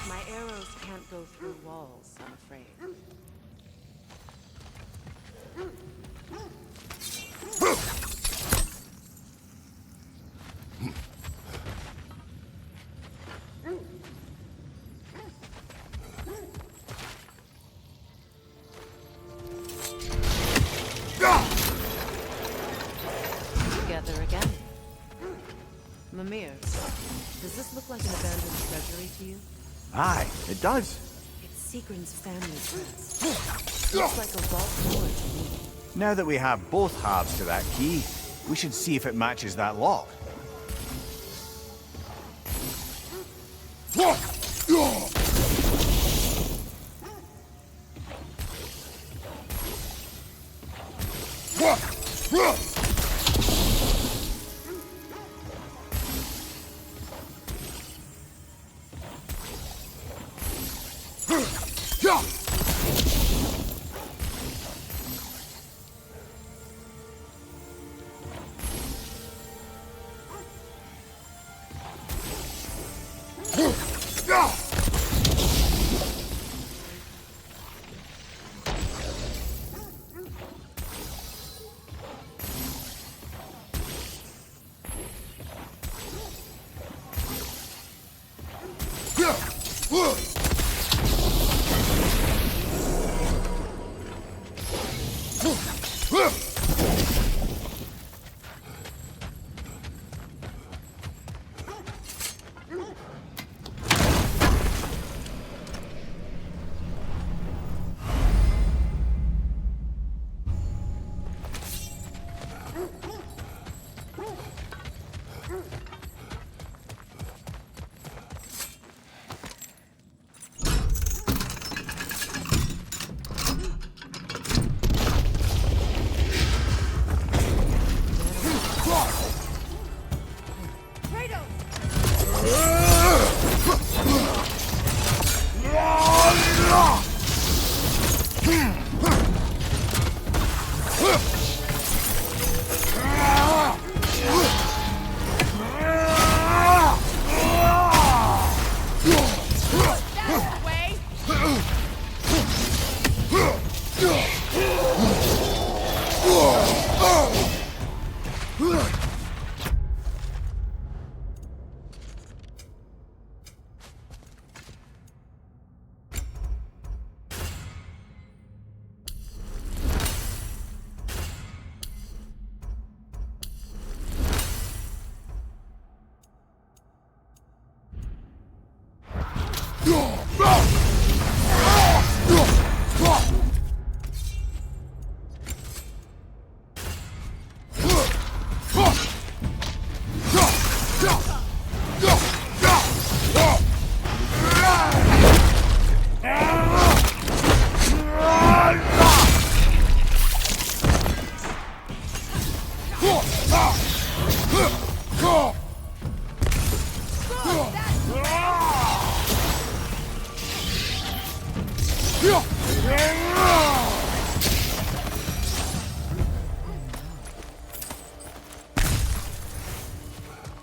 My arrows can't go through walls, I'm afraid. Together again. Mimir, does this look like an abandoned treasury to you? Aye, it does. It's Sigrun's family crest. Looks like a vault door to me. Now that we have both halves to that key, we should see if it matches that lock.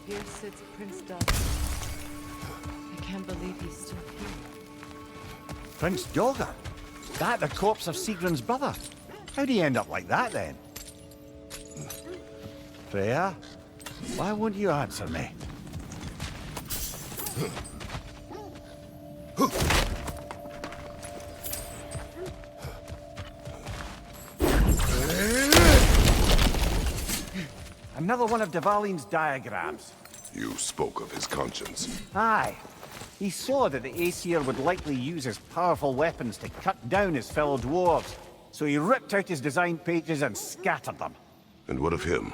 Here sits Prince Dogger. I can't believe he's still here. Prince Dogger? That the corpse of Sigrun's brother? How'd he end up like that then? Freya? Why won't you answer me? Another one of Dvalin's diagrams. You spoke of his conscience. Aye. He saw that the Aesir would likely use his powerful weapons to cut down his fellow dwarves, so he ripped out his design pages and scattered them. And what of him?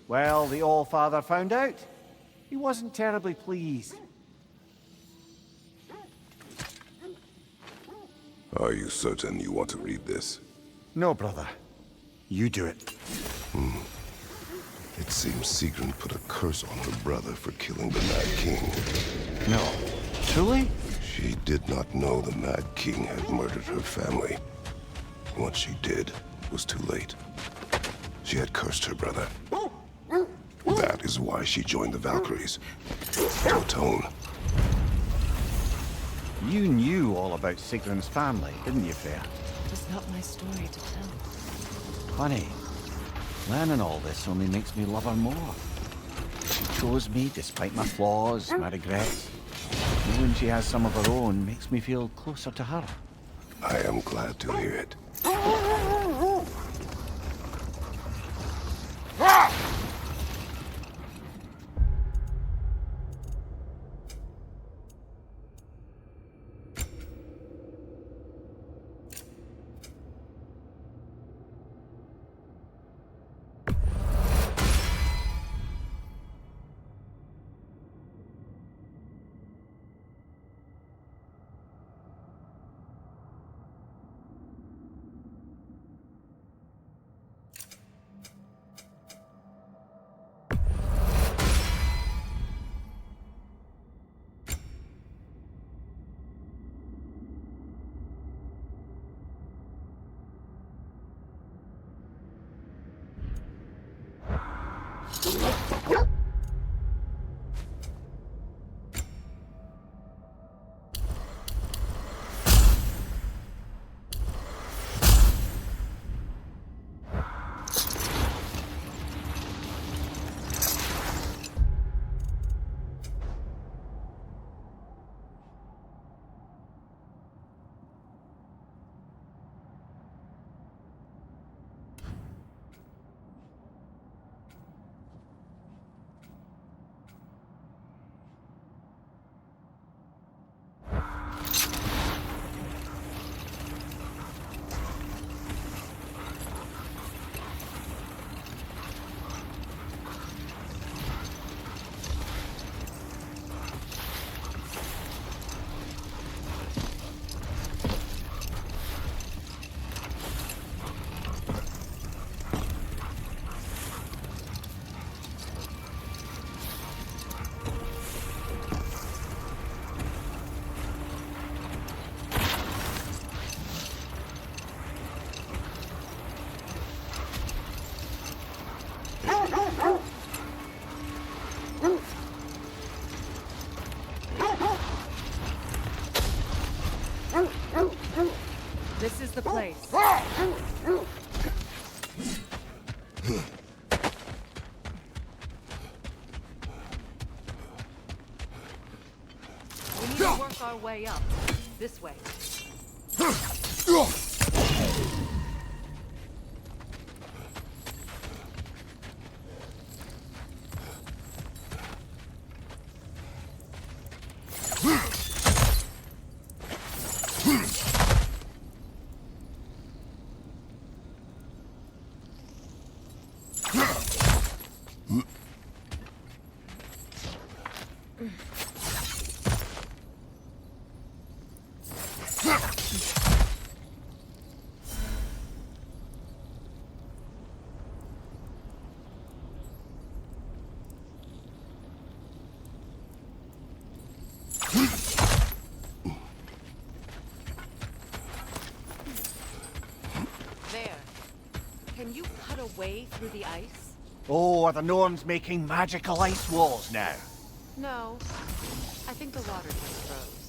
Well, the All-Father found out. He wasn't terribly pleased. Are you certain you want to read this? No, brother. You do it. It seems Sigrun put a curse on her brother for killing the Mad King. No. Truly? She did not know the Mad King had murdered her family. What she did was too late. She had cursed her brother. That is why she joined the Valkyries. To atone. You knew all about Sigrun's family, didn't you, Freya? It was not my story to tell. Funny. Learning all this only makes me love her more. She chose me despite my flaws, my regrets. Knowing she has some of her own makes me feel closer to her. I am glad to hear it. the place? We need to work our way up. This way. Can you cut a way through the ice? Oh, are the Norns making magical ice walls now? No. I think the water just froze.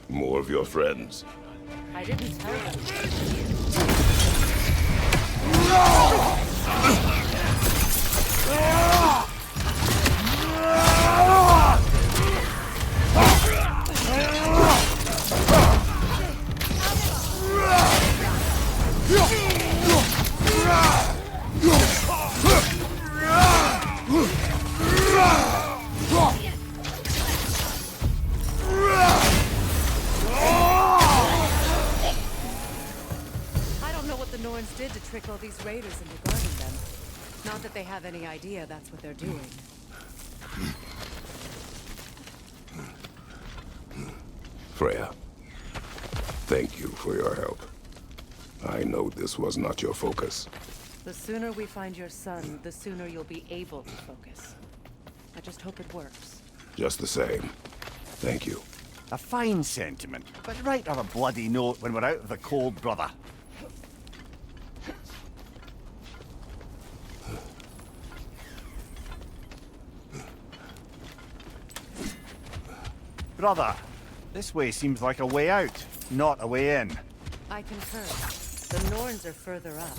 More of your friends. I didn't tell you. Did to trick all these raiders into guarding them. Not that they have any idea that's what they're doing. Freya, thank you for your help. I know this was not your focus. The sooner we find your son, the sooner you'll be able to focus. I just hope it works. Just the same. Thank you. A fine sentiment, but write her a bloody note when we're out of the cold, brother. Brother, this way seems like a way out, not a way in. I concur. The Norns are further up.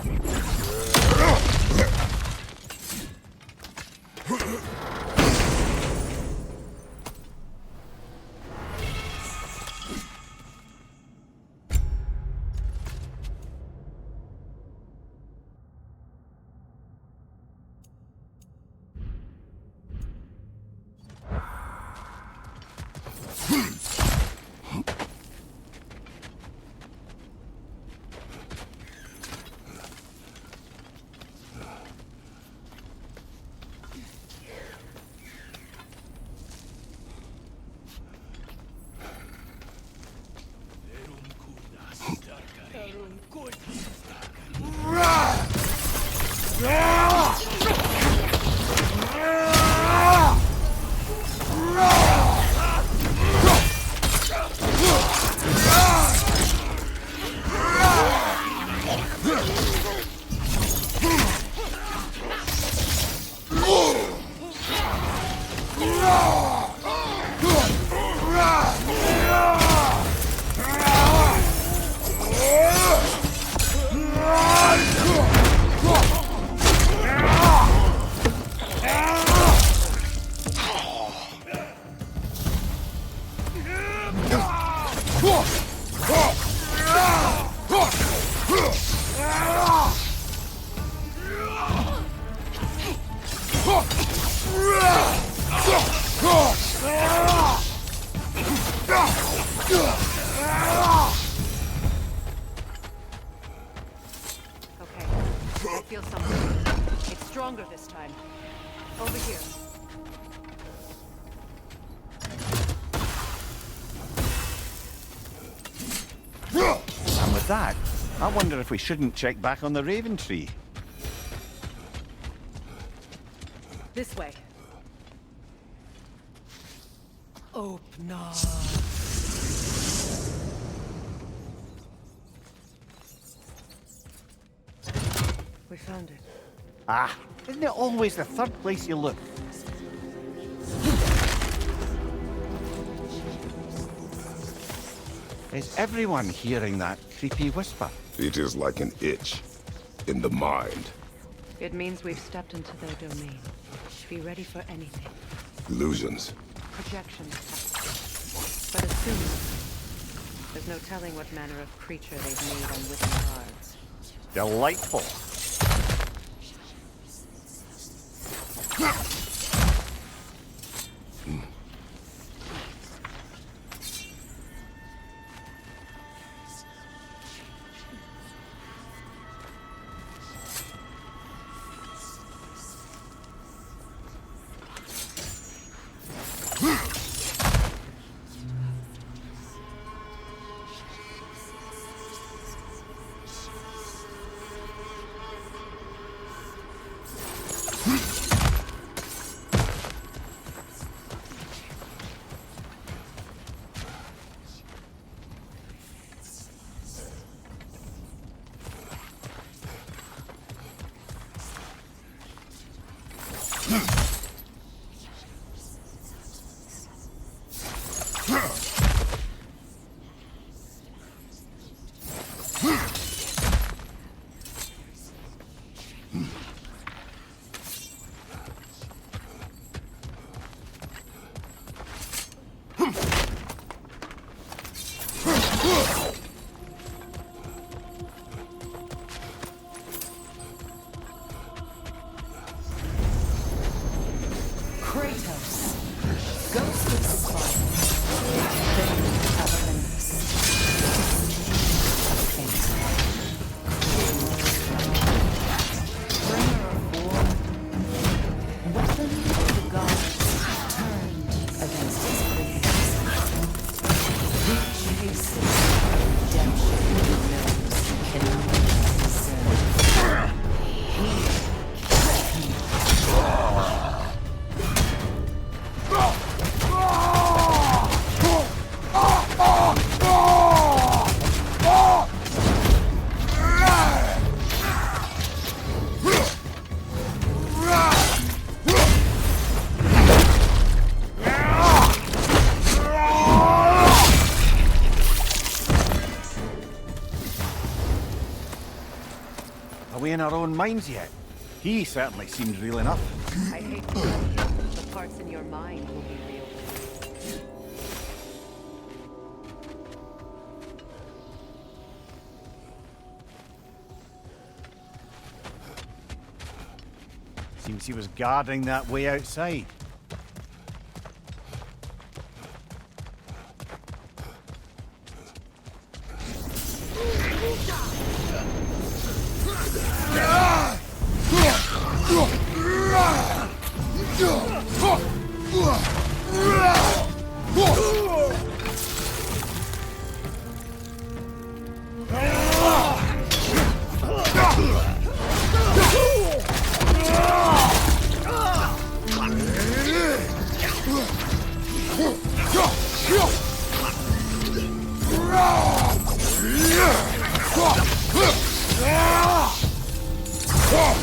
Okay, I feel something. It's stronger this time. Over here. And with that, I wonder if we shouldn't check back on the Raven Tree. This way. Open up. We found it. Ah, isn't it always the third place you look? Is everyone hearing that creepy whisper? It is like an itch in the mind. It means we've stepped into their domain. Be ready for anything. Illusions. Projections. But assuming there's no telling what manner of creature they've made on within cards. Delightful. Kratos, ghost of the fire, of bringer of war, weapon of the gods turned against his creators. He chases redemption he knows cannot deserve. Are we in our own minds yet? He certainly seems real enough. I hate to tell you, the parts in your mind will be real. Seems he was guarding that way outside.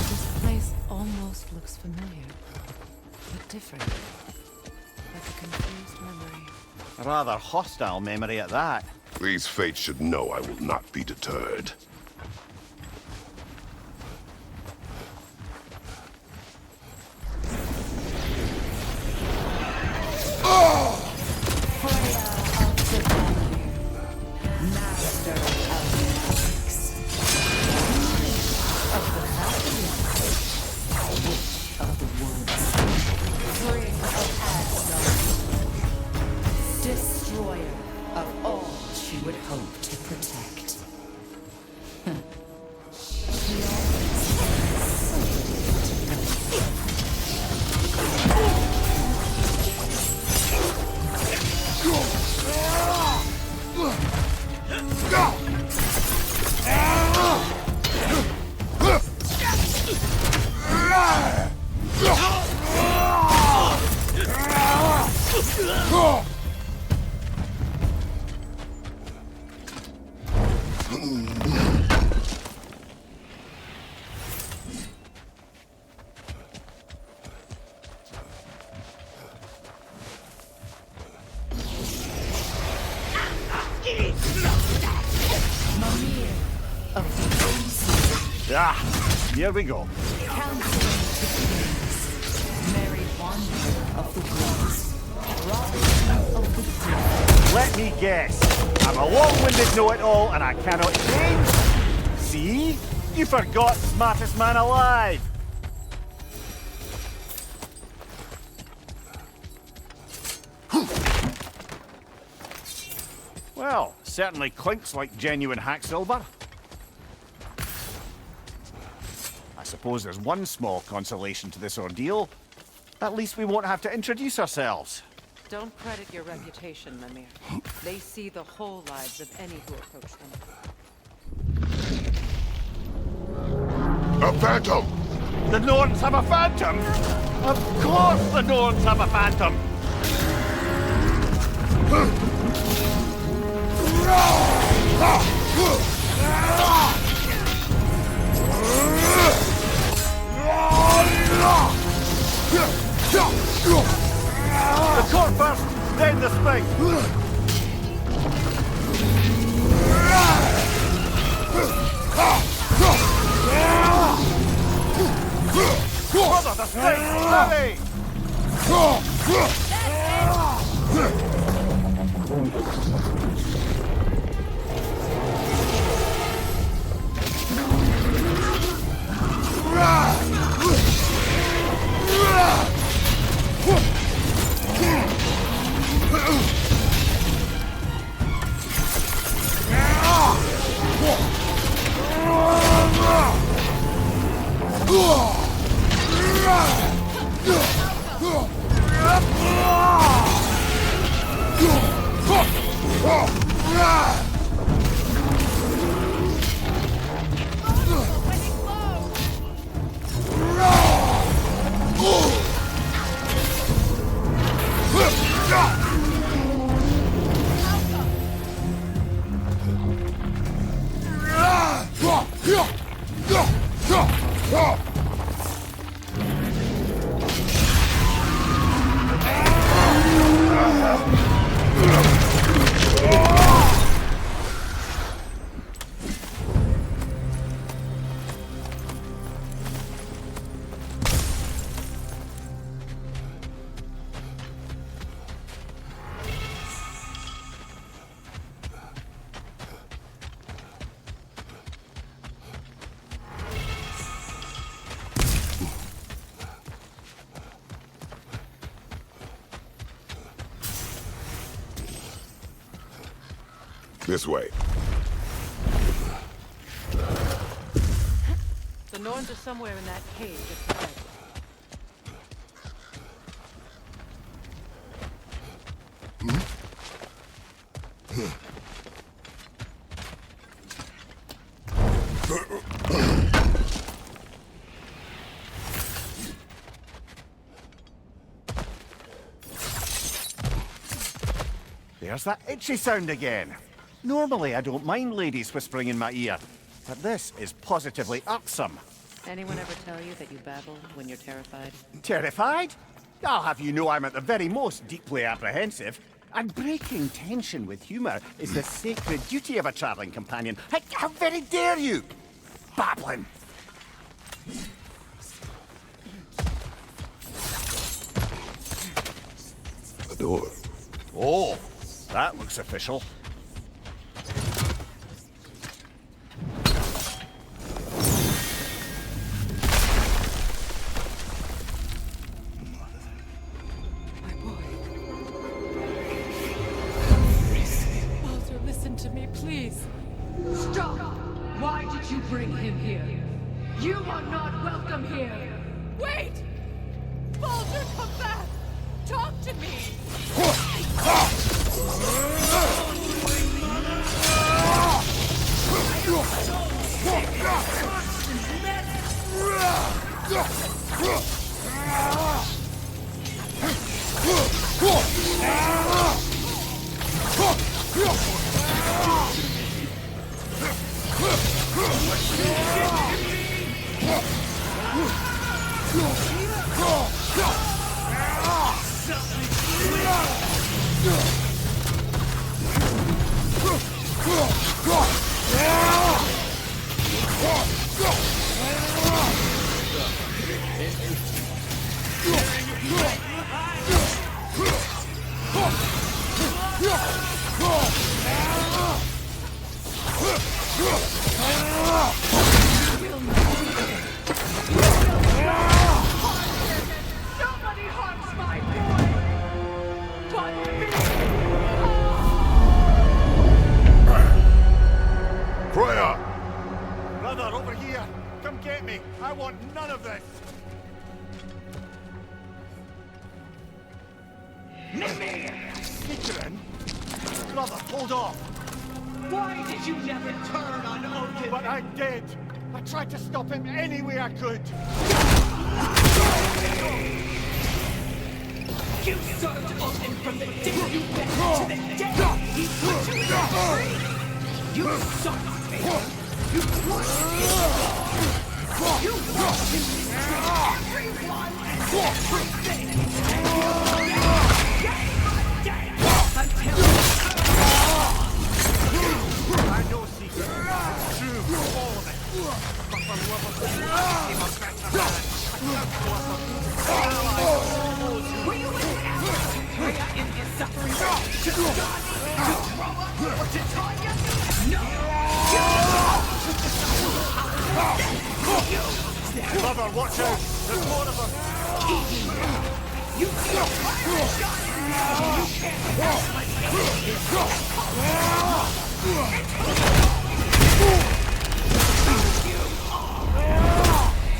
This place almost looks familiar, but different. Like a confused memory. A rather hostile memory at that. These fates should know I will not be deterred. would hope to protect. Ah, here we go. Let me guess. I'm a long-winded know-it-all and I cannot change. See? You forgot smartest man alive. Well, certainly clinks like genuine hack silver. I suppose there's one small consolation to this ordeal. At least we won't have to introduce ourselves. Don't credit your reputation, Mimir. They see the whole lives of any who approach them. A phantom! The Norns have a phantom? Of course the Norns have a phantom! The core first, then the spring! Brother, the spring! Hurry! This way. The Norns are somewhere in that cave just ahead. There's that itchy sound again. Normally I don't mind ladies whispering in my ear, but this is positively irksome. Anyone ever tell you that you babble when you're terrified? Terrified? I'll have you know I'm at the very most deeply apprehensive. And breaking tension with humour is the sacred duty of a travelling companion. How very dare you! Babbling! A door. Oh, that looks official. Baldur, listen to me, Stop! Why did you bring him here? You are not welcome here! Wait! Baldur, come back! Talk to me! Nobody harms my boy! But me! Freya! Brother, over here! Come get me! I want none of this! Sneaker in? Brother, hold off! Why did you never turn on Odin? But I did! I tried to stop him any way I could! You served Odin from the day you met to the day he put you in the tree! You sought fate! You watched him! You watched him betray everyone and everything! Day by day! Until I know secret. True, all of it. But for love of God, he must better man. were you with Atreus to Freya in his suffering? To Scott? To Roma? Or to Tanya? No! Brother, watch out! There's more of them! You see a fire shot! You can't pass like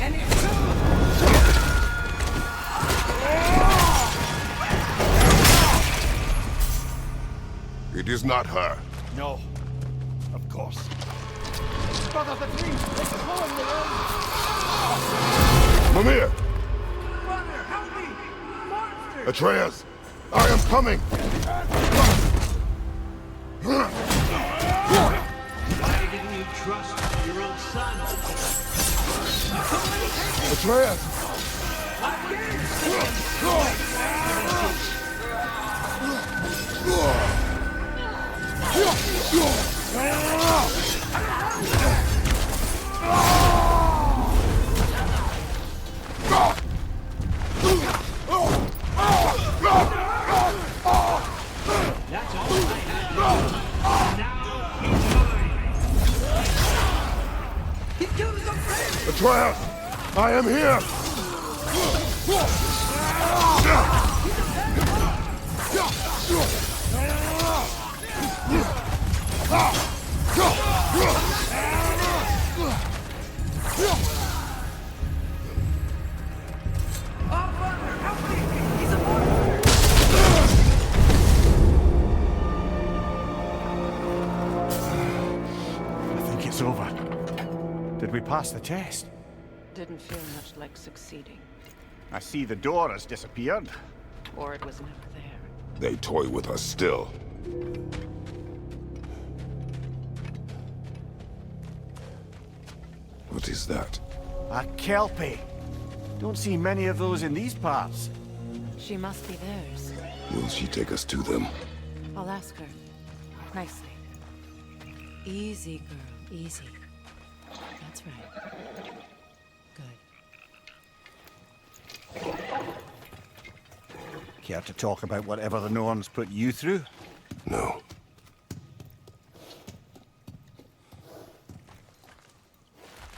and it's It is not her. No. Of course. Brother, the tree! It's pulling me in! Mimir! Brother, help me! Monster! Atreus! I am coming! Why didn't you trust your own son? Atreus! That's all I have. Now he's mine. He killed the friend! Atreus! I am here! I think it's over. Did we pass the test? Didn't feel much like succeeding. I see the door has disappeared. Or it was never there. They toy with us still. What is that? A Kelpie. Don't see many of those in these parts. She must be theirs. Will she take us to them? I'll ask her. Nicely. Easy, girl. Easy. That's right. Good. Care to talk about whatever the Norns put you through? No.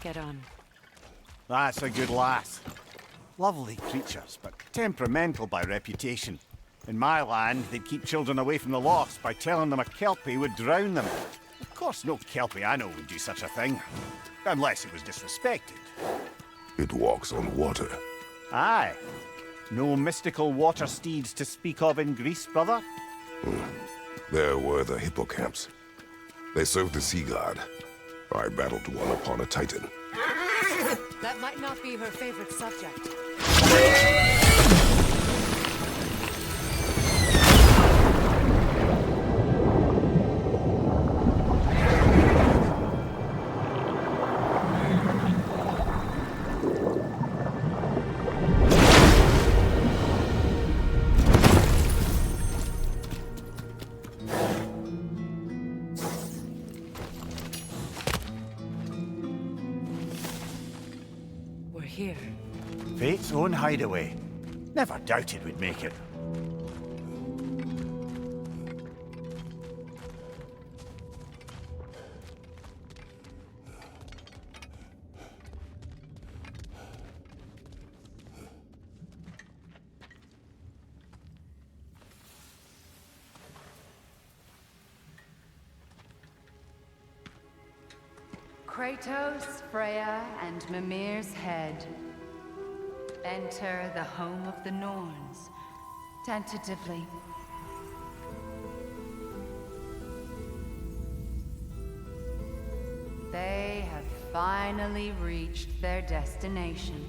Get on. That's a good lass. Lovely creatures, but temperamental by reputation. In my land, they'd keep children away from the lochs by telling them a Kelpie would drown them. Of course, no Kelpie I know would do such a thing. Unless it was disrespected. It walks on water. Aye. No mystical water steeds to speak of in Greece, brother? There were the hippocamps. They served the sea god. I battled one upon a titan. That might not be her favorite subject. We're here. Fate's own hideaway. Never doubted we'd make it. Kratos, Freya, and Mimir's head. Enter the home of the Norns, tentatively. They have finally reached their destination.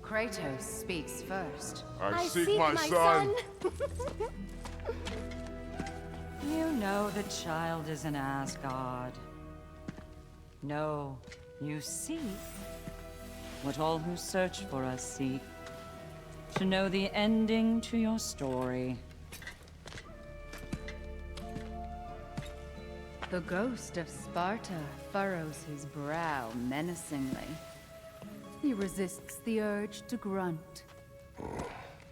Kratos speaks first. I seek my son. You know the child is in Asgard. No, you seek what all who search for us seek. To know the ending to your story. The ghost of Sparta furrows his brow menacingly. He resists the urge to grunt.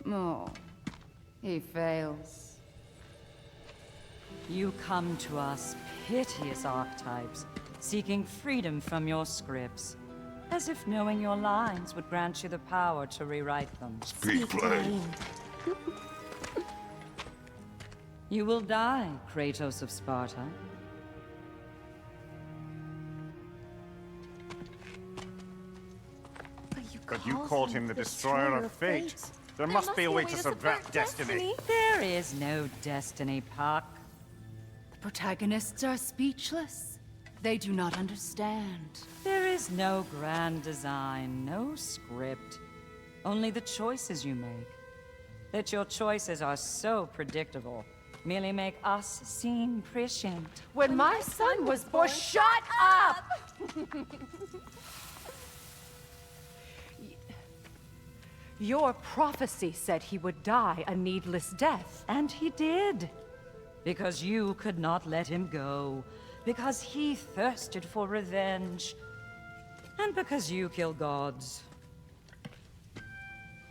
Oh, he fails. You come to us, piteous archetypes, seeking freedom from your scripts, as if knowing your lines would grant you the power to rewrite them. Speak plain. You will die, Kratos of Sparta. But you called him the destroyer of fate. There must be a way to subvert destiny. There is no destiny, Puck. The protagonists are speechless. They do not understand. There is no grand design, no script. Only the choices you make. That your choices are so predictable merely make us seem prescient. When my son was born, shut up! Your prophecy said he would die a needless death. And he did. Because you could not let him go. Because he thirsted for revenge. And because you kill gods.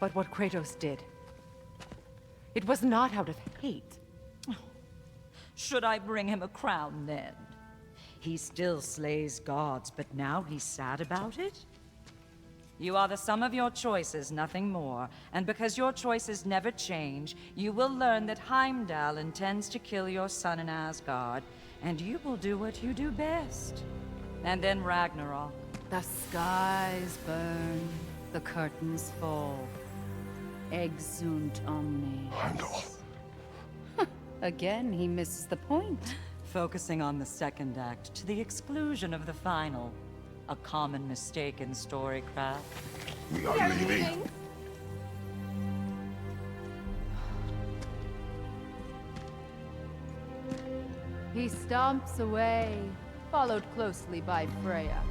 But what Kratos did, it was not out of hate. Should I bring him a crown then? He still slays gods, but now he's sad about it? You are the sum of your choices, nothing more. And because your choices never change, you will learn that Heimdall intends to kill your son in Asgard, and you will do what you do best. And then Ragnarok. The skies burn, the curtains fall. Exunt omnes. Heimdall. Again, he misses the point. Focusing on the second act to the exclusion of the final. A common mistake in storycraft. We are leaving. He stomps away, followed closely by Freya.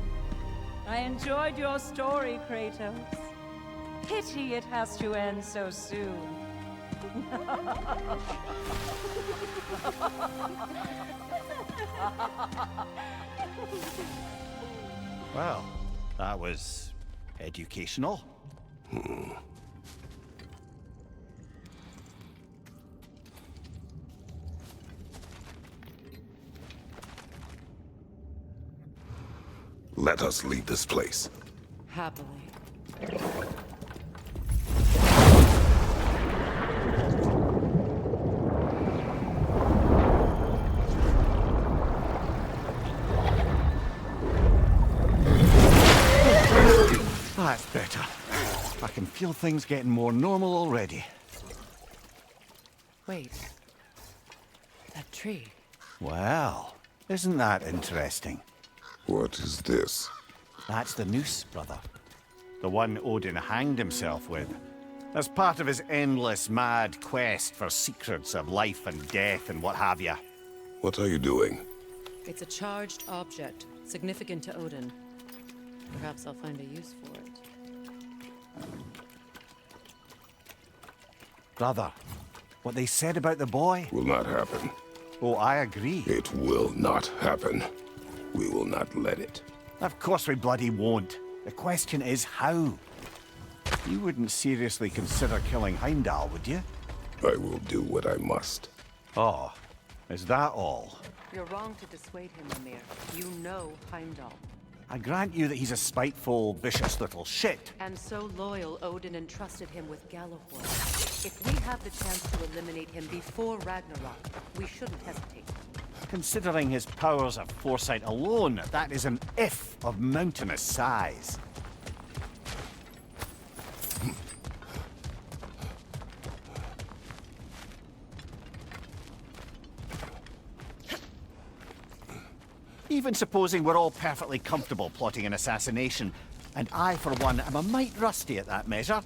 I enjoyed your story, Kratos. Pity it has to end so soon. Well, that was educational. Let us leave this place. Happily. That's better. I can feel things getting more normal already. Wait. That tree. Well, isn't that interesting? What is this? That's the noose, brother. The one Odin hanged himself with. As part of his endless, mad quest for secrets of life and death and what have you. What are you doing? It's a charged object, significant to Odin. Perhaps I'll find a use for it. Brother, what they said about the boy? Will not happen. Oh, I agree. It will not happen. We will not let it. Of course we bloody won't. The question is how. You wouldn't seriously consider killing Heimdall, would you? I will do what I must. Oh, is that all? You're wrong to dissuade him, Amir. You know Heimdall. I grant you that he's a spiteful, vicious little shit. And so loyal, Odin entrusted him with Gjallarhorn. If we have the chance to eliminate him before Ragnarok, we shouldn't hesitate. Considering his powers of foresight alone, that is an if of mountainous size. Even supposing we're all perfectly comfortable plotting an assassination, and I, for one, am a mite rusty at that measure,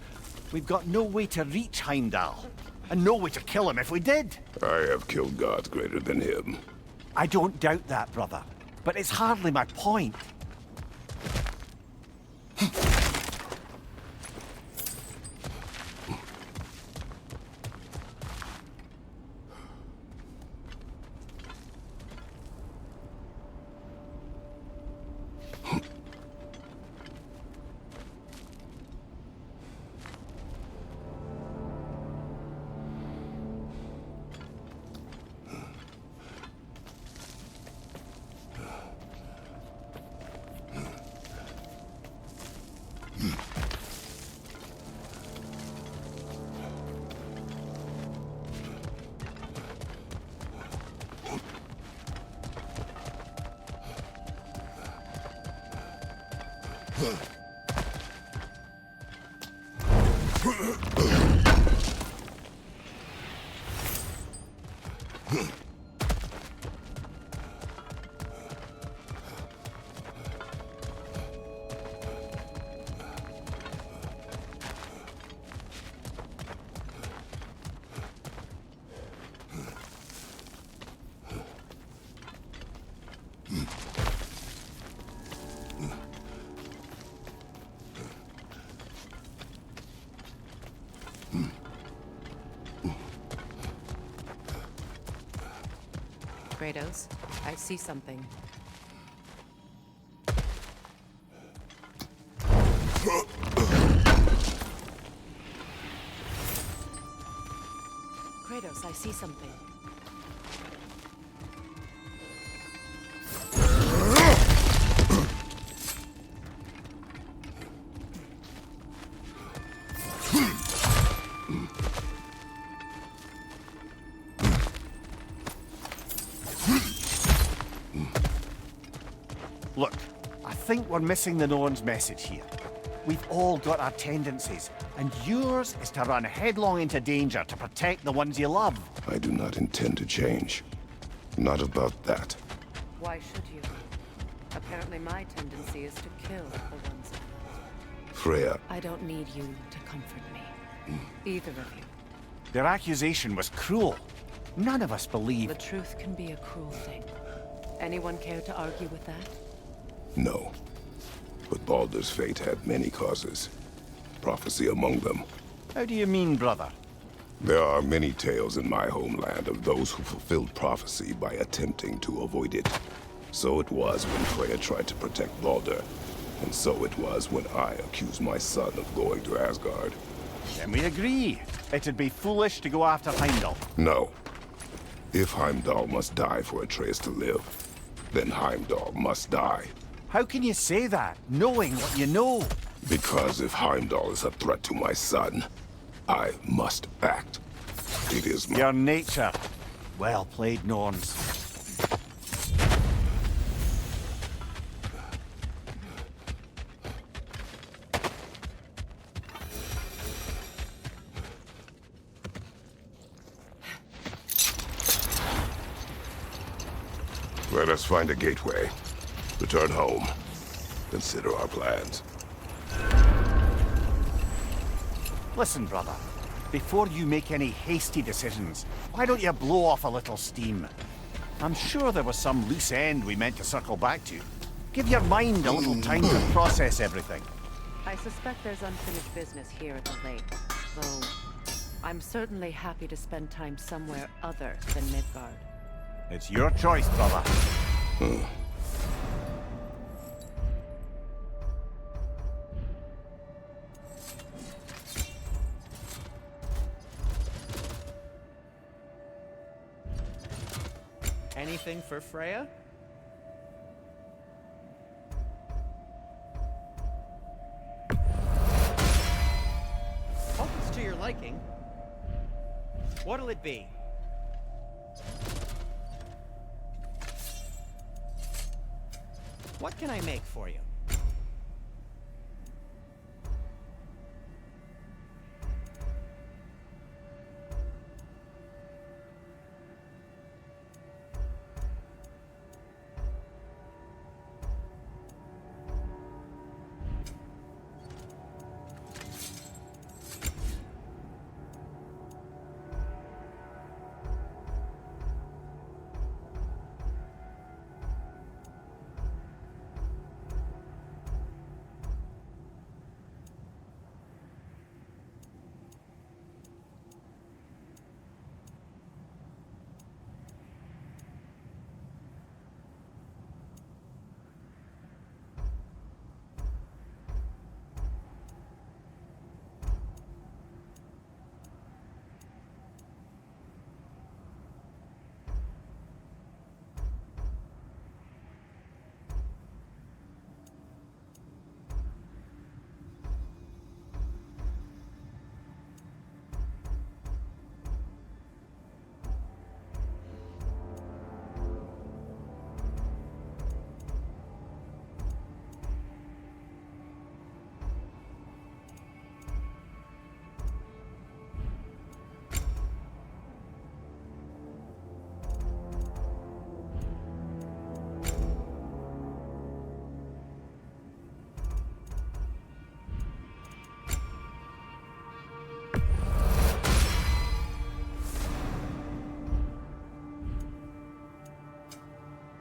we've got no way to reach Heimdall, and no way to kill him if we did. I have killed gods greater than him. I don't doubt that, brother, but it's hardly my point. Kratos, I see something. Kratos, I see something. Look, I think we're missing the Norns' message here. We've all got our tendencies, and yours is to run headlong into danger to protect the ones you love. I do not intend to change. Not about that. Why should you? Apparently my tendency is to kill the ones I love. Freya. I don't need you to comfort me. Either of you. Their accusation was cruel. None of us believe... The truth can be a cruel thing. Anyone care to argue with that? No. But Baldur's fate had many causes. Prophecy among them. How do you mean, brother? There are many tales in my homeland of those who fulfilled prophecy by attempting to avoid it. So it was when Freya tried to protect Baldur. And so it was when I accused my son of going to Asgard. Then we agree. It'd be foolish to go after Heimdall. No. If Heimdall must die for Atreus to live, then Heimdall must die. How can you say that, knowing what you know? Because if Heimdall is a threat to my son, I must act. It is my... Your nature. Well played, Norns. Let us find a gateway. Return home. Consider our plans. Listen, brother. Before you make any hasty decisions, why don't you blow off a little steam? I'm sure there was some loose end we meant to circle back to. Give your mind a little time to process everything. I suspect there's unfinished business here at the lake, though I'm certainly happy to spend time somewhere other than Midgard. It's your choice, brother. Anything for Freya? Hope it's to your liking. What'll it be? What can I make for you?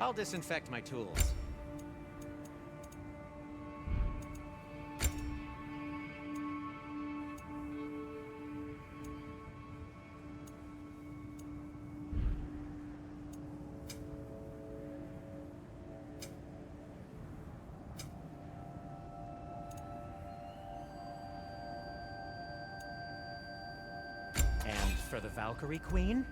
I'll disinfect my tools. And for the Valkyrie Queen?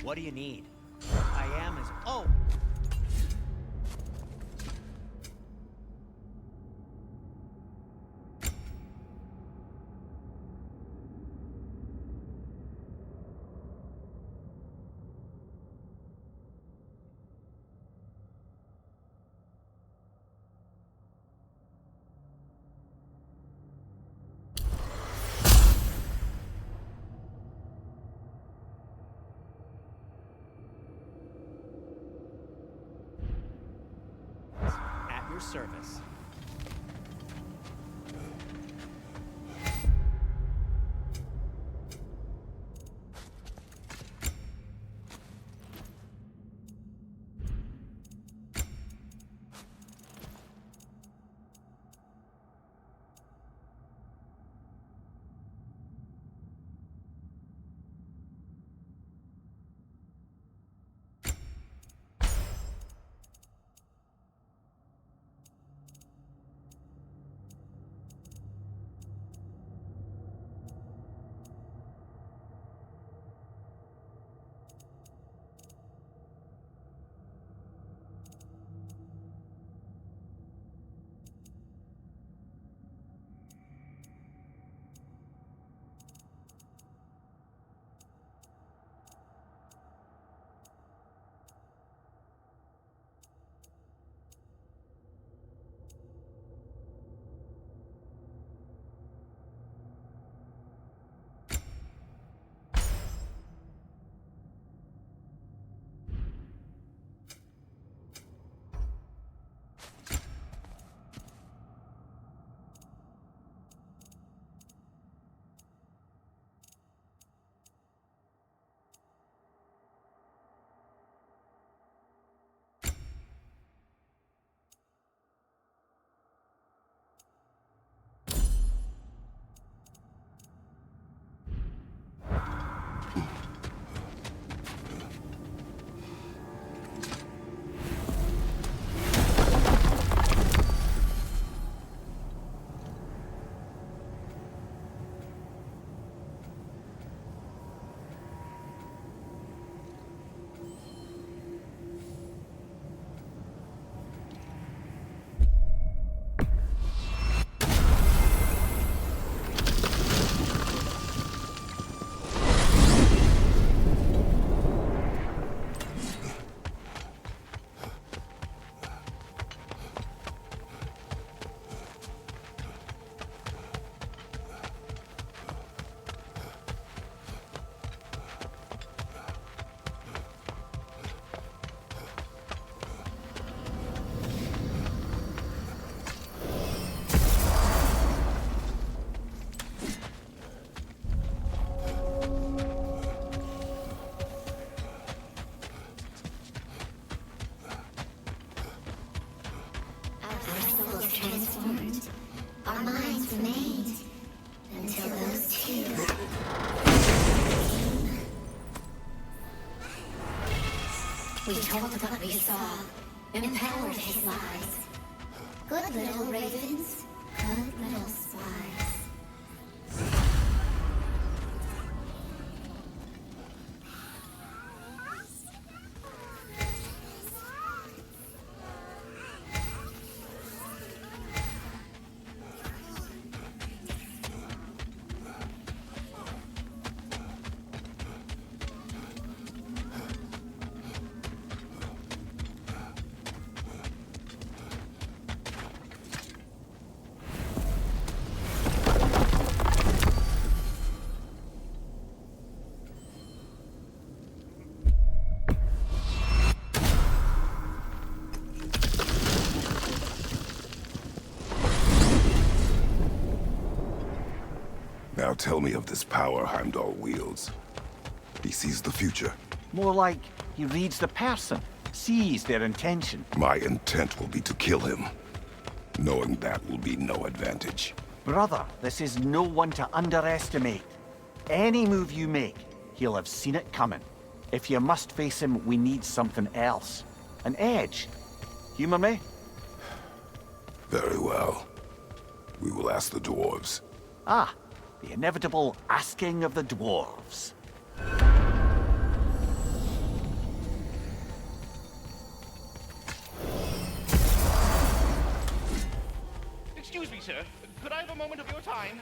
What do you need? I am as... Oh! At your service. remained until those two. We told what we saw, empowered his lies. Good little ravens, good little spies. Now tell me of this power Heimdall wields. He sees the future. More like he reads the person, sees their intention. My intent will be to kill him. Knowing that will be no advantage. Brother, this is no one to underestimate. Any move you make, he'll have seen it coming. If you must face him, we need something else. An edge. Humor me? Very well. We will ask the dwarves. Ah, the inevitable asking of the dwarves. Excuse me, sir. Could I have a moment of your time?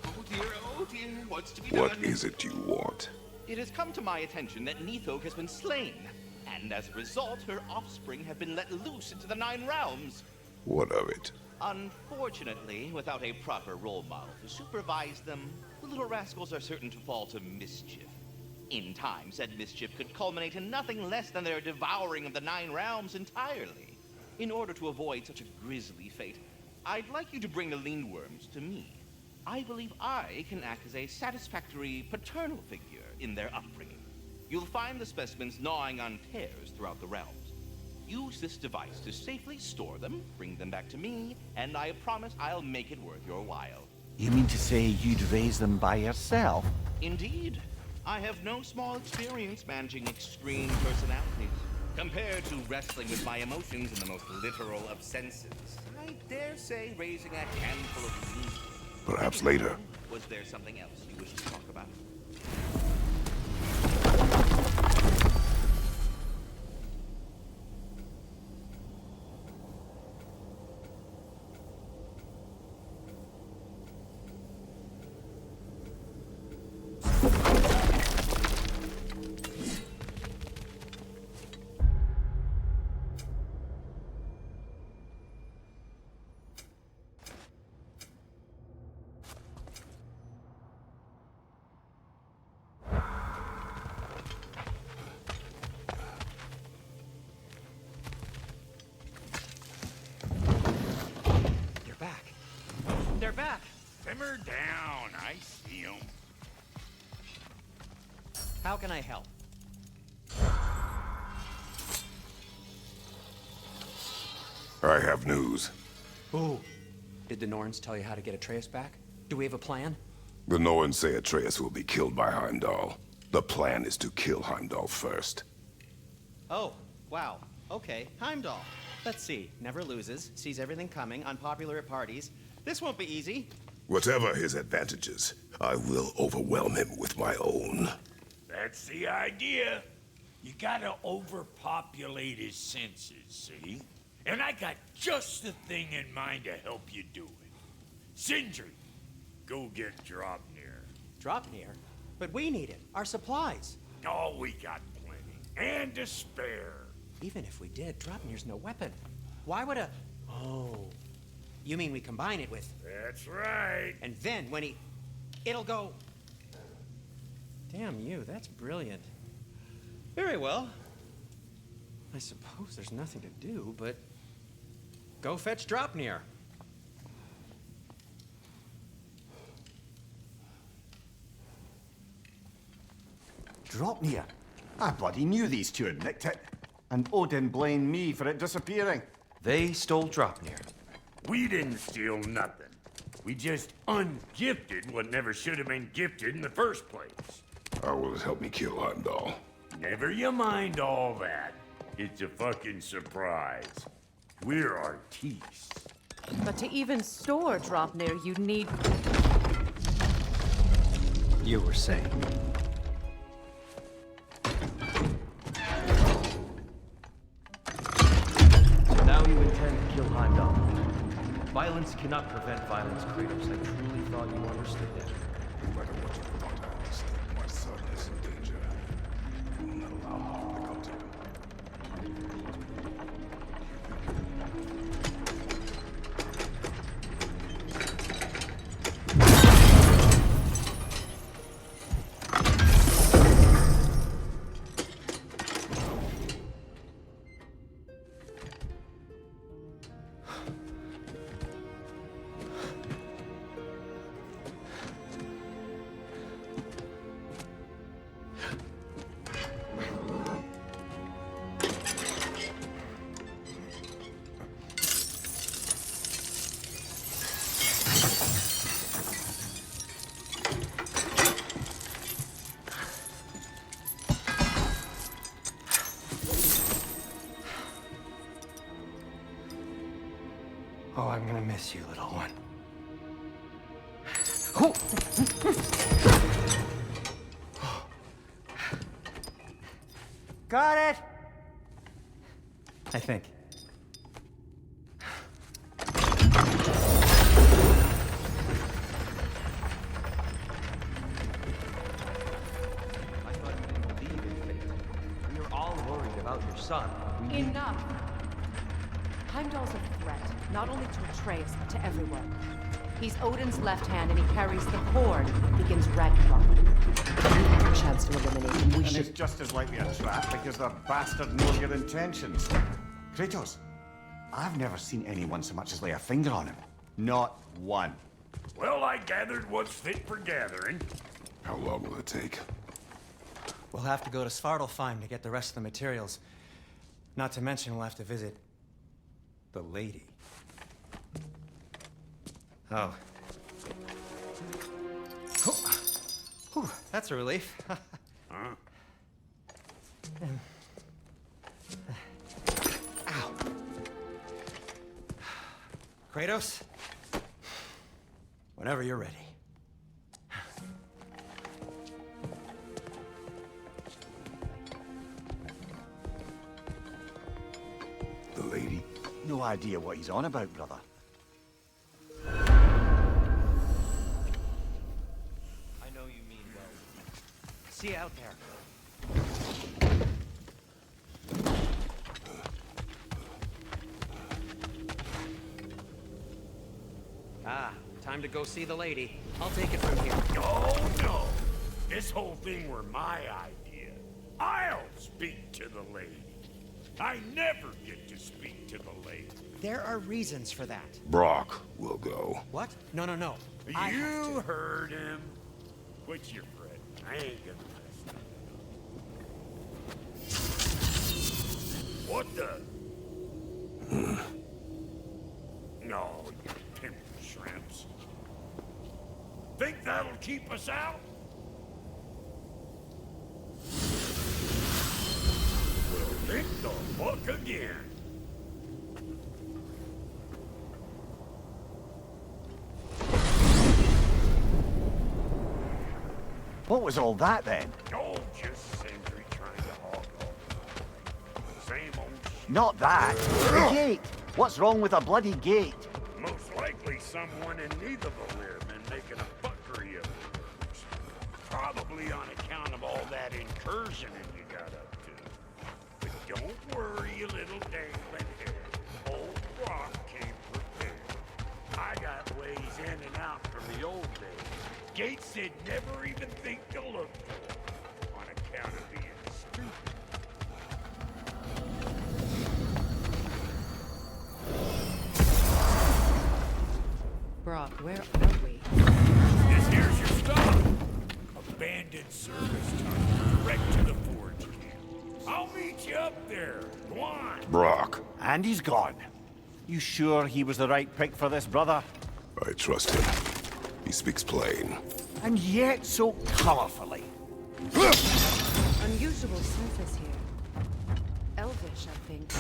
Oh dear, what's to be done? What is it you want? It has come to my attention that Nithok has been slain, and as a result, her offspring have been let loose into the Nine Realms. What of it? Unfortunately, without a proper role model to supervise them, the little rascals are certain to fall to mischief. In time, said mischief could culminate in nothing less than their devouring of the Nine Realms entirely. In order to avoid such a grisly fate, I'd like you to bring the Lindworms to me. I believe I can act as a satisfactory paternal figure in their upbringing. You'll find the specimens gnawing on tears throughout the realms. Use this device to safely store them, bring them back to me, and I promise I'll make it worth your while. You mean to say you'd raise them by yourself? Indeed. I have no small experience managing extreme personalities. Compared to wrestling with my emotions in the most literal of senses, I dare say raising a handful of leaves. Perhaps later. Was there something else you wish to talk about? They're back. Simmer down. I see them. How can I help? I have news. Ooh. Did the Norns tell you how to get Atreus back? Do we have a plan? The Norns say Atreus will be killed by Heimdall. The plan is to kill Heimdall first. Oh, wow. Okay, Heimdall. Let's see. Never loses, sees everything coming, unpopular at parties. This won't be easy. Whatever his advantages, I will overwhelm him with my own. That's the idea. You gotta overpopulate his senses, see? And I got just the thing in mind to help you do it. Sindri, go get Draupnir. Draupnir? But we need it. Our supplies. Oh, we got plenty. And to spare. Even if we did, Draupnir's no weapon. Why would a... Oh. You mean we combine it with... That's right. And then when he... It'll go... Damn you, that's brilliant. Very well. I suppose there's nothing to do, but... Go fetch Draupnir. Draupnir? I bloody knew these two had nicked it. And Odin blamed me for it disappearing. They stole Draupnir. We didn't steal nothing. We just ungifted what never should have been gifted in the first place. How will it help me kill Heimdall? Never you mind all that. It's a fucking surprise. We're artistes. But to even store Draupnir, you need... You were saying. So now you intend to kill Heimdall. Violence cannot prevent violence, Kratos. I truly thought you understood that. No matter what you thought I understood, my son is in danger. I will not allow harm to come to him. Oh, I'm gonna miss you, little one. Got it! I think. I thought you didn't believe in fate. We are all worried about your son. Enough! Heimdall's a threat, not only to Atreus, but to everyone. He's Odin's left hand, and he carries the cord that begins Ragnarok. If you have a chance to eliminate him, we And should... it's just as likely a trap because the bastard knows your intentions. Kratos, I've never seen anyone so much as lay a finger on him. Not one. Well, I gathered what's fit for gathering. How long will it take? We'll have to go to Svartalfheim to get the rest of the materials. Not to mention we'll have to visit the lady. Oh. Whew, that's a relief. Huh? Ow. Kratos? Whenever you're ready. The lady? No idea what he's on about, brother. I know you mean well. See you out there. Ah, time to go see the lady. I'll take it from here. Oh, no. This whole thing were my idea. I'll speak to the lady. I never get to speak to the lady. There are reasons for that. Brock will go. What? No. You heard him. Quit your fret. I ain't gonna mess. What the? No, you pimp shrimps. Think that'll keep us out? Well, think the fuck again. What was all that then? Oh, just Sindri trying to hog off. Same old shit. Not that. The gate. What's wrong with a bloody gate? Most likely someone in Nidavellir been making a fuckery of it. Probably on account of all that incursioning you got up to. But don't worry, you little dangling head. Old Brock came prepared. I got ways in and out from the old days. Gates they'd never even think to look for, on account of being stupid. Brock, where are we? This here's your stop. Abandoned service tunnel, direct to the forge camp. I'll meet you up there. Go on. Brock. And he's gone. You sure he was the right pick for this, brother? I trust him. He speaks plain. And yet so colourfully. Unusual surface here. Elvish, I think.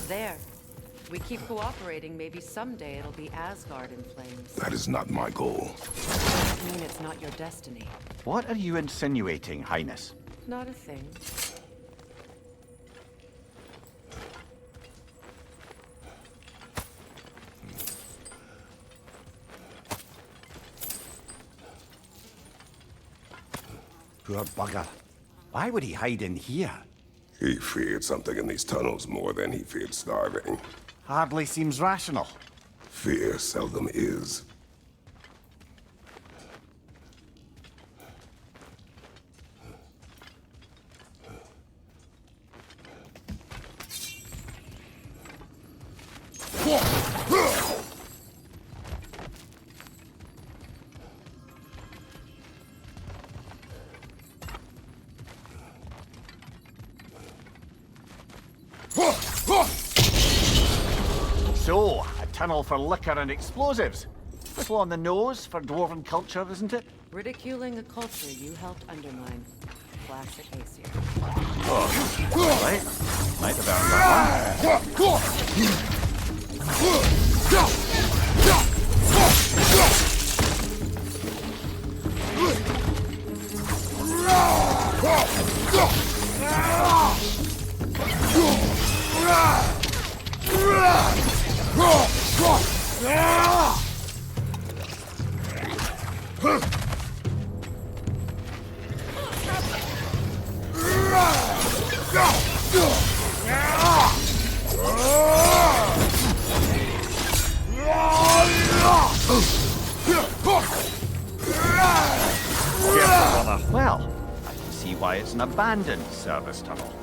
There. We keep cooperating, maybe someday it'll be Asgard in flames. That is not my goal. Doesn't mean it's not your destiny. What are you insinuating, Highness? Not a thing. Poor bugger. Why would he hide in here? He feared something in these tunnels more than he feared starving. Hardly seems rational. Fear seldom is. So, a tunnel for liquor and explosives. Little on the nose for dwarven culture, isn't it? Ridiculing a culture you helped undermine. Classic Aesir. Oh, all right. Might have earned that Well, I can see why it's an abandoned service tunnel.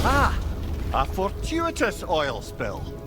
Ah! A fortuitous oil spill.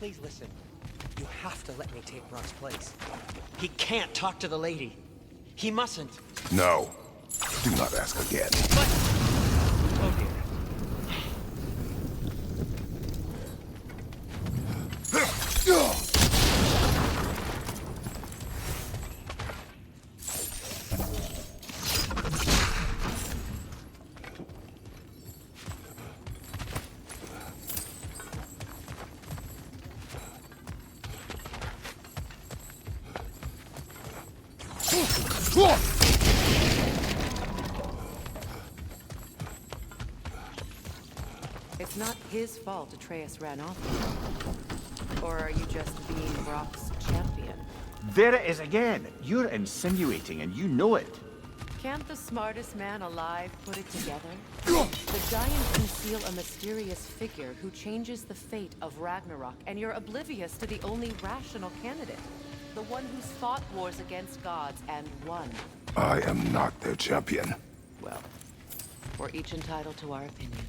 please listen. You have to let me take Rock's place. He can't talk to the lady. He mustn't. No. Do not ask again. But... Oh dear. It's not his fault Atreus ran off. Or are you just being Brock's champion? There it is again. You're insinuating and you know it. Can't the smartest man alive put it together? The giants conceal a mysterious figure who changes the fate of Ragnarok, and you're oblivious to the only rational candidate. The one who's fought wars against gods and won. I am not their champion. Well, we're each entitled to our opinion.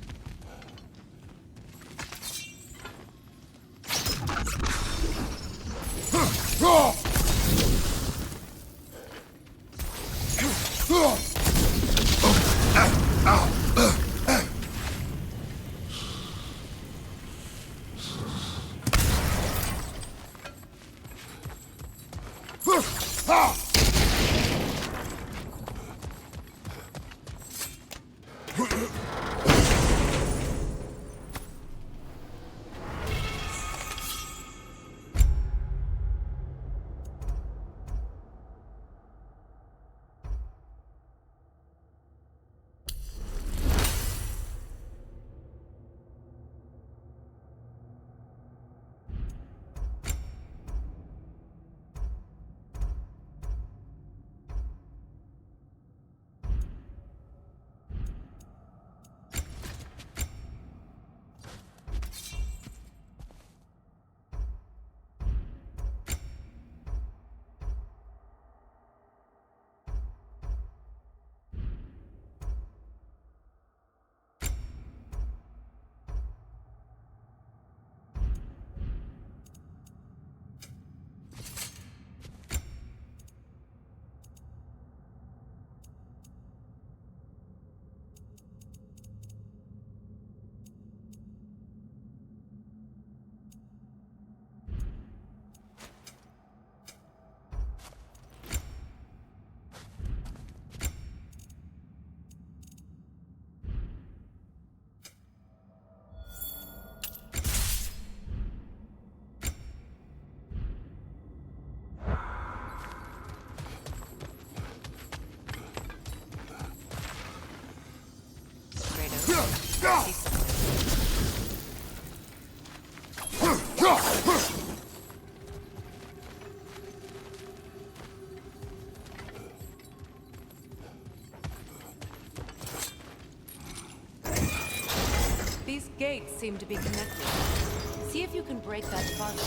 These gates seem to be connected. See if you can break that funnel.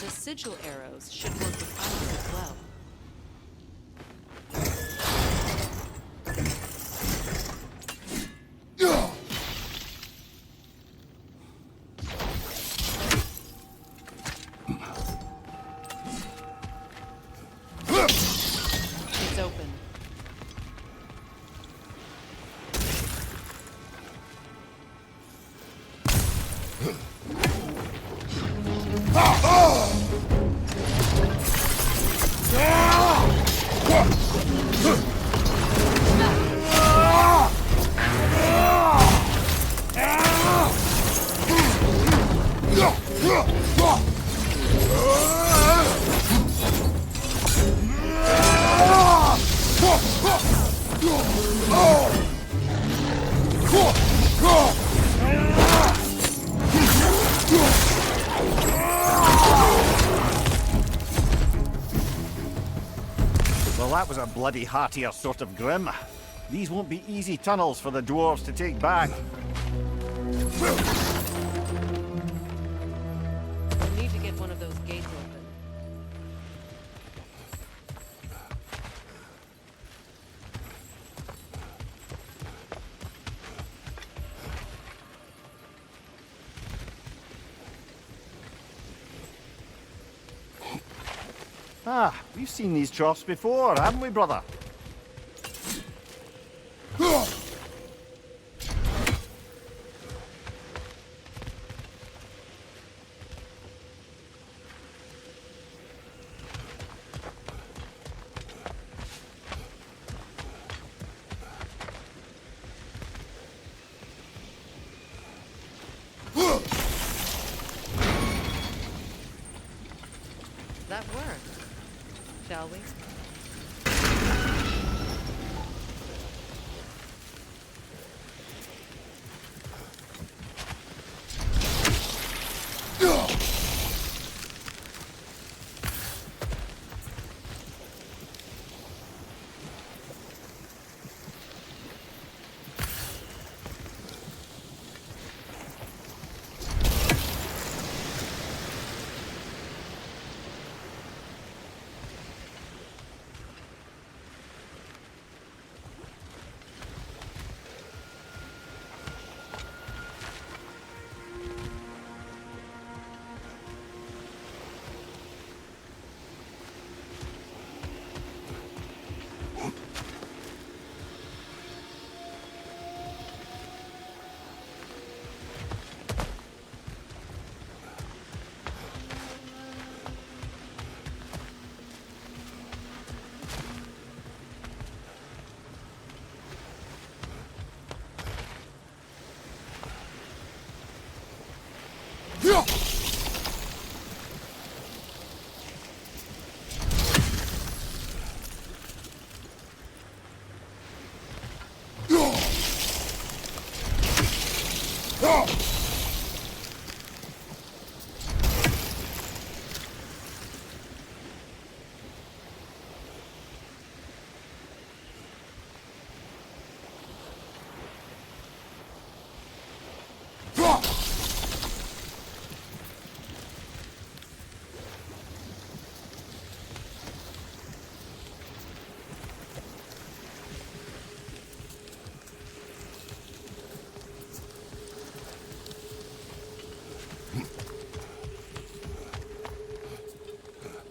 Sigil arrows should work with ours as well. It's open. Well, that was a bloody heartier sort of grim. These won't be easy tunnels for the dwarves to take back. We need to get one of those gates open. Ah, we've seen these troughs before, haven't we, brother? That worked. Shall we?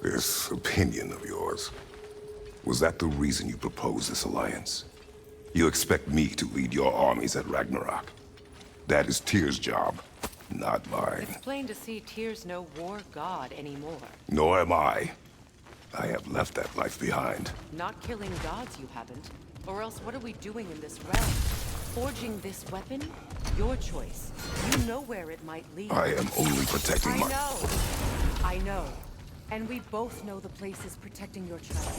This opinion of yours, was that the reason you proposed this alliance? You expect me to lead your armies at Ragnarok? That is Tyr's job, not mine. It's plain to see Tyr's no war god anymore. Nor am I. I have left that life behind. Not killing gods, you haven't. Or else what are we doing in this realm? Forging this weapon? Your choice. You know where it might lead. I am only protecting my... I know. And we both know the place is protecting your child.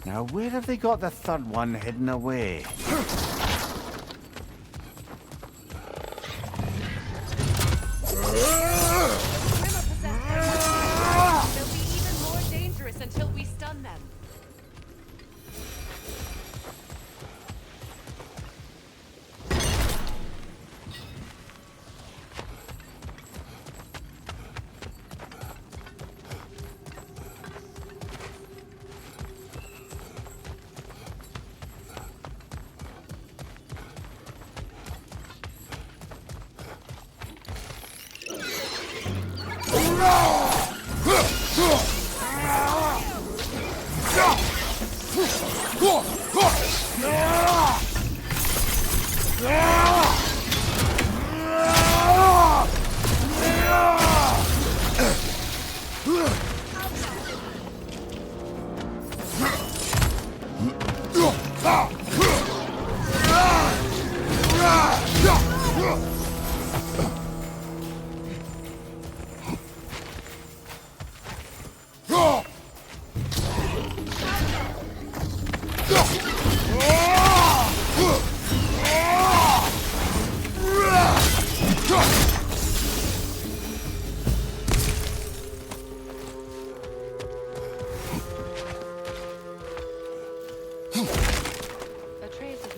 Now, where have they got the third one hidden away? They'll be even more dangerous until we stun them.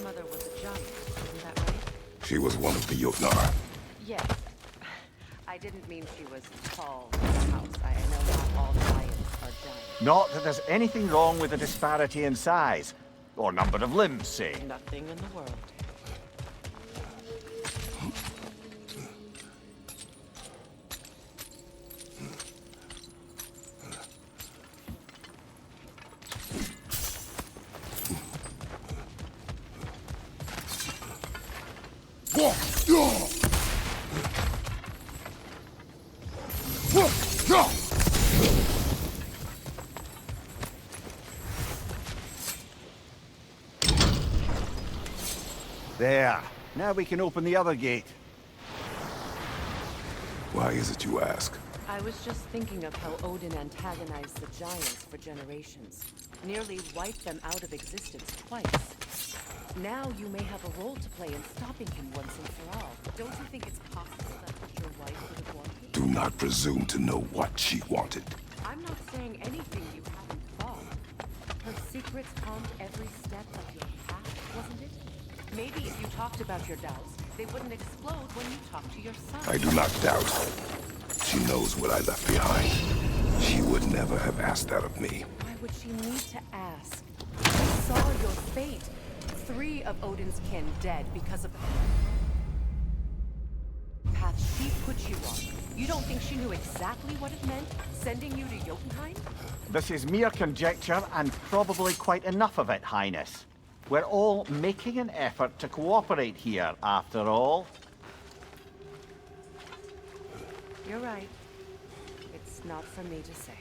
grandmother was a giant, isn't that right? She was one of the Jotnar. Yes. I didn't mean she was tall in the house. I know not all giants are giants. Not that there's anything wrong with the disparity in size. Or number of limbs, say. Nothing in the world. There. Now we can open the other gate. Why is it you ask? I was just thinking of how Odin antagonized the giants for generations. Nearly wiped them out of existence twice. Now you may have a role to play in stopping him once and for all. Don't you think it's possible that's what your wife would have wanted? Do not presume to know what she wanted. I'm not saying anything you haven't thought. Her secrets haunt every step of your path, wasn't it? Maybe if you talked about your doubts, they wouldn't explode when you talk to your son. I do not doubt. She knows what I left behind. She would never have asked that of me. Why would she need to ask? She saw your fate. 3 of Odin's kin dead because of the path she put you on. You don't think she knew exactly what it meant, sending you to Jotunheim? This is mere conjecture, and probably quite enough of it, Highness. We're all making an effort to cooperate here, after all. You're right. It's not for me to say.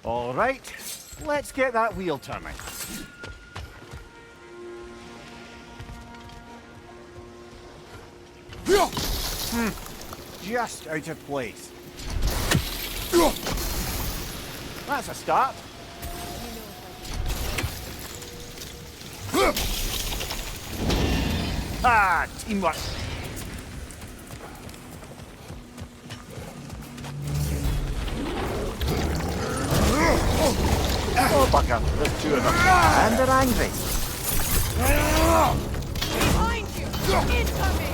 All right, let's get that wheel turning. Just out of place. That's a start. Ah, teamwork. Oh, bugger. There's 2 of them. And they're angry. Behind you! Incoming!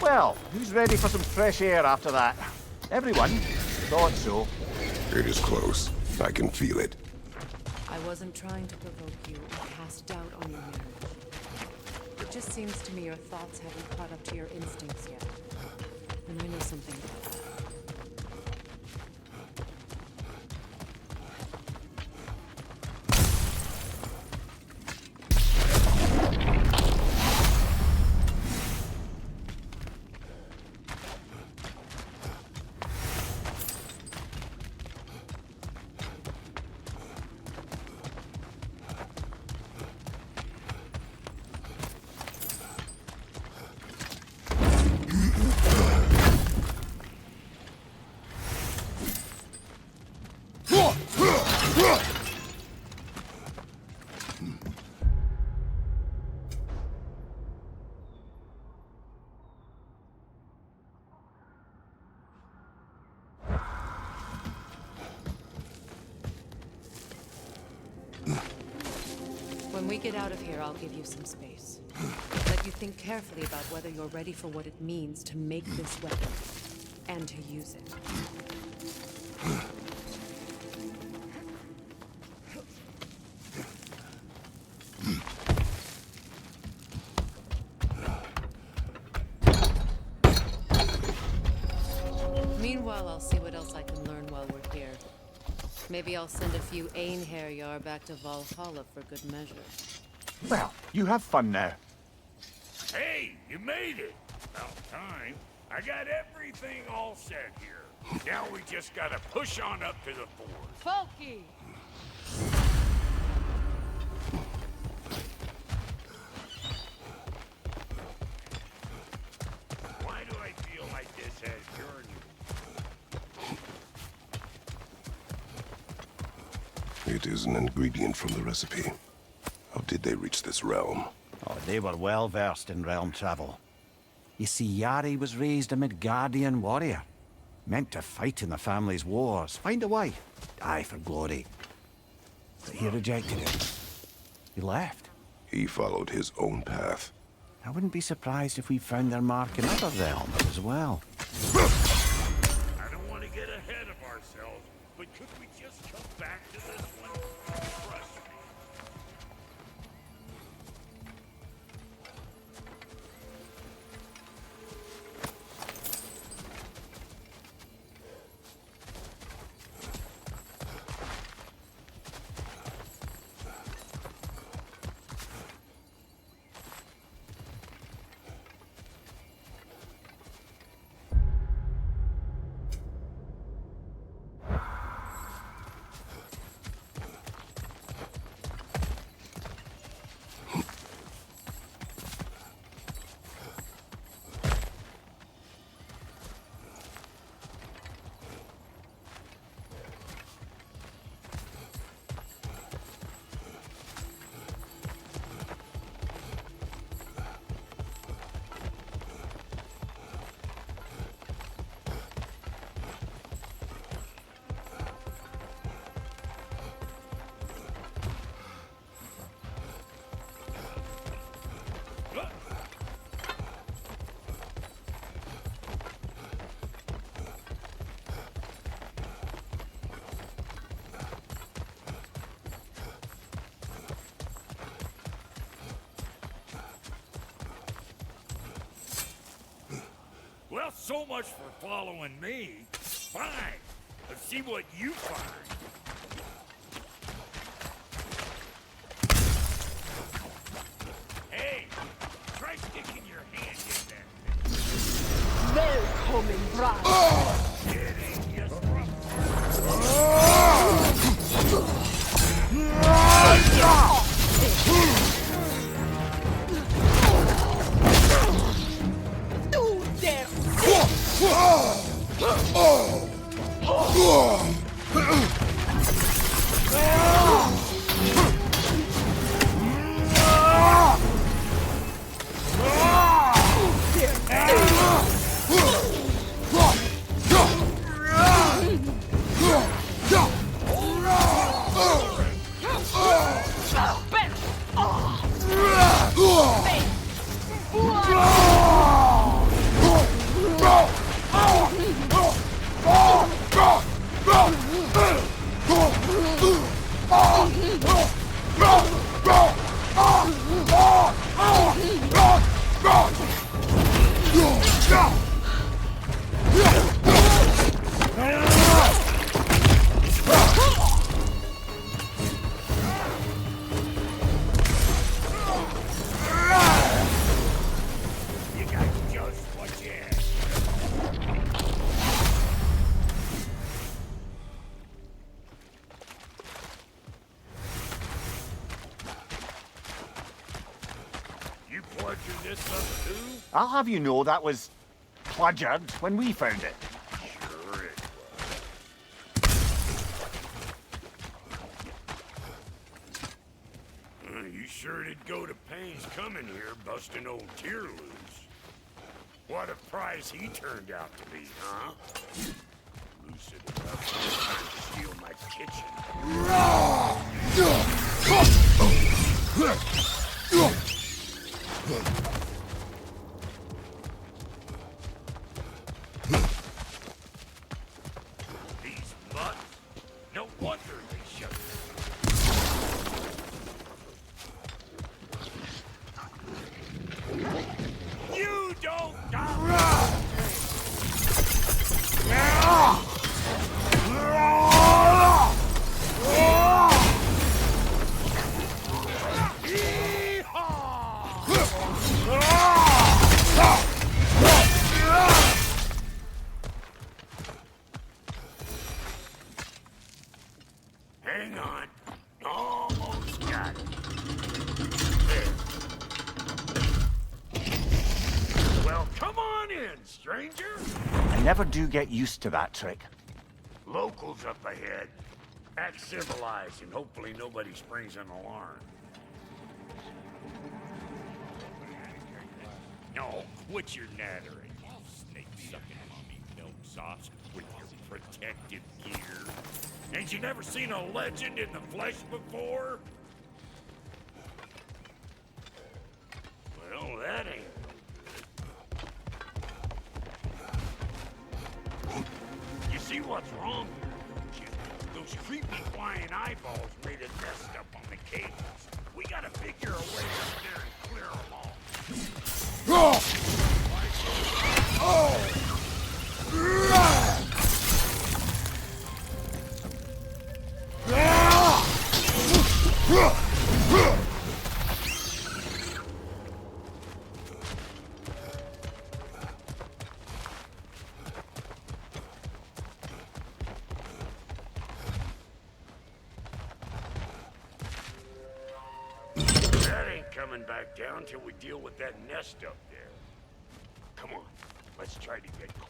Well, who's ready for some fresh air after that? Everyone? Thought so. It is close. I can feel it. I wasn't trying to provoke you or cast doubt on your marriage. It just seems to me your thoughts haven't caught up to your instincts yet. And I know something about that. When we get out of here, I'll give you some space. Let you think carefully about whether you're ready for what it means to make this weapon, and to use it. Meanwhile, I'll see what else I can learn while we're here. Maybe I'll send a few Einherjar back to Valhalla for good measure. Well, you have fun now. Hey, you made it! About time. I got everything all set here. Now we just gotta push on up to the fort. Folky! Why do I feel like this has journey? It is an ingredient from the recipe. How did they reach this realm? Oh, they were well versed in realm travel. You see, Yari was raised a Midgardian warrior. Meant to fight in the family's wars, find a wife, die for glory. But he rejected it. He left. He followed his own path. I wouldn't be surprised if we found their mark in other realms as well. I don't want to get ahead of ourselves, but could we just come back to this one? Trust me. Well, so much for following me. Fine. Let's see what you find. Hey, try sticking your hand in there. Välkommen, bride. It ain't just rough. I'll have you know that was plagiarized when we found it. Sure it was. You sure did go to pains coming here, busting old Tyr loose. What a prize he turned out to be, huh? Lucid enough trying to steal my kitchen. These mutts, no wonder they shut you don't die! Hang on. Almost got it. There. Well, come on in, stranger. I never do get used to that trick. Locals up ahead. Act civilized and hopefully nobody springs an alarm. No, quit your nattering. Snake-sucking mommy milksops with your protective gear. Ain't you never seen a legend in the flesh before? Well, that ain't. You see what's wrong here, don't you? Those creepy flying eyeballs made a nest up on the cables. We gotta figure a way up there and clear them all. That ain't coming back down till we deal with that nest up there. Come on, let's try to get close.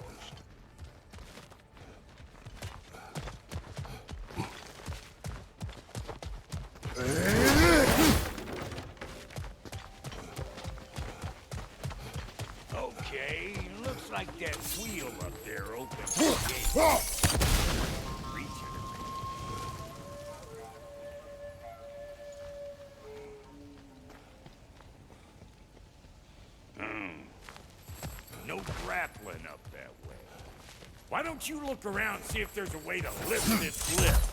Okay, looks like that wheel up there opens the gate. Reach it. No grappling up that way. Why don't you look around and see if there's a way to lift this lift?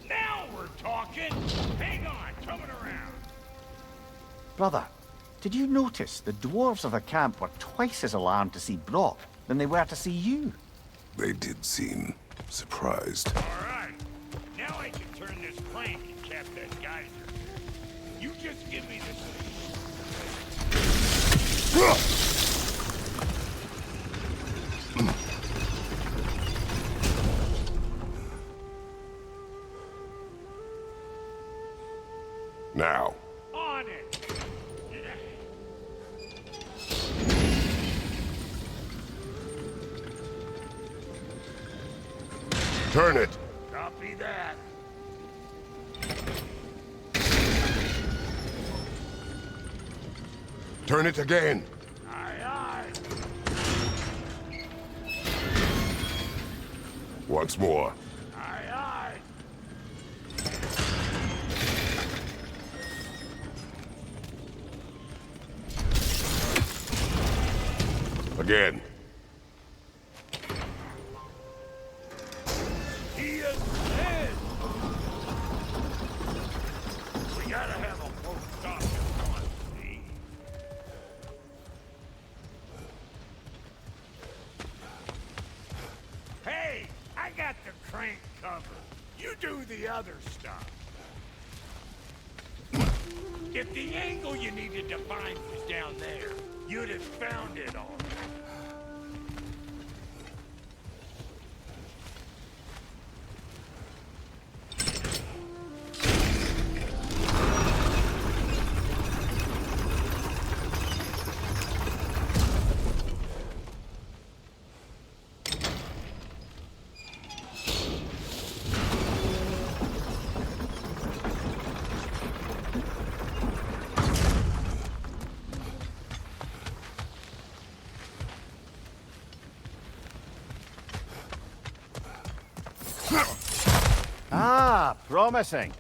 Now we're talking. Hang on, coming around. Brother, did you notice the dwarves of the camp were twice as alarmed to see Brock than they were to see you? They did seem surprised. All right. Now I can turn this crank and cap that geyser. You just give me this. Now. On it. Turn it. Copy that. Turn it again. Aye, aye. Once more. Aye, aye. Again. He is dead. We gotta have a close stop at once, see? Hey, I got the crank covered. You do the other stuff. If the angle you needed to find was down there, you'd have found it all. Ah, promising.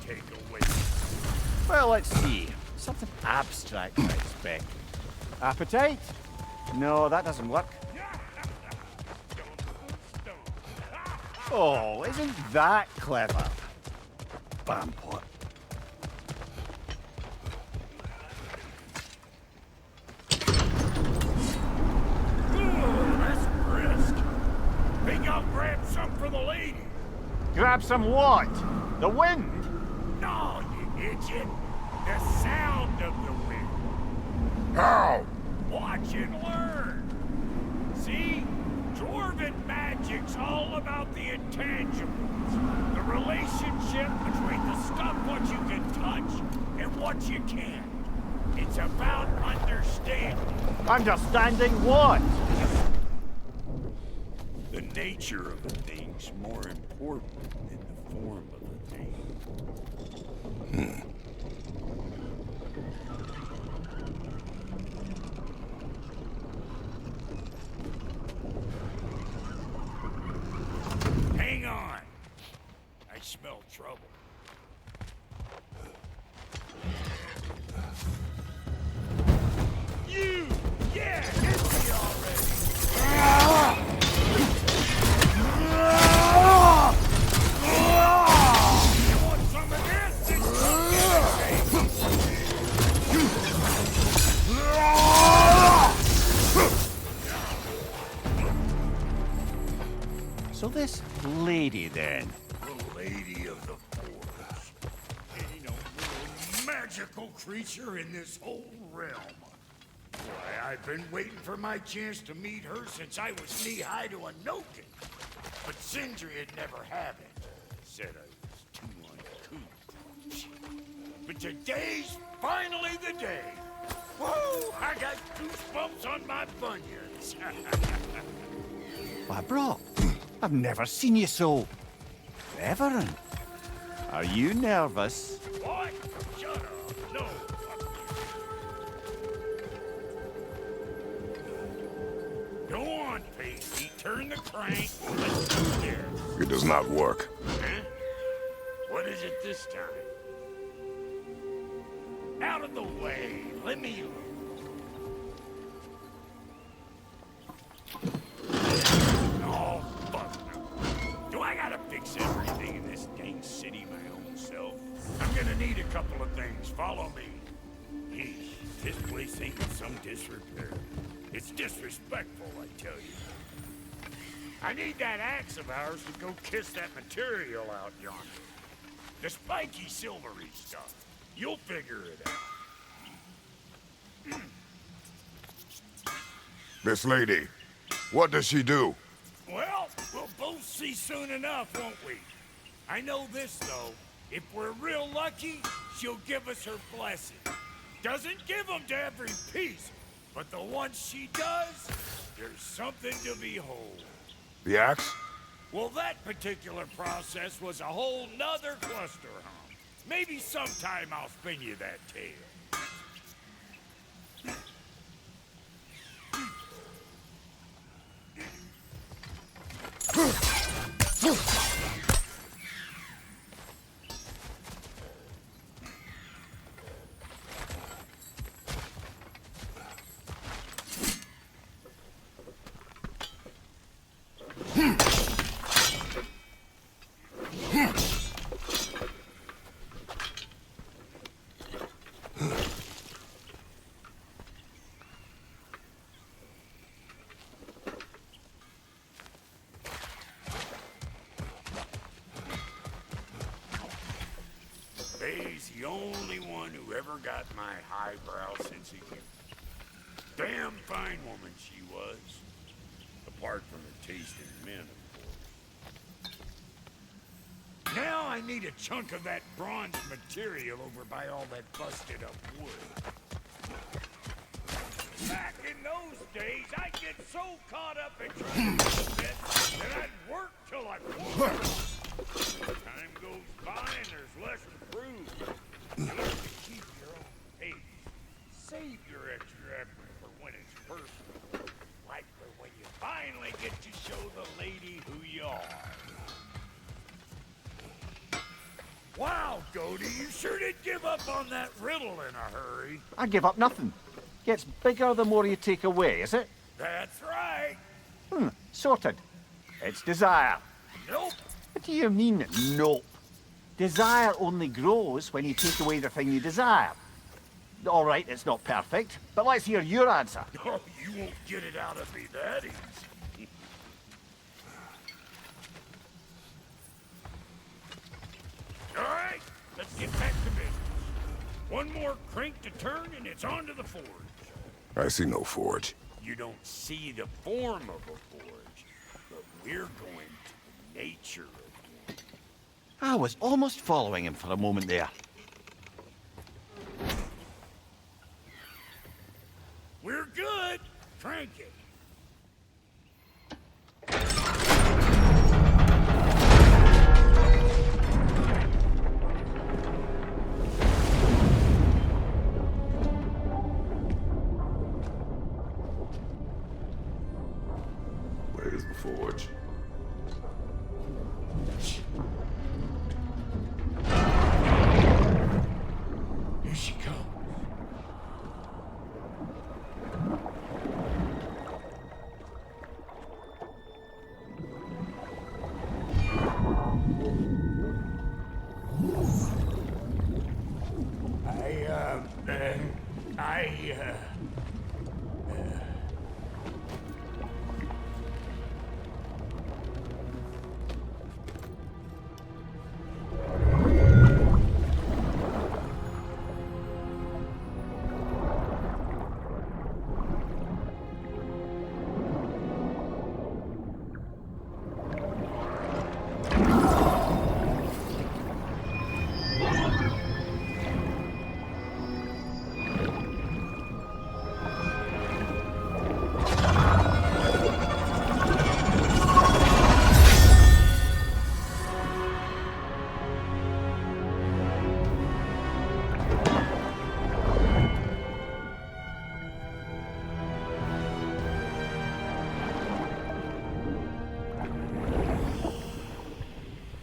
take away? Well, let's see. Something abstract, I expect. Appetite? No, that doesn't work. Oh, isn't that clever? Vampire. That's brisk. Think I'll grab some for the lady. Grab some what? The wind? No, you idiot. The sound of the wind. How? Watch and learn. See? Dwarven magic's all about the intangibles. The relationship between the stuff what you can touch and what you can't. It's about understanding. Understanding what? The nature of a thing's more important than the form of a thing. Hang on. I smell trouble. You! Yeah, hit me already! You want some of this? So this lady then? The lady of the forest. Ain't no more magical creature in this whole realm. Why, I've been waiting for my chance to meet her since I was knee-high to a Noken. But Sindri had never had it. Said I was too uncouth. But today's finally the day. Whoa! I got goosebumps on my bunions. Why, Brock, I've never seen you so reverent. Are you nervous? What? Shut up. No. Go on, Pacey. Turn the crank. Let's do this. It does not work. Huh? What is it this time? Out of the way. Let me look. Oh, fuck no. Do I gotta fix everything in this dang city my own self? I'm gonna need a couple of things. Follow me. Yeesh, this place ain't in some disrepair. It's disrespectful, I tell you. I need that axe of ours to go kiss that material out yonder. The spiky silvery stuff. You'll figure it out. This lady, what does she do? Well, we'll both see soon enough, won't we? I know this, though. If we're real lucky, she'll give us her blessing. Doesn't give them to every piece, but the ones she does, there's something to behold. The axe? Well, that particular process was a whole nother cluster hump. Maybe sometime I'll spin you that tale. Faye's the only one who ever got my highbrow sense of humor. Damn fine woman she was. Apart from her taste in men, of course. Now I need a chunk of that bronze material over by all that busted up wood. Back in those days, I'd get so caught up in trying to fit that I'd work till I quit. Time goes by and there's less to prove. You have to keep your own pace. Save your extra effort for when it's personal. Like for when you finally get to show the lady who you are. Wow, Cody, you sure did give up on that riddle in a hurry. I give up nothing. Gets bigger the more you take away, is it? That's right. Sorted. It's desire. Nope. What do you mean, nope? Desire only grows when you take away the thing you desire. All right, it's not perfect, but let's hear your answer. Oh, you won't get it out of me that easy. All right, let's get back to business. One more crank to turn and it's on to the forge. I see no forge. You don't see the form of a forge, but we're going to the nature of it. I was almost following him for a moment there. We're good. Crank it. Where's the forge? Here she comes.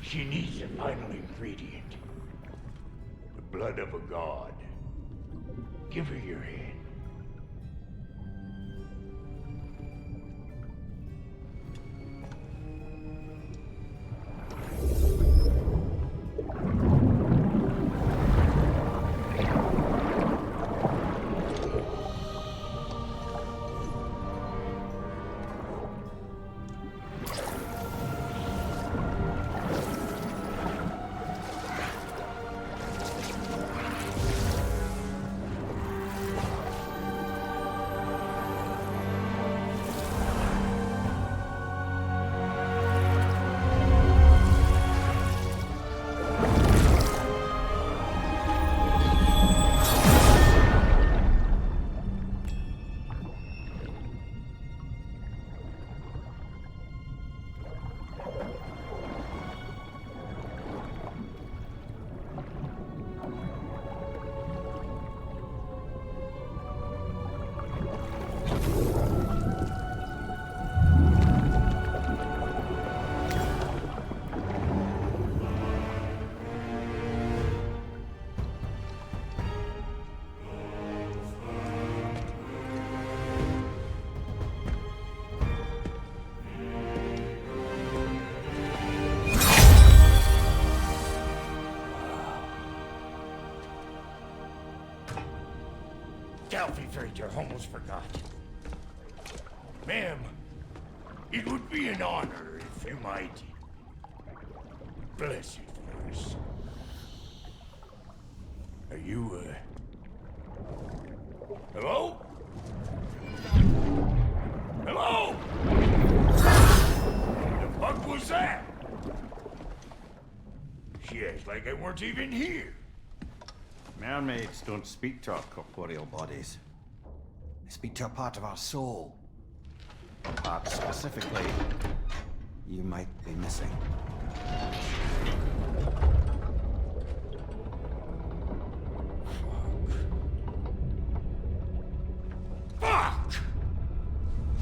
She needs the final ingredient. The blood of a god. Give her your hand. Delphi Freighter, almost forgot. Ma'am, it would be an honor if you might bless it for us. Are you, hello? Hello? The fuck was that? She acts like I weren't even here. Mermaids don't speak to our corporeal bodies. They speak to a part of our soul. A part specifically you might be missing. Fuck!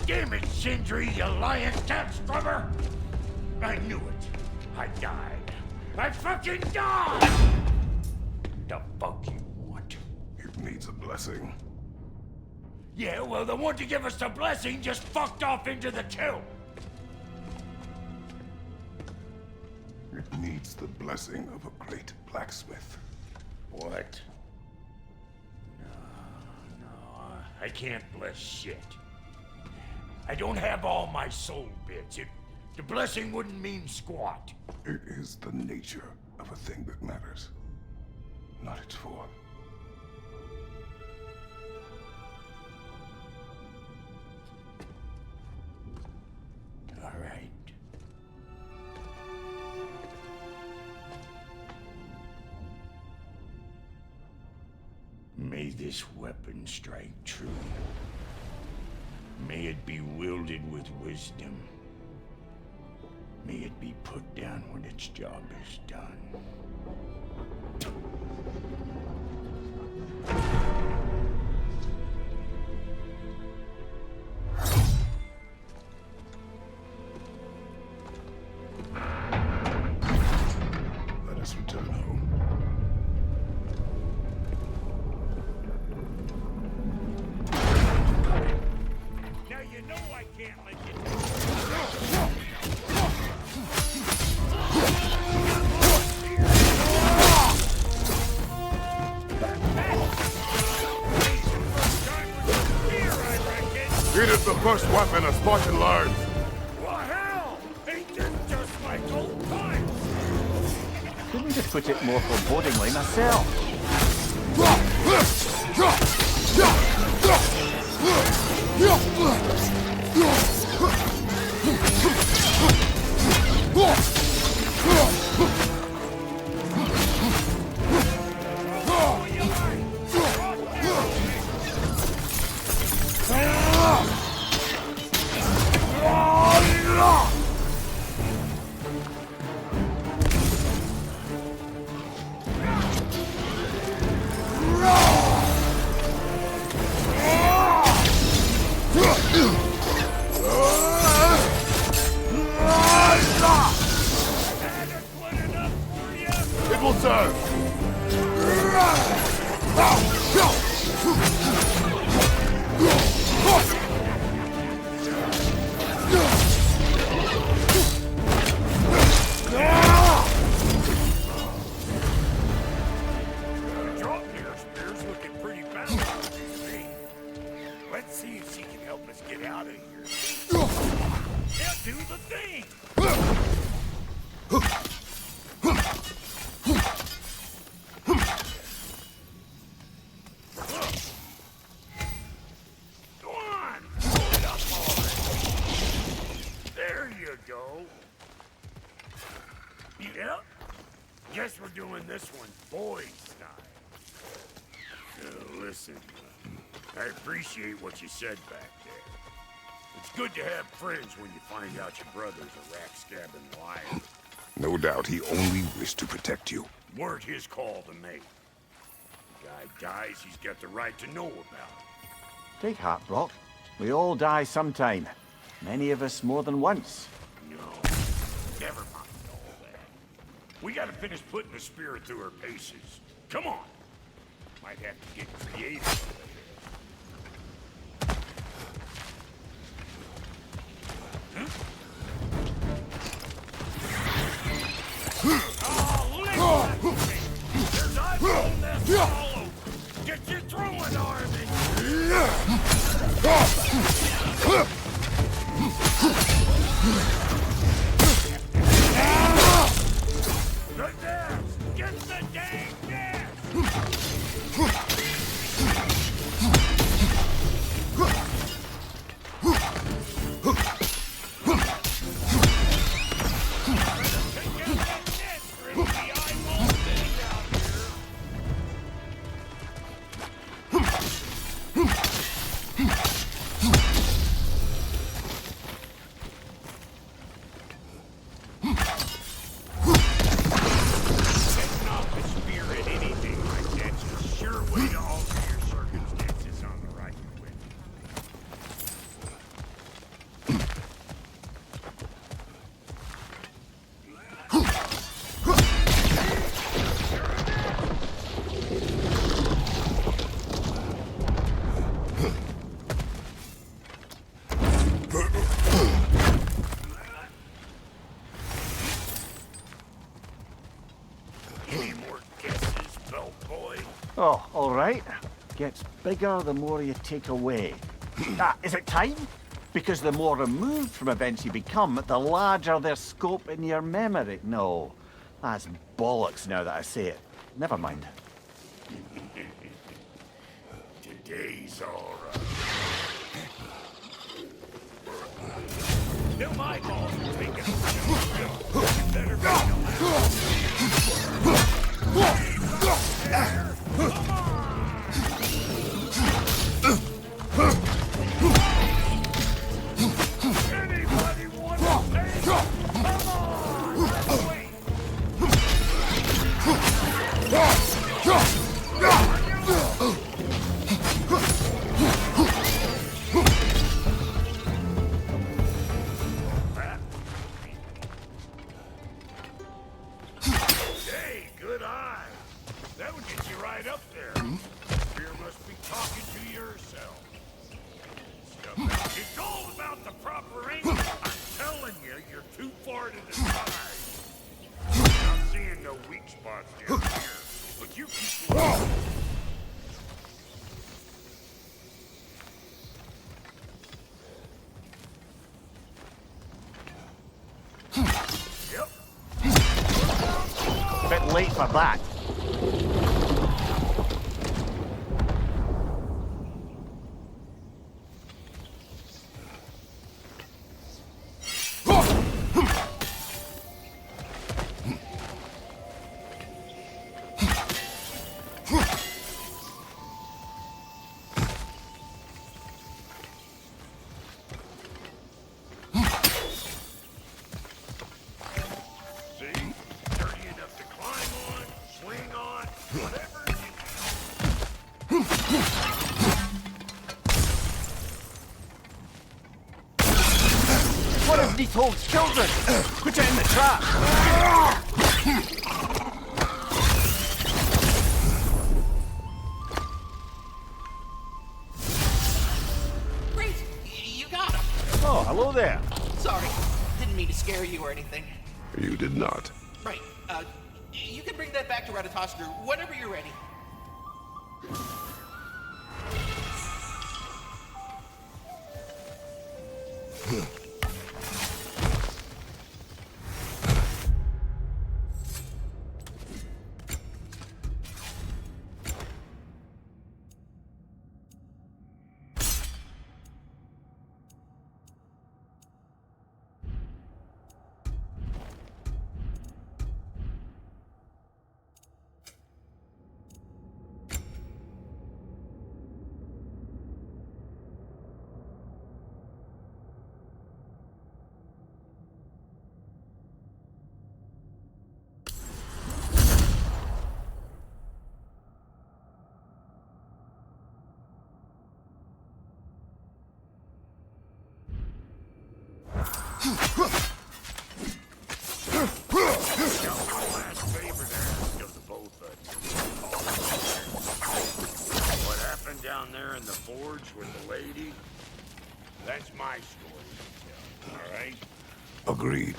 Damn it, Sindri, you lying cat scrubber! I knew it. I died. I fucking died! The fuck you want? It needs a blessing. Yeah, well, the one to give us the blessing just fucked off into the tomb. It needs the blessing of a great blacksmith. What? No, I can't bless shit. I don't have all my soul bits. The blessing wouldn't mean squat. It is the nature of a thing that matters, not its form. All right. May this weapon strike true. May it be wielded with wisdom. May it be put down when its job is done. Let us return home. Now you know I can't let you. It is the first weapon a Spartan learns. Well, hell! Ain't this just like old times? Couldn't have put it more forebodingly myself. It will serve. Draupnir's spear's looking pretty balanced to me. Let's see if she can help us get out of here. Now do the thing! Go on! Pull it up already. There you go. Yep. Guess we're doing this one boys style. Listen, I appreciate what you said back there. It's good to have friends when you find out your brother's a rack-stabbing liar. No doubt he only wished to protect you. Weren't his call to make. The guy dies, he's got the right to know about it. Take heart, Brock. We all die sometime. Many of us more than once. No, never mind all that. We gotta finish putting the spirit through her paces. Come on. Might have to get creative. Oh, there's eyeball nest all over. Get your throwing arm The gas! Get the dang gas! Oh, all right. Gets bigger the more you take away. Is it time? Because the more removed from events you become, the larger their scope in your memory. No, that's bollocks now that I say it. Never mind. Today's all right. Still my balls will take it. You better make Anybody want to pay? Come on! Wait! Hey, good eye. That would get you right up there. Fear must be talking to yourself. It's all about the proper angle. I'm telling you, you're too far to the side. I'm seeing no weak spots down here, but you keep going. Yep. A bit late for that. What if he told children? Put it in the trap. Great! You got him! Oh, hello there. Sorry, didn't mean to scare you or anything. You did not. Right, you can bring that back to Ratatoskru whenever you're ready. What happened down there in the forge with the lady? That's my story to tell, all right? Agreed.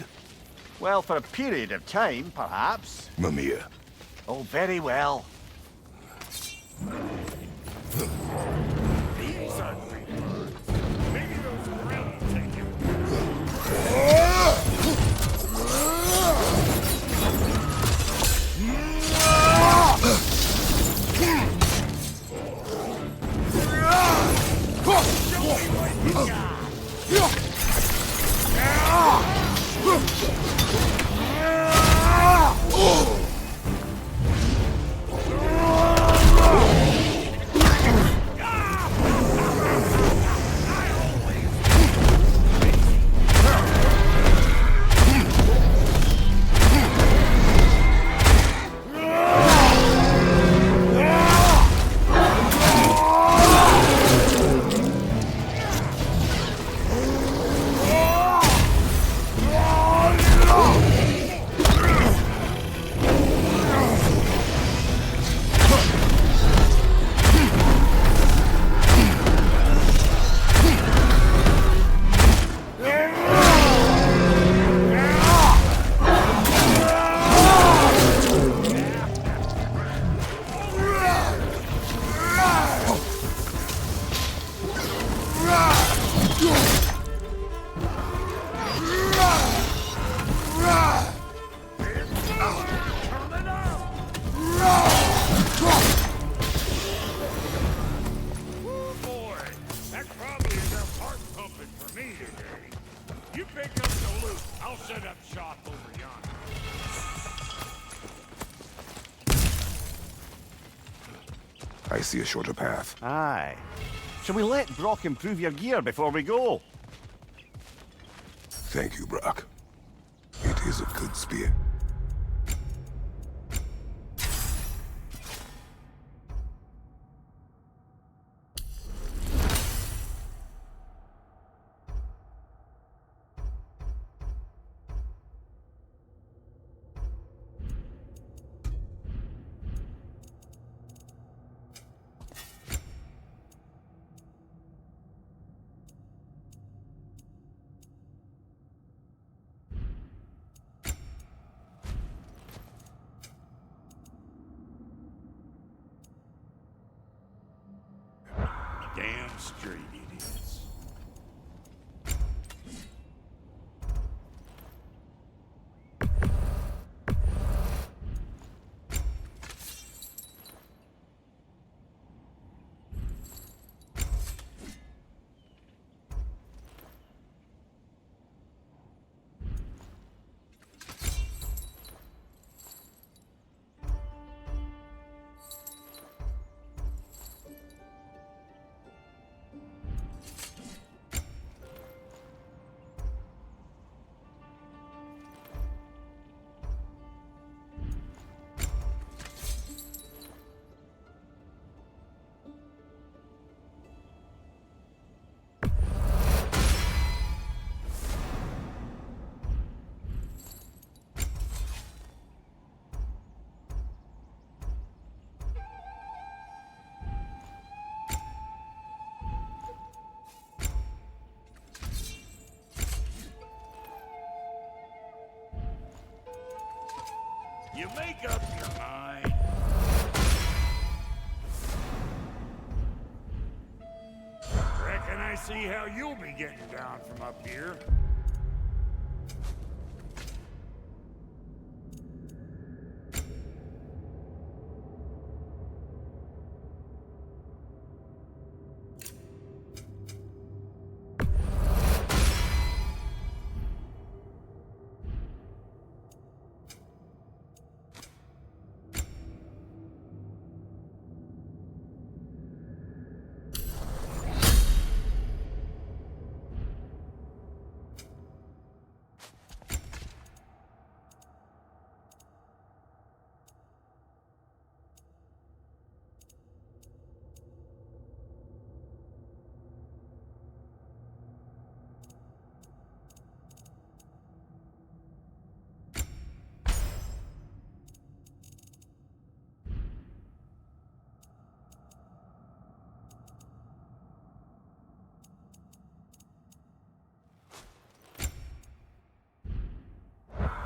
Well, for a period of time, perhaps. Mamiya. Oh, very well. These ugly birds. Maybe those around will take him. Show me what you got. I see a shorter path. Aye. Shall we let Brock improve your gear before we go? Thank you, Brock. It is a good spear. Damn straight it is. You make up your mind. Reckon I see how you'll be getting down from up here.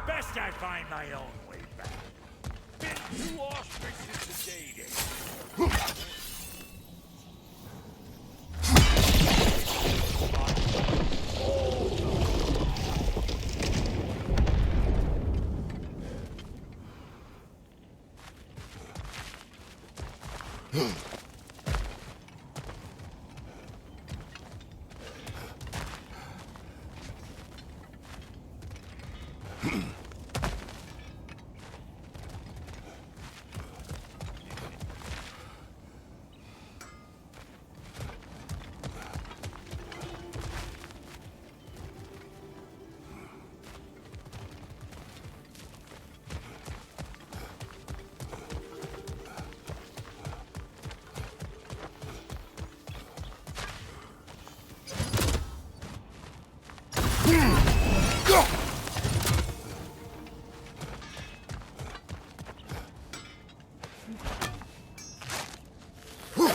Best I find my own way back. Been too auspicious a day today.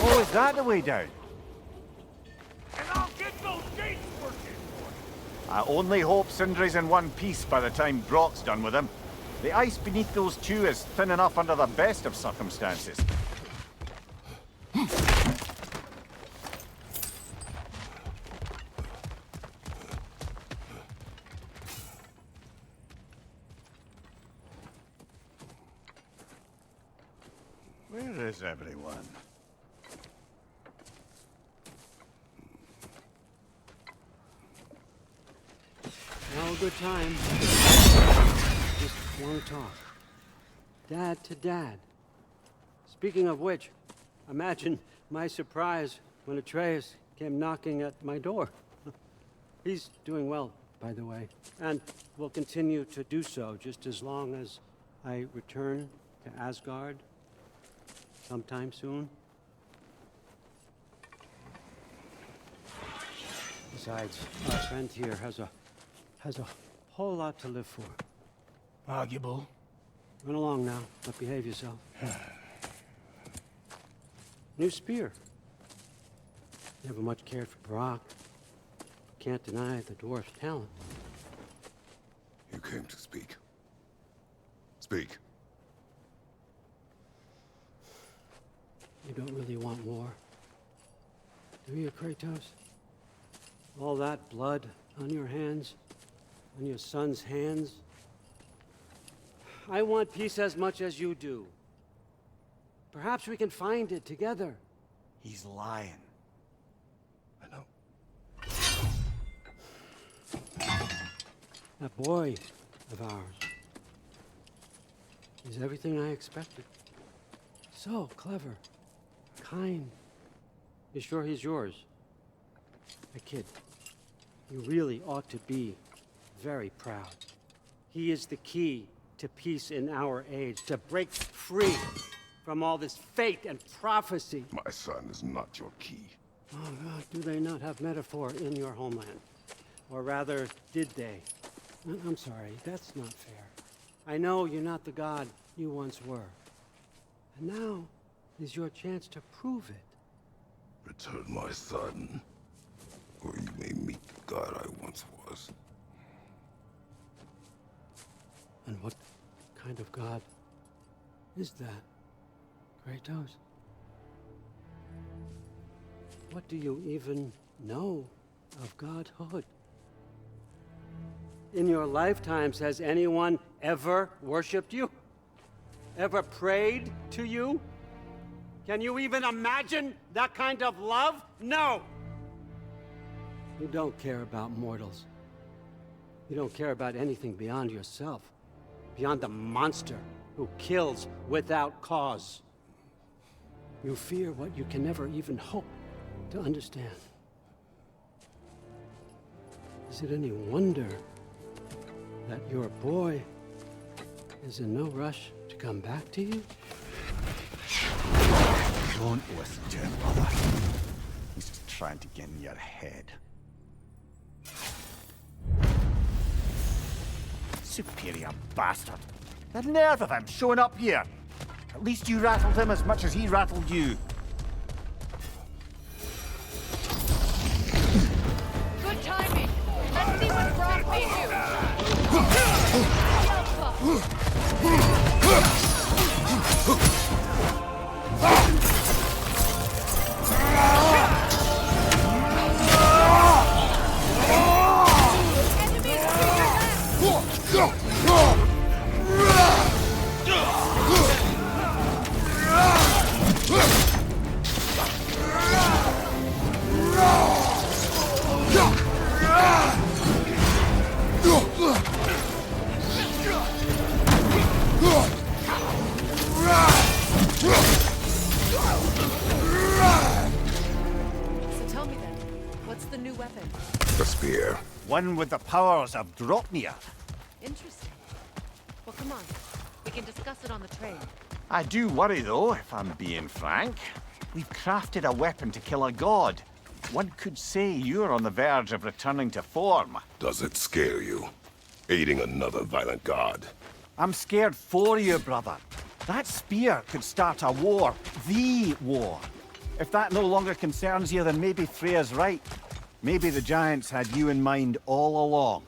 Oh, is that the way down? And I'll get those gates working for you. I only hope Sindri's in one piece by the time Brock's done with him. The ice beneath those two is thin enough under the best of circumstances. Where is everyone? Now a good time. Just want to talk. Dad to Dad. Speaking of which, Imagine my surprise when Atreus came knocking at my door. He's doing well, by the way, and will continue to do so just as long as I return to Asgard sometime soon. Besides, our friend here has a whole lot to live for. Arguable. Run along now, but behave yourself. New spear. Never much cared for Brock. Can't deny the dwarf's talent. You came to speak. Speak. You don't really want war, do you, Kratos? All that blood on your hands, on your son's hands. I want peace as much as you do. Perhaps we can find it together. He's lying. I know. That boy of ours is everything I expected. So clever, kind. You sure he's yours? A kid. You really ought to be very proud. He is the key to peace in our age, to break free from all this fate and prophecy. My son is not your key. Oh, God, do they not have metaphor in your homeland? Or rather, did they? I'm sorry, that's not fair. I know you're not the god you once were. And now is your chance to prove it. Return my son, or you may meet the god I once was. And what kind of god is that, Kratos? What do you even know of godhood? In your lifetimes, has anyone ever worshipped you? Ever prayed to you? Can you even imagine that kind of love? No! You don't care about mortals. You don't care about anything beyond yourself. Beyond the monster who kills without cause. You fear what you can never even hope to understand. Is it any wonder that your boy is in no rush to come back to you? Don't listen to him, brother. He's just trying to get in your head. Superior bastard. The nerve of him showing up here. At least you rattled him as much as he rattled you. Good timing. Let's see what Brock made you. So tell me then, what's the new weapon? The spear. One with the powers of Dropnir. Interesting. Well, come on. We can discuss it on the train. I do worry, though, if I'm being frank. We've crafted a weapon to kill a god. One could say you're on the verge of returning to form. Does it scare you? Aiding another violent god? I'm scared for you, brother. That spear could start a war. The war. If that no longer concerns you, then maybe Freya's right. Maybe the Giants had you in mind all along.